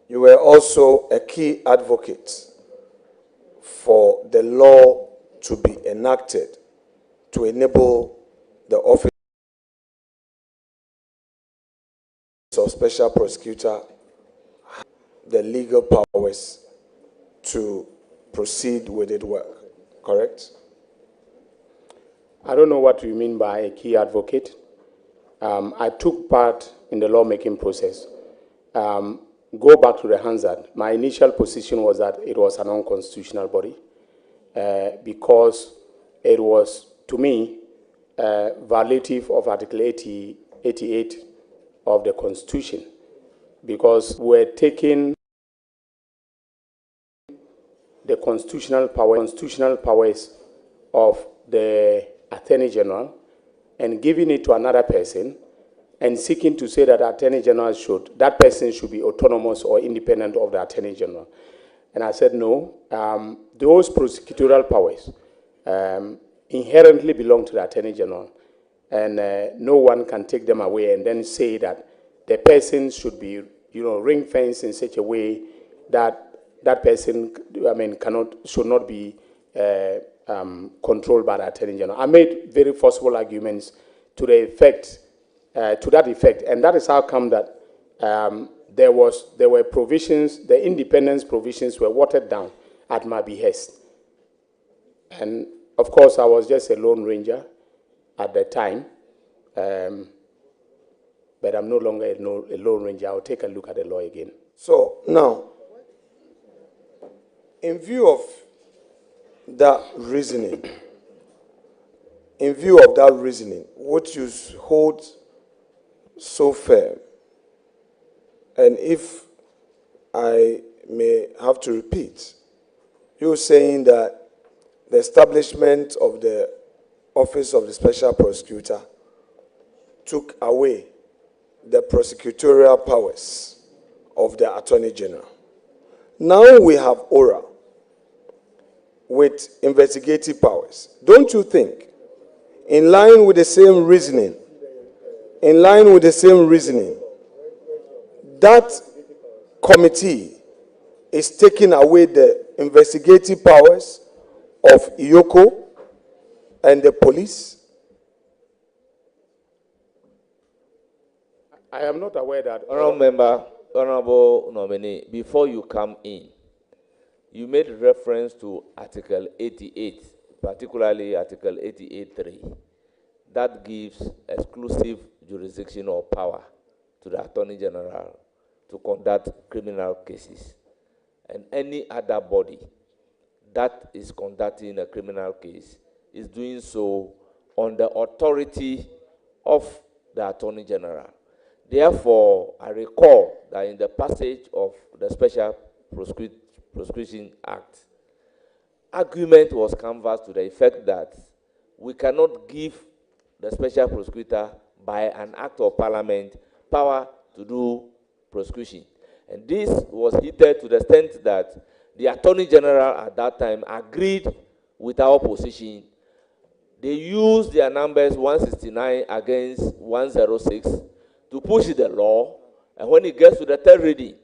You were also a key advocate for the law to be enacted to enable the office of Special Prosecutor the legal powers to proceed with its work, correct? I don't know what you mean by a key advocate. I took part in the lawmaking process. Go back to the Hansard. My initial position was that it was an unconstitutional body because it was, to me, violative of Article 88 of the Constitution, because we're taking the constitutional powers of the Attorney General and giving it to another person and seeking to say that the Attorney General that person should be autonomous or independent of the Attorney General. And I said, no, those prosecutorial powers inherently belong to the Attorney General, and no one can take them away and then say that the person should be, ring-fenced in such a way that that person, should not be controlled by the Attorney General. I made very forceful arguments to that effect, and that is how come that there were provisions, the independence provisions were watered down at my behest. And of course, I was just a lone ranger at the time, but I'm no longer a lone ranger. I'll take a look at the law again. So now, in view of that reasoning, what you hold so firm, and if I may have to repeat, you're saying that the establishment of the Office of the Special Prosecutor took away the prosecutorial powers of the Attorney General. Now we have ORA with investigative powers. Don't you think, in line with the same reasoning, that committee is taking away the investigative powers of IOCO and the police? I am not aware that... Honorable nominee, before you come in, you made reference to Article 88, particularly Article 88.3, that gives exclusive jurisdiction or power to the Attorney General to conduct criminal cases. And any other body that is conducting a criminal case is doing so on the authority of the Attorney General. Therefore, I recall that in the passage of the Special Prosecution Act, argument was canvassed to the effect that we cannot give the Special Prosecutor, by an act of Parliament, power to do prosecution. And this was heated to the extent that the Attorney General at that time agreed with our position. They used their numbers 169 against 106 to push the law, and when it gets to the third reading,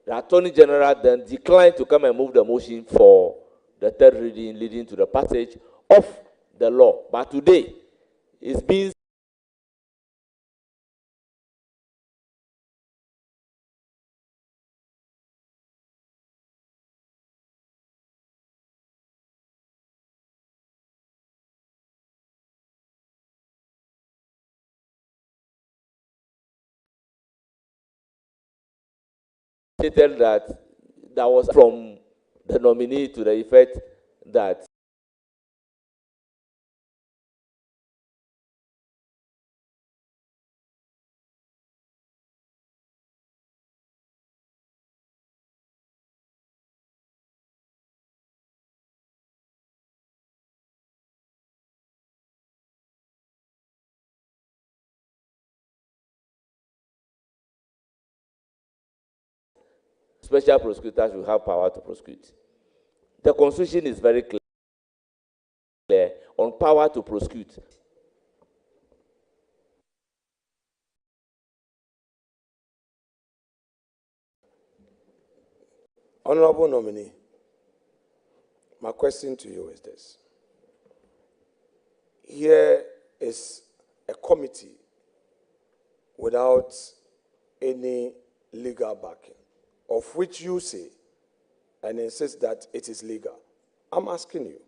the Attorney General then declined to come and move the motion for the third reading, leading to the passage of the law. But today, it's been stated that that was from the nominee to the effect that special prosecutors will have power to prosecute. The Constitution is very clear on power to prosecute. Honorable nominee, my question to you is this. Here is a committee without any legal backing, of which you say and insist that it is legal. I'm asking you,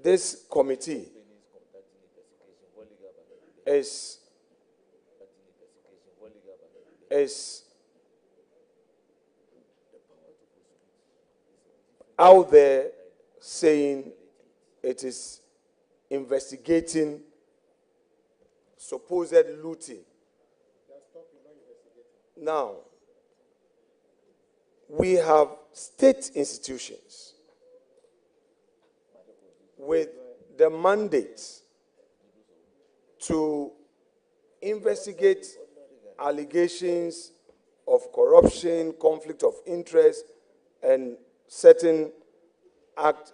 this committee is out there saying it is investigating supposed looting. Now, we have state institutions with the mandate to investigate allegations of corruption, conflict of interest, and certain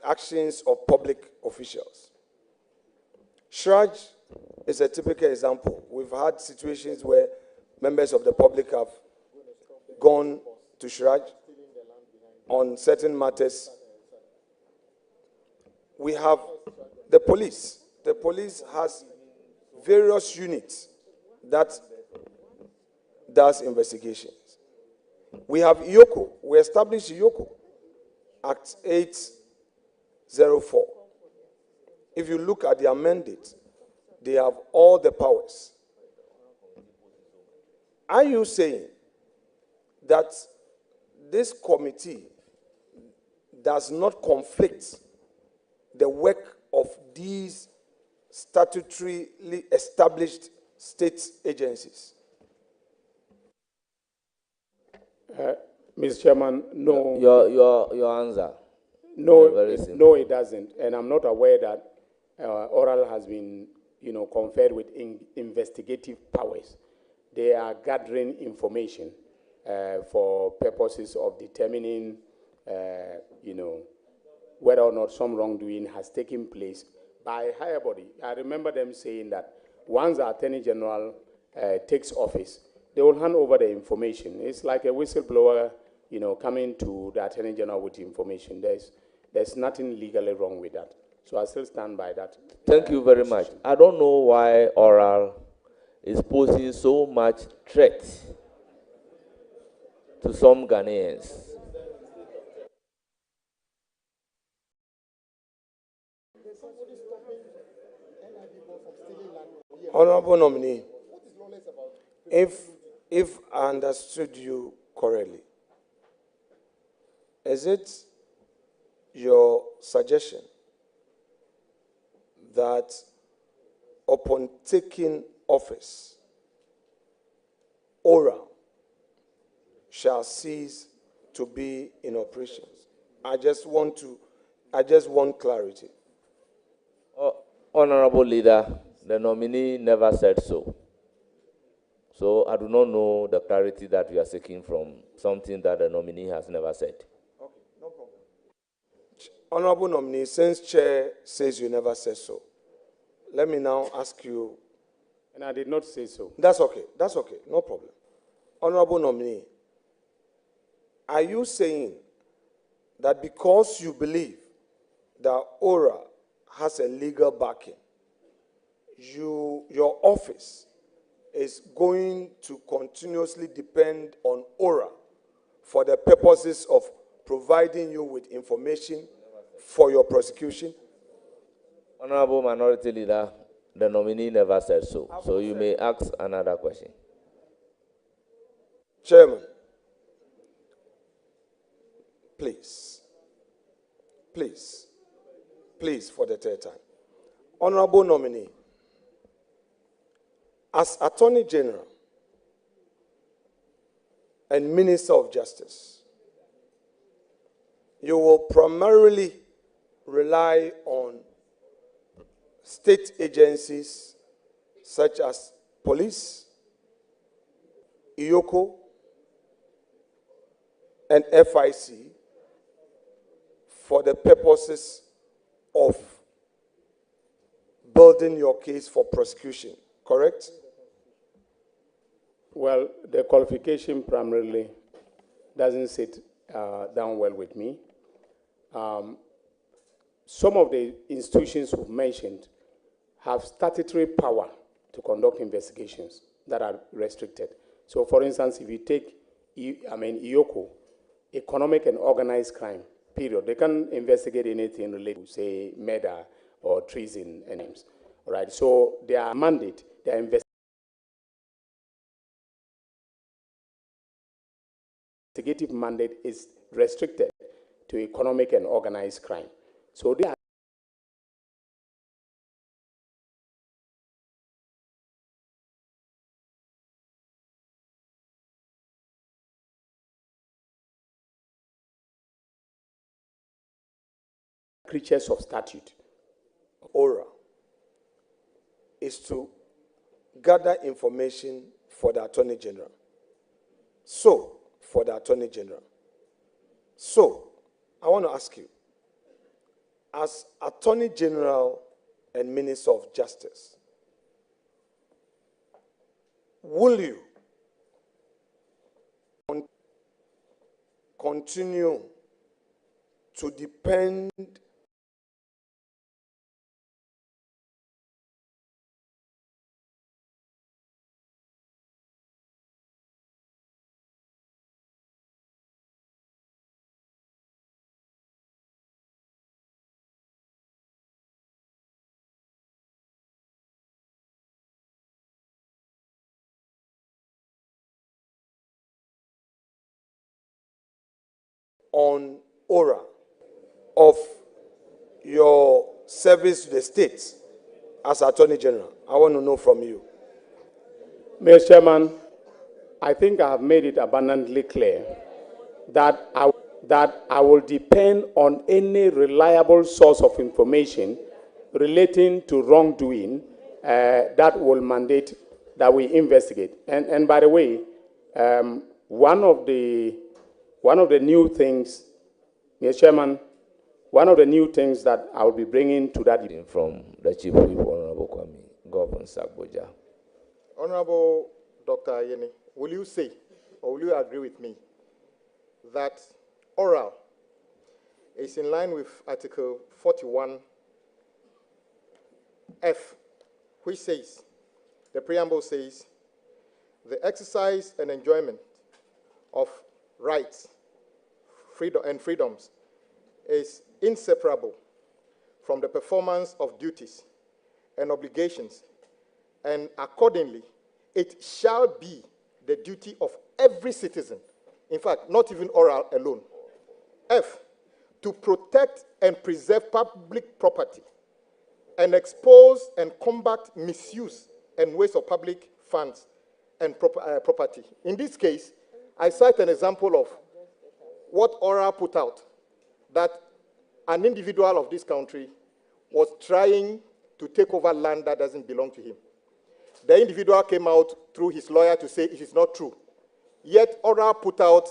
actions of public officials. Shraj is a typical example. We've had situations where members of the public have gone to Shraj on certain matters. We have the police. The police has various units that does investigations. We have IOCO. We established IOCO, Act 804. If you look at their mandate, they have all the powers. Are you saying that this committee does not conflict the work of these statutorily established state agencies? Mr. Chairman, no. Your answer. No, no, it doesn't. And I'm not aware that Oral has been, conferred with investigative powers. They are gathering information for purposes of determining, whether or not some wrongdoing has taken place by a higher body. I remember them saying that once the Attorney General takes office, they will hand over the information. It's like a whistleblower, coming to the Attorney General with information. There's nothing legally wrong with that. So I still stand by that. Thank you very much. I don't know why Oral is posing so much threat to some Ghanaians. Honorable nominee, if I understood you correctly, is it your suggestion that upon taking office, Oral shall cease to be in operations? I just want clarity. Honorable Leader, the nominee never said so. So I do not know the clarity that you are seeking from something that the nominee has never said. Okay, no problem. Honorable nominee, since Chair says you never said so, let me now ask you. And I did not say so. That's okay, no problem. Honorable nominee, are you saying that because you believe that ORA has a legal backing, your office is going to continuously depend on ORA for the purposes of providing you with information for your prosecution? Honorable Minority Leader, the nominee never said so. So you may ask another question. Chairman, please, please, please, for the third time. Honorable nominee, as Attorney General and Minister of Justice, you will primarily rely on state agencies such as police, IOCO, and FIC for the purposes of building your case for prosecution, correct? Well, the qualification primarily doesn't sit down well with me. Some of the institutions we've mentioned have statutory power to conduct investigations that are restricted. So, for instance, if you take, IOCO, economic and organized crime, period, they can investigate anything related to, say, murder or treason and names. All right, so their mandate, their investigative mandate is restricted to economic and organized crime. So they are creatures of statute. ORA is to gather information for the Attorney General. So, for the Attorney General. So, I want to ask you, as Attorney General and Minister of Justice, will you continue to depend on ORA of your service to the states as Attorney General? I want to know from you. Mr. Chairman, I think I have made it abundantly clear that I will depend on any reliable source of information relating to wrongdoing that will mandate that we investigate. And by the way, one of the new things, Mr. Chairman, one of the new things that I will be bringing to that from the Chief Whip, Honorable Kwame Governor Sagboja. Honorable Dr. Ayeni, will you say, or will you agree with me, that oral is in line with Article 41F, which says, the preamble says, the exercise and enjoyment of rights and freedoms is inseparable from the performance of duties and obligations, and accordingly, it shall be the duty of every citizen, in fact, not even oral alone. F, to protect and preserve public property and expose and combat misuse and waste of public funds and property. In this case, I cite an example of what ORA put out, that an individual of this country was trying to take over land that doesn't belong to him. The individual came out through his lawyer to say it is not true. Yet ORA put out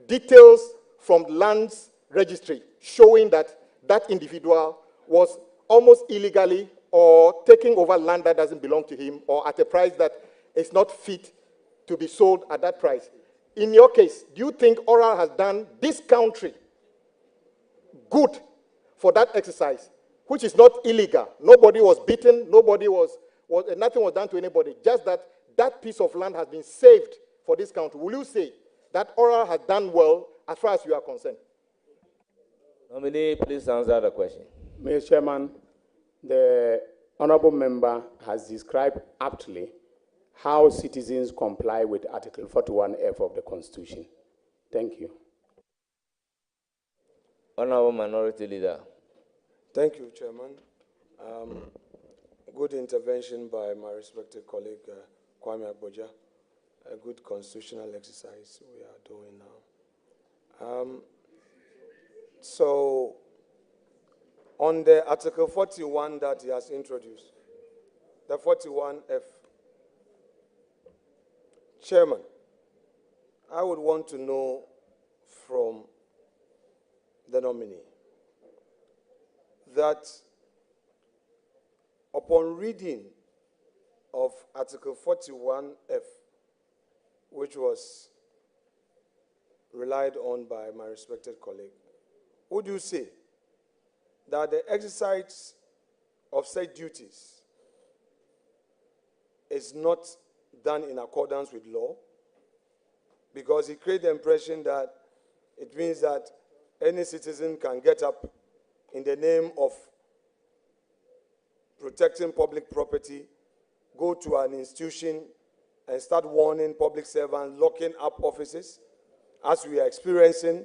details from lands registry showing that that individual was almost illegally or taking over land that doesn't belong to him or at a price that is not fit to be sold at that price. In your case, do you think ORA has done this country good for that exercise, which is not illegal? Nobody was beaten, nothing was done to anybody, just that that piece of land has been saved for this country. Will you say that ORA has done well as far as you are concerned? Nominee, please answer the question. Mr. Chairman, the honorable member has described aptly how citizens comply with Article 41F of the Constitution. Thank you. Honorable Minority Leader. Thank you, Chairman. Good intervention by my respected colleague, Kwame Agboja. A good constitutional exercise we are doing now. So, on the Article 41 that he has introduced, the 41F, Chairman, I would want to know from the nominee that upon reading of Article 41F, which was relied on by my respected colleague, would you say that the exercise of such duties is not done in accordance with law? Because he created the impression that it means that any citizen can get up in the name of protecting public property, go to an institution and start warning public servants, locking up offices. As we are experiencing,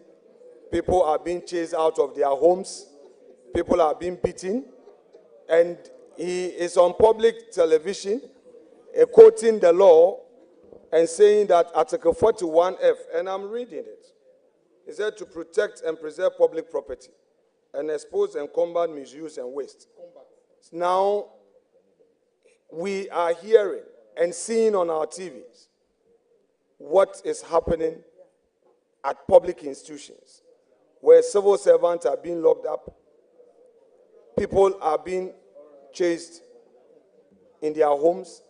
people are being chased out of their homes, people are being beaten, and he is on public television quoting the law and saying that Article 41F, and I'm reading it, he said to protect and preserve public property and expose and combat misuse and waste. Now, we are hearing and seeing on our TVs what is happening at public institutions, where civil servants are being locked up, people are being chased in their homes.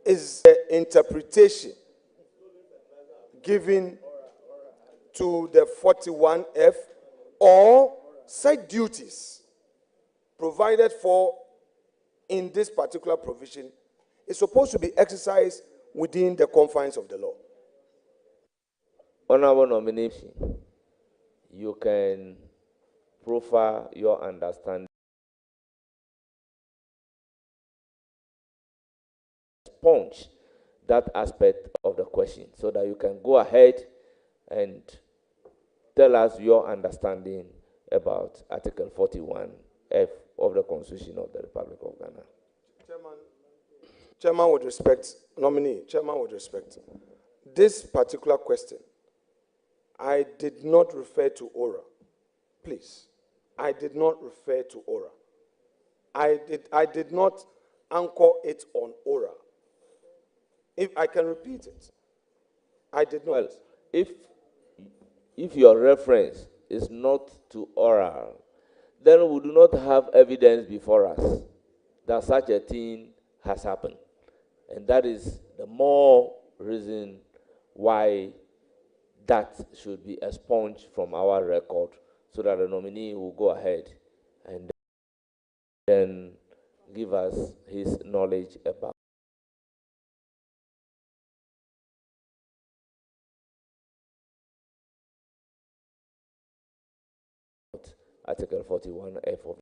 Is the interpretation given to the 41F or such duties provided for in this particular provision is supposed to be exercised within the confines of the law? Honorable nomination, you can profile your understanding. Sponge that aspect of the question so that you can go ahead and tell us your understanding about Article 41F of the Constitution of the Republic of Ghana. Chairman, with respect, nominee, Chairman, with respect, this particular question, I did not refer to ORA. Please, I did not refer to ORA. I did not anchor it on ORA. If I can repeat it, I did not. Well, if your reference is not to oral, then we do not have evidence before us that such a thing has happened. And that is the more reason why that should be expunged from our record so that the nominee will go ahead and then give us his knowledge about Article 41F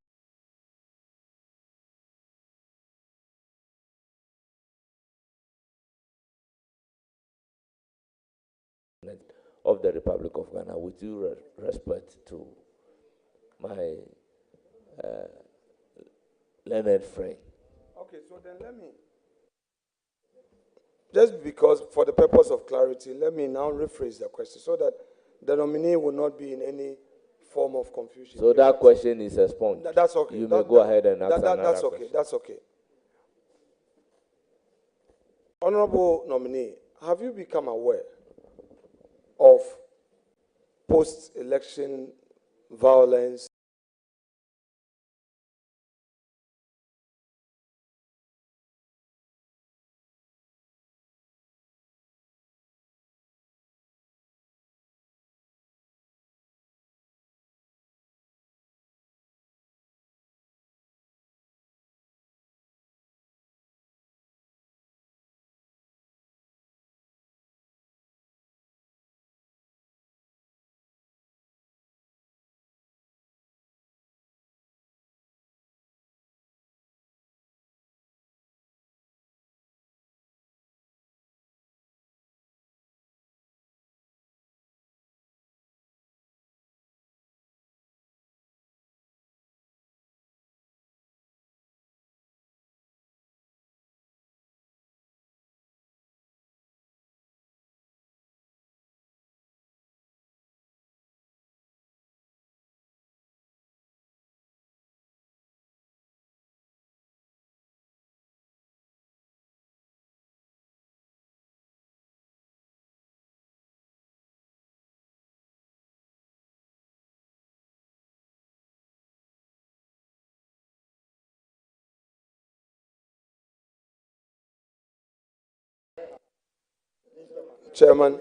of the Republic of Ghana, with due respect to my learned friend. Okay, so then let me, just because for the purpose of clarity, let me now rephrase the question so that the nominee will not be in any form of confusion. So that question is expunged. That's okay. You may go ahead and ask another that's okay. question. That's okay. Honorable nominee, have you become aware of post-election violence Chairman,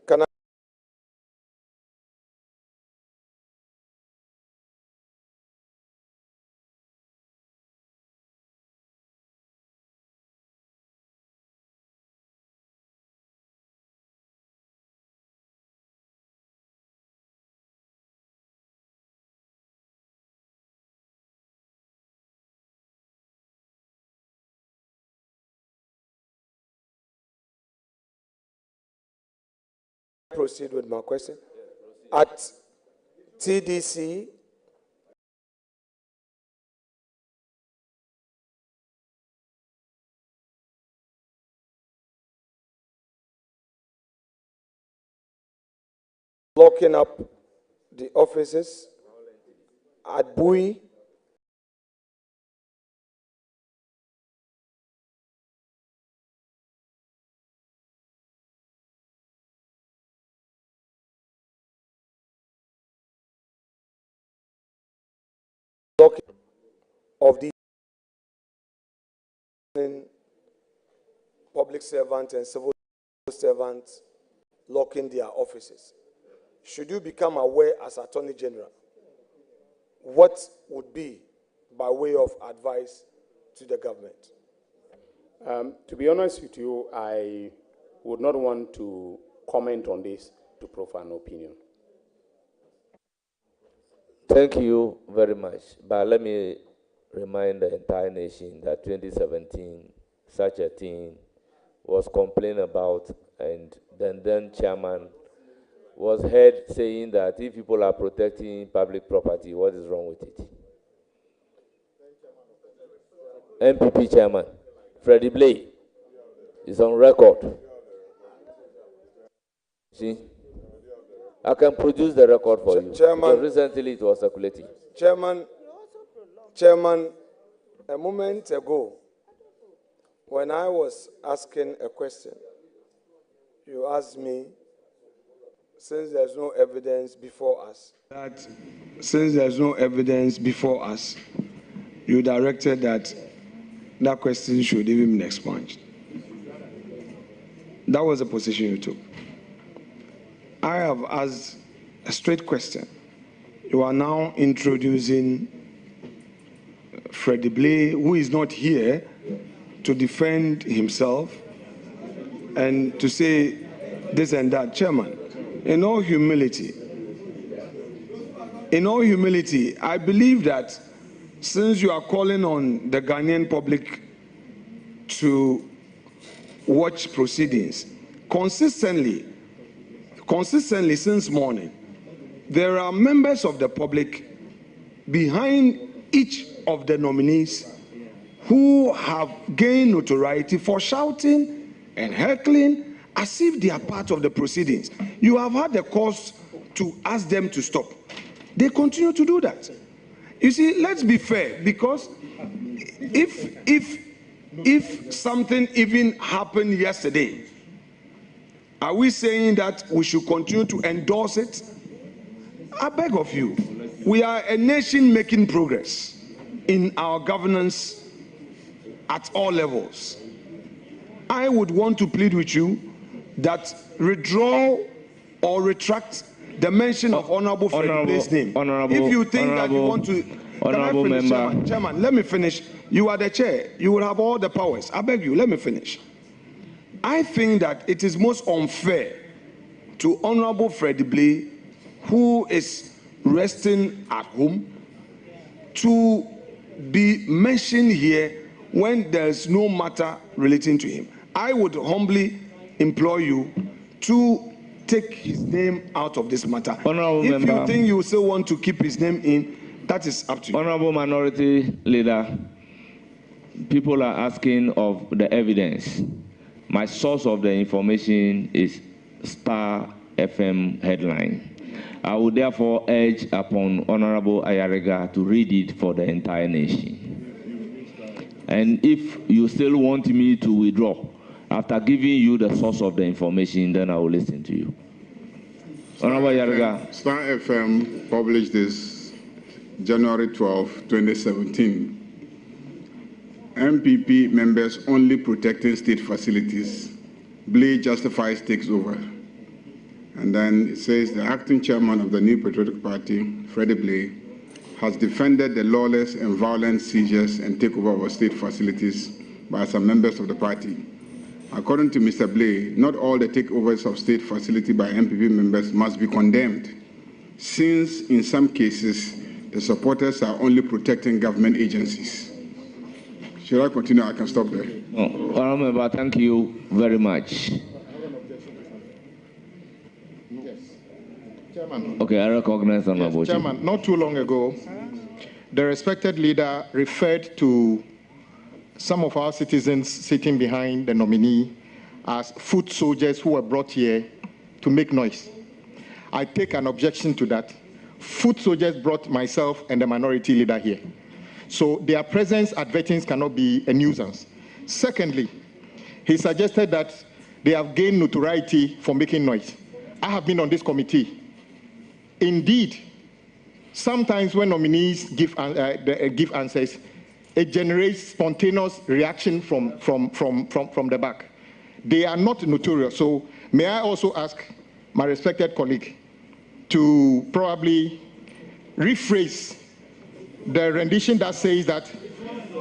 can I? Proceed with my question. At TDC, locking up the offices at Bui, locking of the public servants and civil servants locking their offices. Should you become aware as Attorney General, what would be by way of advice to the government? To be honest with you, I would not want to comment on this to proffer an opinion. Thank you very much. But let me remind the entire nation that 2017, such a thing was complained about, and then chairman was heard saying that if people are protecting public property, what is wrong with it? MPP chairman, Freddie Blay, is on record. See? I can produce the record for you. Chairman, recently it was circulating. Chairman, a moment ago, when I was asking a question, you asked me, since there's no evidence before us. You directed that that question should even be expunged. That was the position you took. I have asked a straight question. You are now introducing Freddie Blay, who is not here to defend himself and to say this and that. Chairman, in all humility, I believe that since you are calling on the Ghanaian public to watch proceedings consistently since morning, there are members of the public behind each of the nominees who have gained notoriety for shouting and heckling as if they are part of the proceedings. You have had the cause to ask them to stop. They continue to do that. You see, let's be fair, because if something even happened yesterday, are we saying that we should continue to endorse it? I beg of you, we are a nation making progress in our governance at all levels. I would want to plead with you that withdraw or retract the mention of Honorable Freddie Blay's name. If you think that you want to... Honorable member. Chairman, let me finish. You are the chair. You will have all the powers. I beg you, let me finish. I think that it is most unfair to Honorable Freddie Blay, who is resting at home, to be mentioned here when there's no matter relating to him. I would humbly implore you to take his name out of this matter. Honorable if member, you think you still want to keep his name in, that is up to you. Honorable Minority Leader, people are asking of the evidence. My source of the information is Star FM headline. I would therefore urge upon Honorable Ayariga to read it for the entire nation. And if you still want me to withdraw, after giving you the source of the information, then I will listen to you. Honorable Ayariga. Star FM published this January 12, 2017. MPP members only protecting state facilities, Blay justifies takes over. And then it says the acting chairman of the New Patriotic Party, Freddie Blay, has defended the lawless and violent seizures and takeover of state facilities by some members of the party. According to Mr. Blay, not all the takeovers of state facility by MPP members must be condemned, since in some cases, the supporters are only protecting government agencies. Should I continue? I can stop there. Honourable Member, thank you very much. Chairman. Okay, I recognize Honourable. Yes, Chairman, not too long ago, the respected leader referred to some of our citizens sitting behind the nominee as foot soldiers who were brought here to make noise. I take an objection to that. Foot soldiers brought myself and the minority leader here. So their presence at vettings cannot be a nuisance. Secondly, he suggested that they have gained notoriety for making noise. I have been on this committee. Indeed, sometimes when nominees give answers, it generates spontaneous reaction from the back. They are not notorious. So may I also ask my respected colleague to probably rephrase the rendition that says that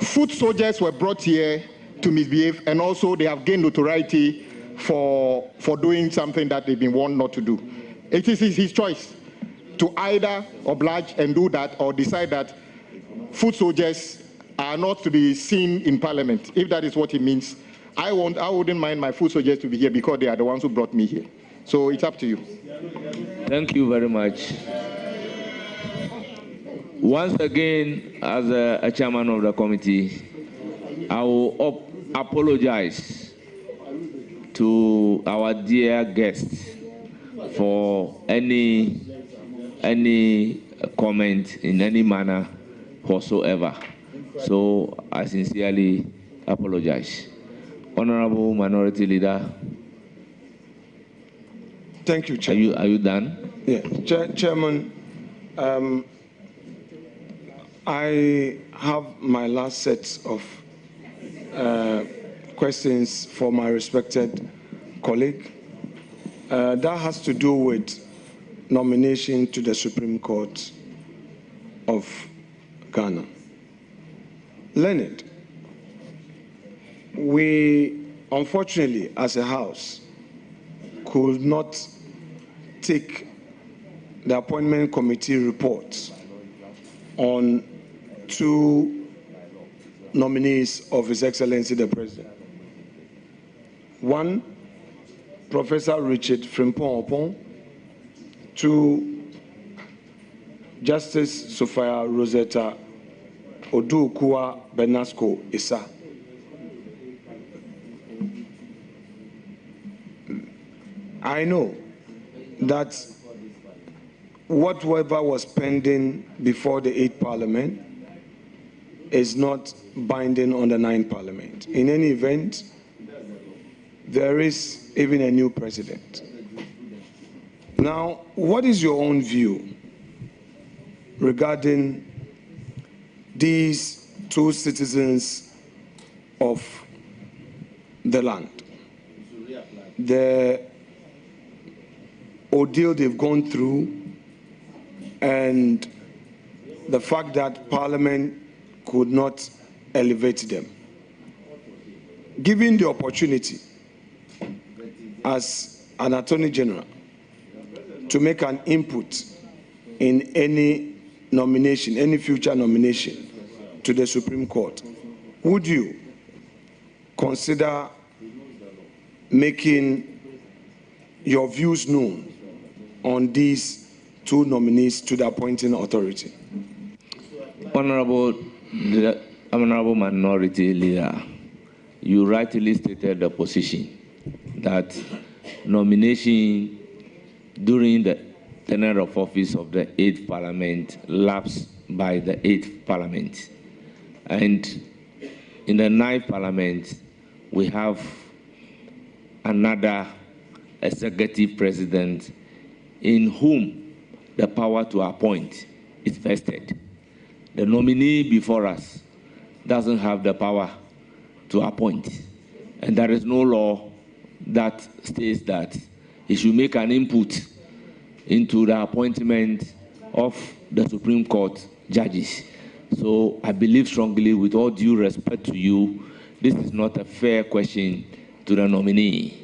foot soldiers were brought here to misbehave, and also they have gained notoriety for doing something that they've been warned not to do. It is his choice to either oblige and do that, or decide that foot soldiers are not to be seen in Parliament. If that is what it means, I wouldn't mind my foot soldiers to be here, because they are the ones who brought me here. So it's up to you. Thank you very much. Once again, as a chairman of the committee, I will apologize to our dear guests for any comment in any manner whatsoever. So I sincerely apologize. Honorable Minority Leader. Thank you, Chairman. Are you done? Yeah, Chairman. I have my last set of questions for my respected colleague. That has to do with nomination to the Supreme Court of Ghana. Leonard, we unfortunately, as a House, could not take the appointment committee reports on two nominees of His Excellency the President. One, Professor Richard Frimpong-Opong, two, Justice Sophia Rosetta Oduokua Benasco Issa. I know that whatever was pending before the 8th Parliament is not binding on the 9th Parliament. In any event, there is even a new president. Now, what is your own view regarding these two citizens of the land? The ordeal they've gone through, and the fact that Parliament could not elevate them. Given the opportunity as an Attorney General to make an input in any nomination, any future nomination to the Supreme Court, would you consider making your views known on these two nominees to the appointing authority? Honorable Minority Leader, you rightly stated the position that nomination during the tenure of office of the 8th Parliament lapsed by the 8th Parliament. And in the 9th Parliament, we have another executive president in whom the power to appoint is vested. The nominee before us doesn't have the power to appoint. And there is no law that states that he should make an input into the appointment of the Supreme Court judges. So I believe strongly, with all due respect to you, this is not a fair question to the nominee.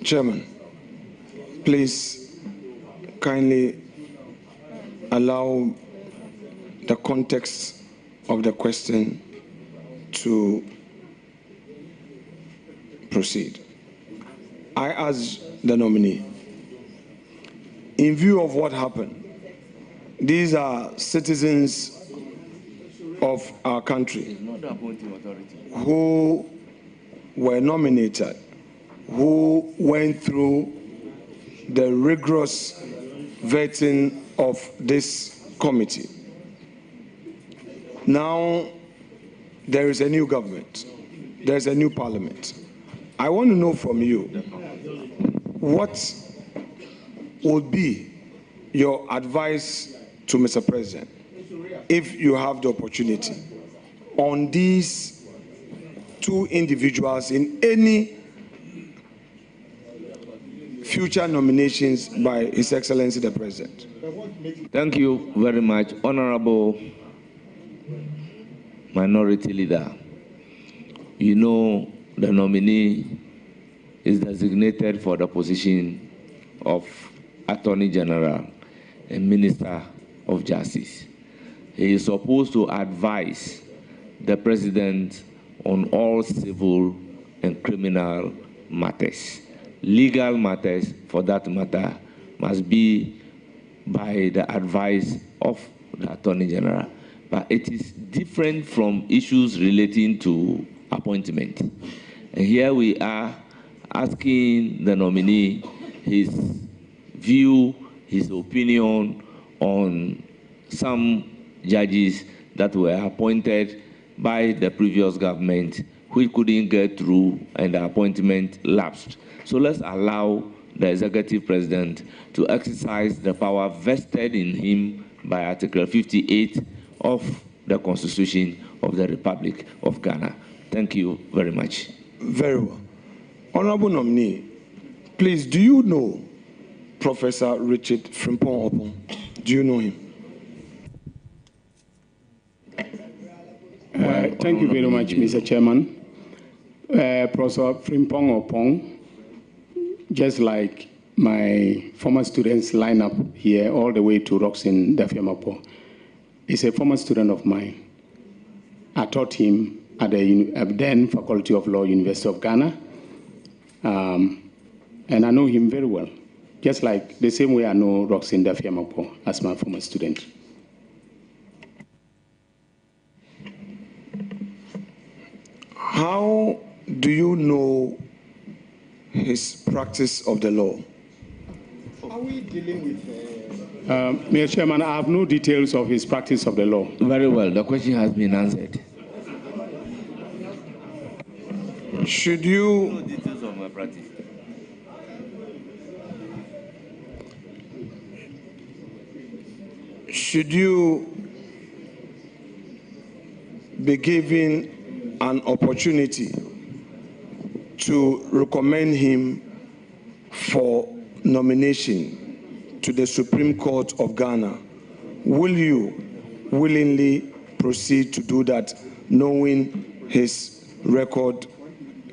Chairman, please kindly allow the context of the question to proceed. I ask the nominee, in view of what happened, these are citizens of our country who were nominated, who went through the rigorous vetting of this committee. Now there is a new government, there's a new parliament. I want to know from you, what would be your advice to Mr. President, if you have the opportunity, on these two individuals in any future nominations by His Excellency the President? Thank you very much, Honorable Minority Leader. You know the nominee is designated for the position of Attorney General and Minister of Justice. He is supposed to advise the President on all civil and criminal matters. Legal matters, for that matter, must be by the advice of the Attorney General. But it is different from issues relating to appointment. And here we are asking the nominee his view, his opinion on some judges that were appointed by the previous government which couldn't get through and the appointment lapsed. So let's allow the executive president to exercise the power vested in him by Article 58 of the Constitution of the Republic of Ghana. Thank you very much. Very well. Honorable nominee, please, do you know Professor Richard Frimpong Opong? Do you know him? Thank you very much, Mr. Chairman. Professor Frimpong Opong, just like my former students line up here all the way to Roxin Dafiamapo, is a former student of mine. I taught him at the then Faculty of Law, University of Ghana, and I know him very well, just like the same way I know Roxin Dafiamapo as my former student. How do you know his practice of the law? Are we dealing with... Mr. Chairman, I have no details of his practice of the law. Very well. The question has been answered. Should you... No details of my practice. Should you be given an opportunity to recommend him for nomination to the Supreme Court of Ghana, will you willingly proceed to do that, knowing his record,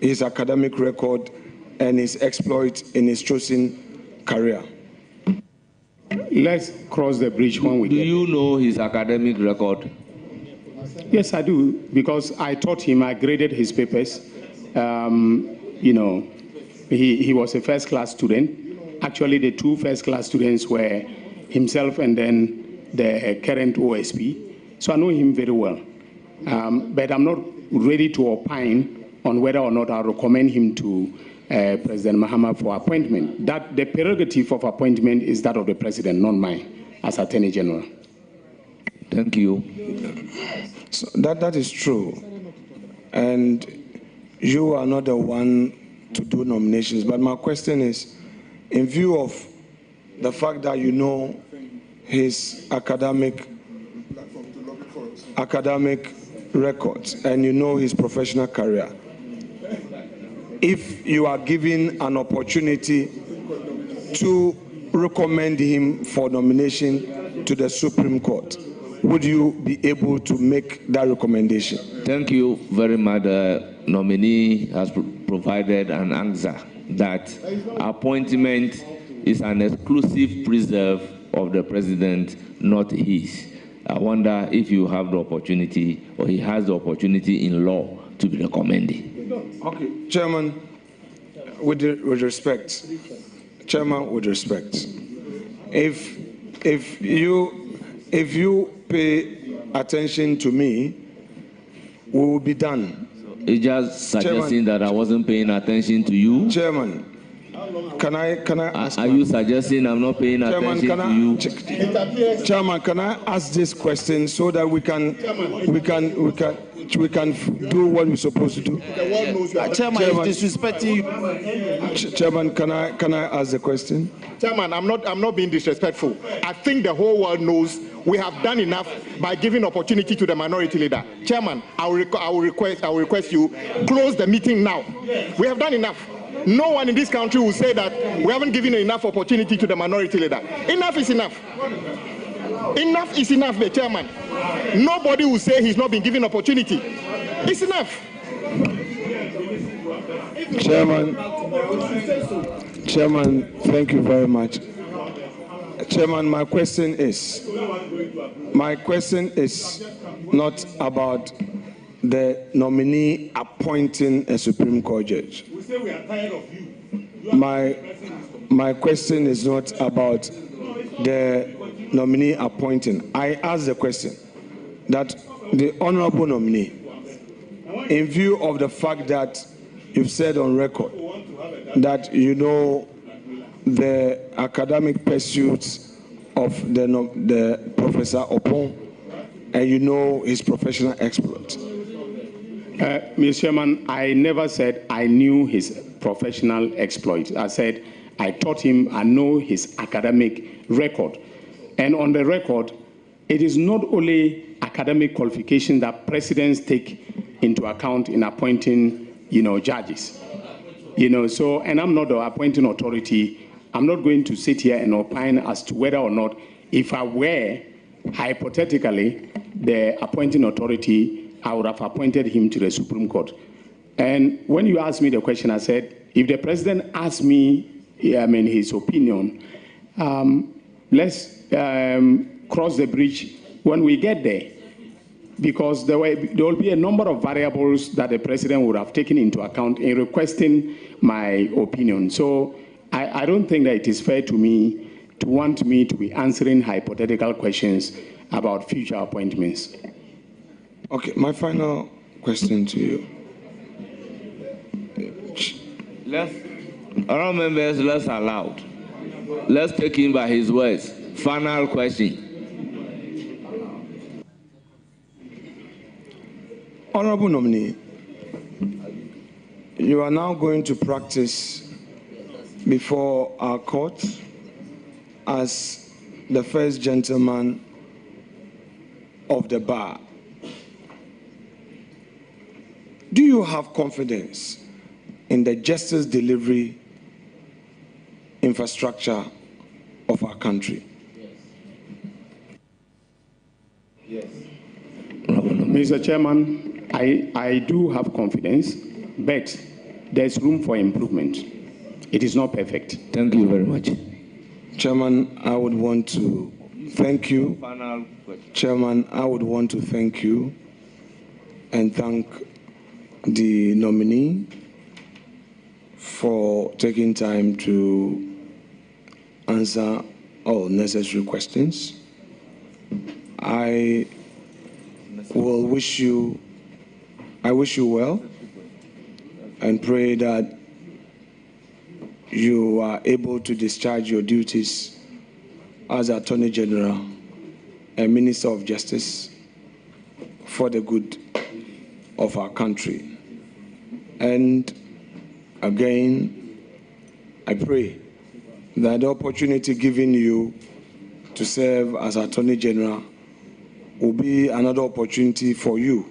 his academic record, and his exploit in his chosen career? Let's cross the bridge when we get there. Do you know his academic record? Yes, I do, because I taught him, I graded his papers. You know, he was a first-class student. Actually, the two first-class students were himself and then the current OSP. So I know him very well. But I'm not ready to opine on whether or not I recommend him to President Mahama for appointment. That the prerogative of appointment is that of the president, not mine, as Attorney General. Thank you. So that is true. And you are not the one to do nominations. But my question is, in view of the fact that you know his academic academic records and you know his professional career, if you are given an opportunity to recommend him for nomination to the Supreme Court, would you be able to make that recommendation? Thank you very much. The nominee has provided an answer that appointment is an exclusive preserve of the president, not his. I wonder if you have the opportunity, or he has the opportunity in law to be recommended. Okay, Chairman, with respect, Chairman, with respect, if you pay attention to me, we will be done. It's just suggesting that I wasn't paying attention to you. Chairman, can I ask? Are you suggesting I'm not paying attention to you? Chairman, can I ask this question so that we can do what we're supposed to do? Chairman, is disrespecting you. Chairman, can I ask the question? Chairman, I'm not being disrespectful. I think the whole world knows we have done enough by giving opportunity to the minority leader. Chairman, I will request you close the meeting now. We have done enough. No one in this country will say that we haven't given enough opportunity to the minority leader. Enough is enough. Enough is enough, the chairman. Nobody will say he's not been given opportunity. It's enough. Chairman, thank you very much. Chairman, my question is not about the nominee appointing a Supreme Court judge. We say we are tired of you. My question is not about the nominee appointing. I asked the question that the honorable nominee, in view of the fact that you've said on record that you know the academic pursuits of the Professor Opon, and you know his professional exploits. Mr. Chairman, I never said I knew his professional exploits. I said I taught him, I know his academic record. And on the record, it is not only academic qualifications that presidents take into account in appointing, judges. So, and I'm not the appointing authority. I'm not going to sit here and opine as to whether or not, if I were hypothetically the appointing authority, I would have appointed him to the Supreme Court. And when you asked me the question, I said, if the president asked me, his opinion, let's cross the bridge when we get there. Because there will be a number of variables that the president would have taken into account in requesting my opinion. So I don't think that it is fair to me to want me to be answering hypothetical questions about future appointments. Okay, my final question to you. All members, let's allow. Let's take him by his words. Final question. Honorable nominee, you are now going to practice before our court as the first gentleman of the bar. Do you have confidence in the justice delivery infrastructure of our country? Yes. Mr. Chairman, I do have confidence, but there's room for improvement. It is not perfect. Thank you very much. Chairman, I would want to thank you. Chairman, I would want to thank you and thank the nominee for taking time to answer all necessary questions. I wish you well and pray that you are able to discharge your duties as Attorney General and Minister of Justice for the good of our country. And again, I pray that the opportunity given you to serve as Attorney General will be another opportunity for you,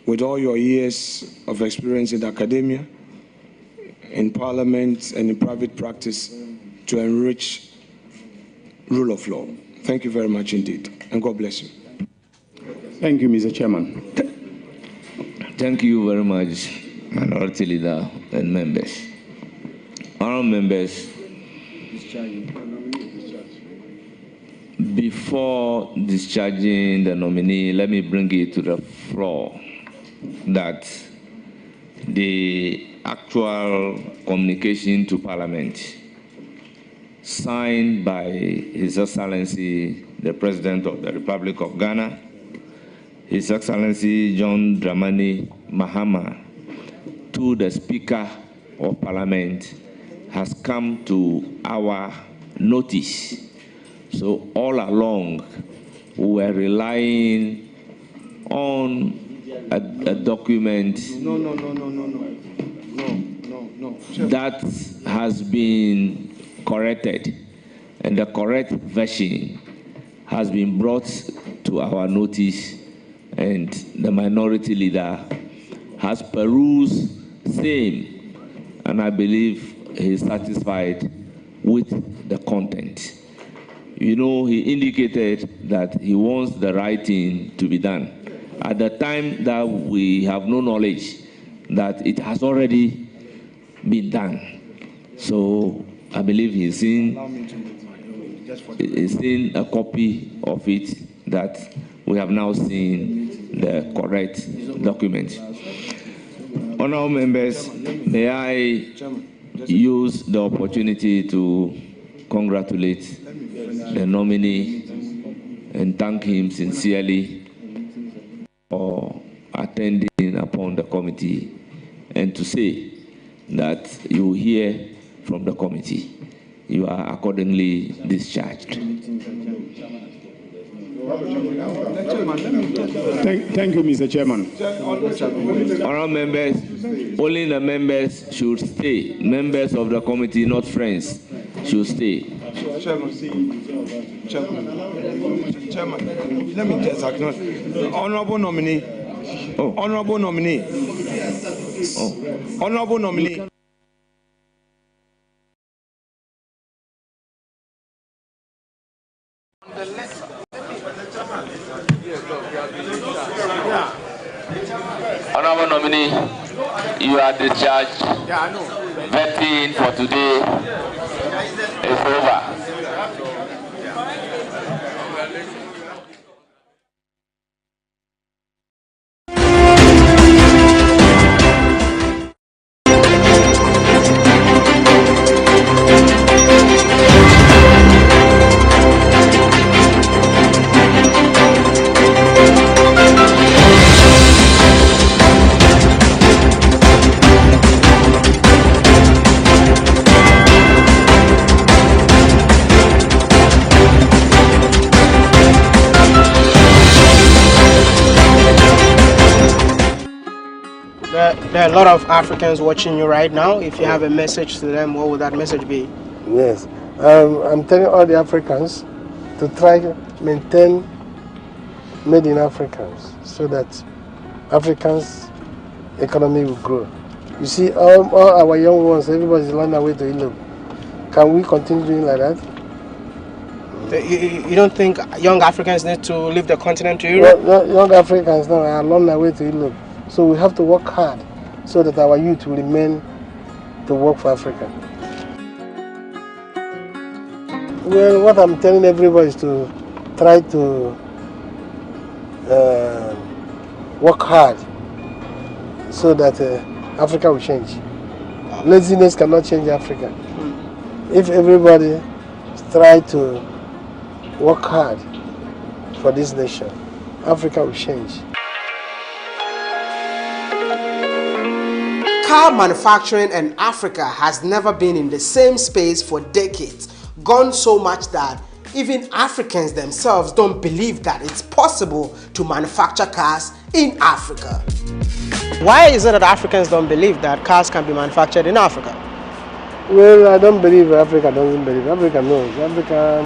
with all your years of experience in academia, in parliament, and in private practice, to enrich rule of law. Thank you very much indeed, and God bless you. Thank you, Mr. Chairman. Thank you very much, Minority Leader and members. Honourable members, before discharging the nominee, let me bring it to the floor that the actual communication to Parliament signed by His Excellency, the President of the Republic of Ghana, His Excellency John Dramani Mahama, to the Speaker of Parliament has come to our notice. So all along, we were relying on a document that has been corrected, and the correct version has been brought to our notice, and the Minority Leader has perused same, and I believe he is satisfied with the content. You know, he indicated that he wants the right thing to be done. At the time that we have no knowledge that it has already been done. So I believe he's seen a copy of it, that we have now seen the correct document. Honourable members, may I use the opportunity to congratulate the nominee and thank him sincerely for attending upon the committee, and to say that you hear from the committee. You are accordingly discharged. Thank you, Mr. Chairman. Honourable members, only the members should stay. Members of the committee, not friends, should stay. Chairman, let me just acknowledge. Honourable nominee. Oh. Honourable nominee. Oh. Honourable nominee. Honourable nominee, you are discharged. Vetting for today is over. There are a lot of Africans watching you right now. If you have a message to them, what would that message be? Yes, I'm telling all the Africans to try to maintain made in Africans, so that Africans' economy will grow. You see, all our young ones, everybody's running away to Europe. Can we continue doing like that? You don't think young Africans need to leave the continent to Europe? Young Africans now are running away to Europe. So we have to work hard so that our youth will remain to work for Africa. Well, what I'm telling everybody is to try to work hard so that Africa will change. Laziness cannot change Africa. If everybody try to work hard for this nation, Africa will change. Car manufacturing in Africa has never been in the same space for decades, gone so much that even Africans themselves don't believe that it's possible to manufacture cars in Africa. Why is it that Africans don't believe that cars can be manufactured in Africa? Well, I don't believe Africa doesn't believe. Africa knows. Africa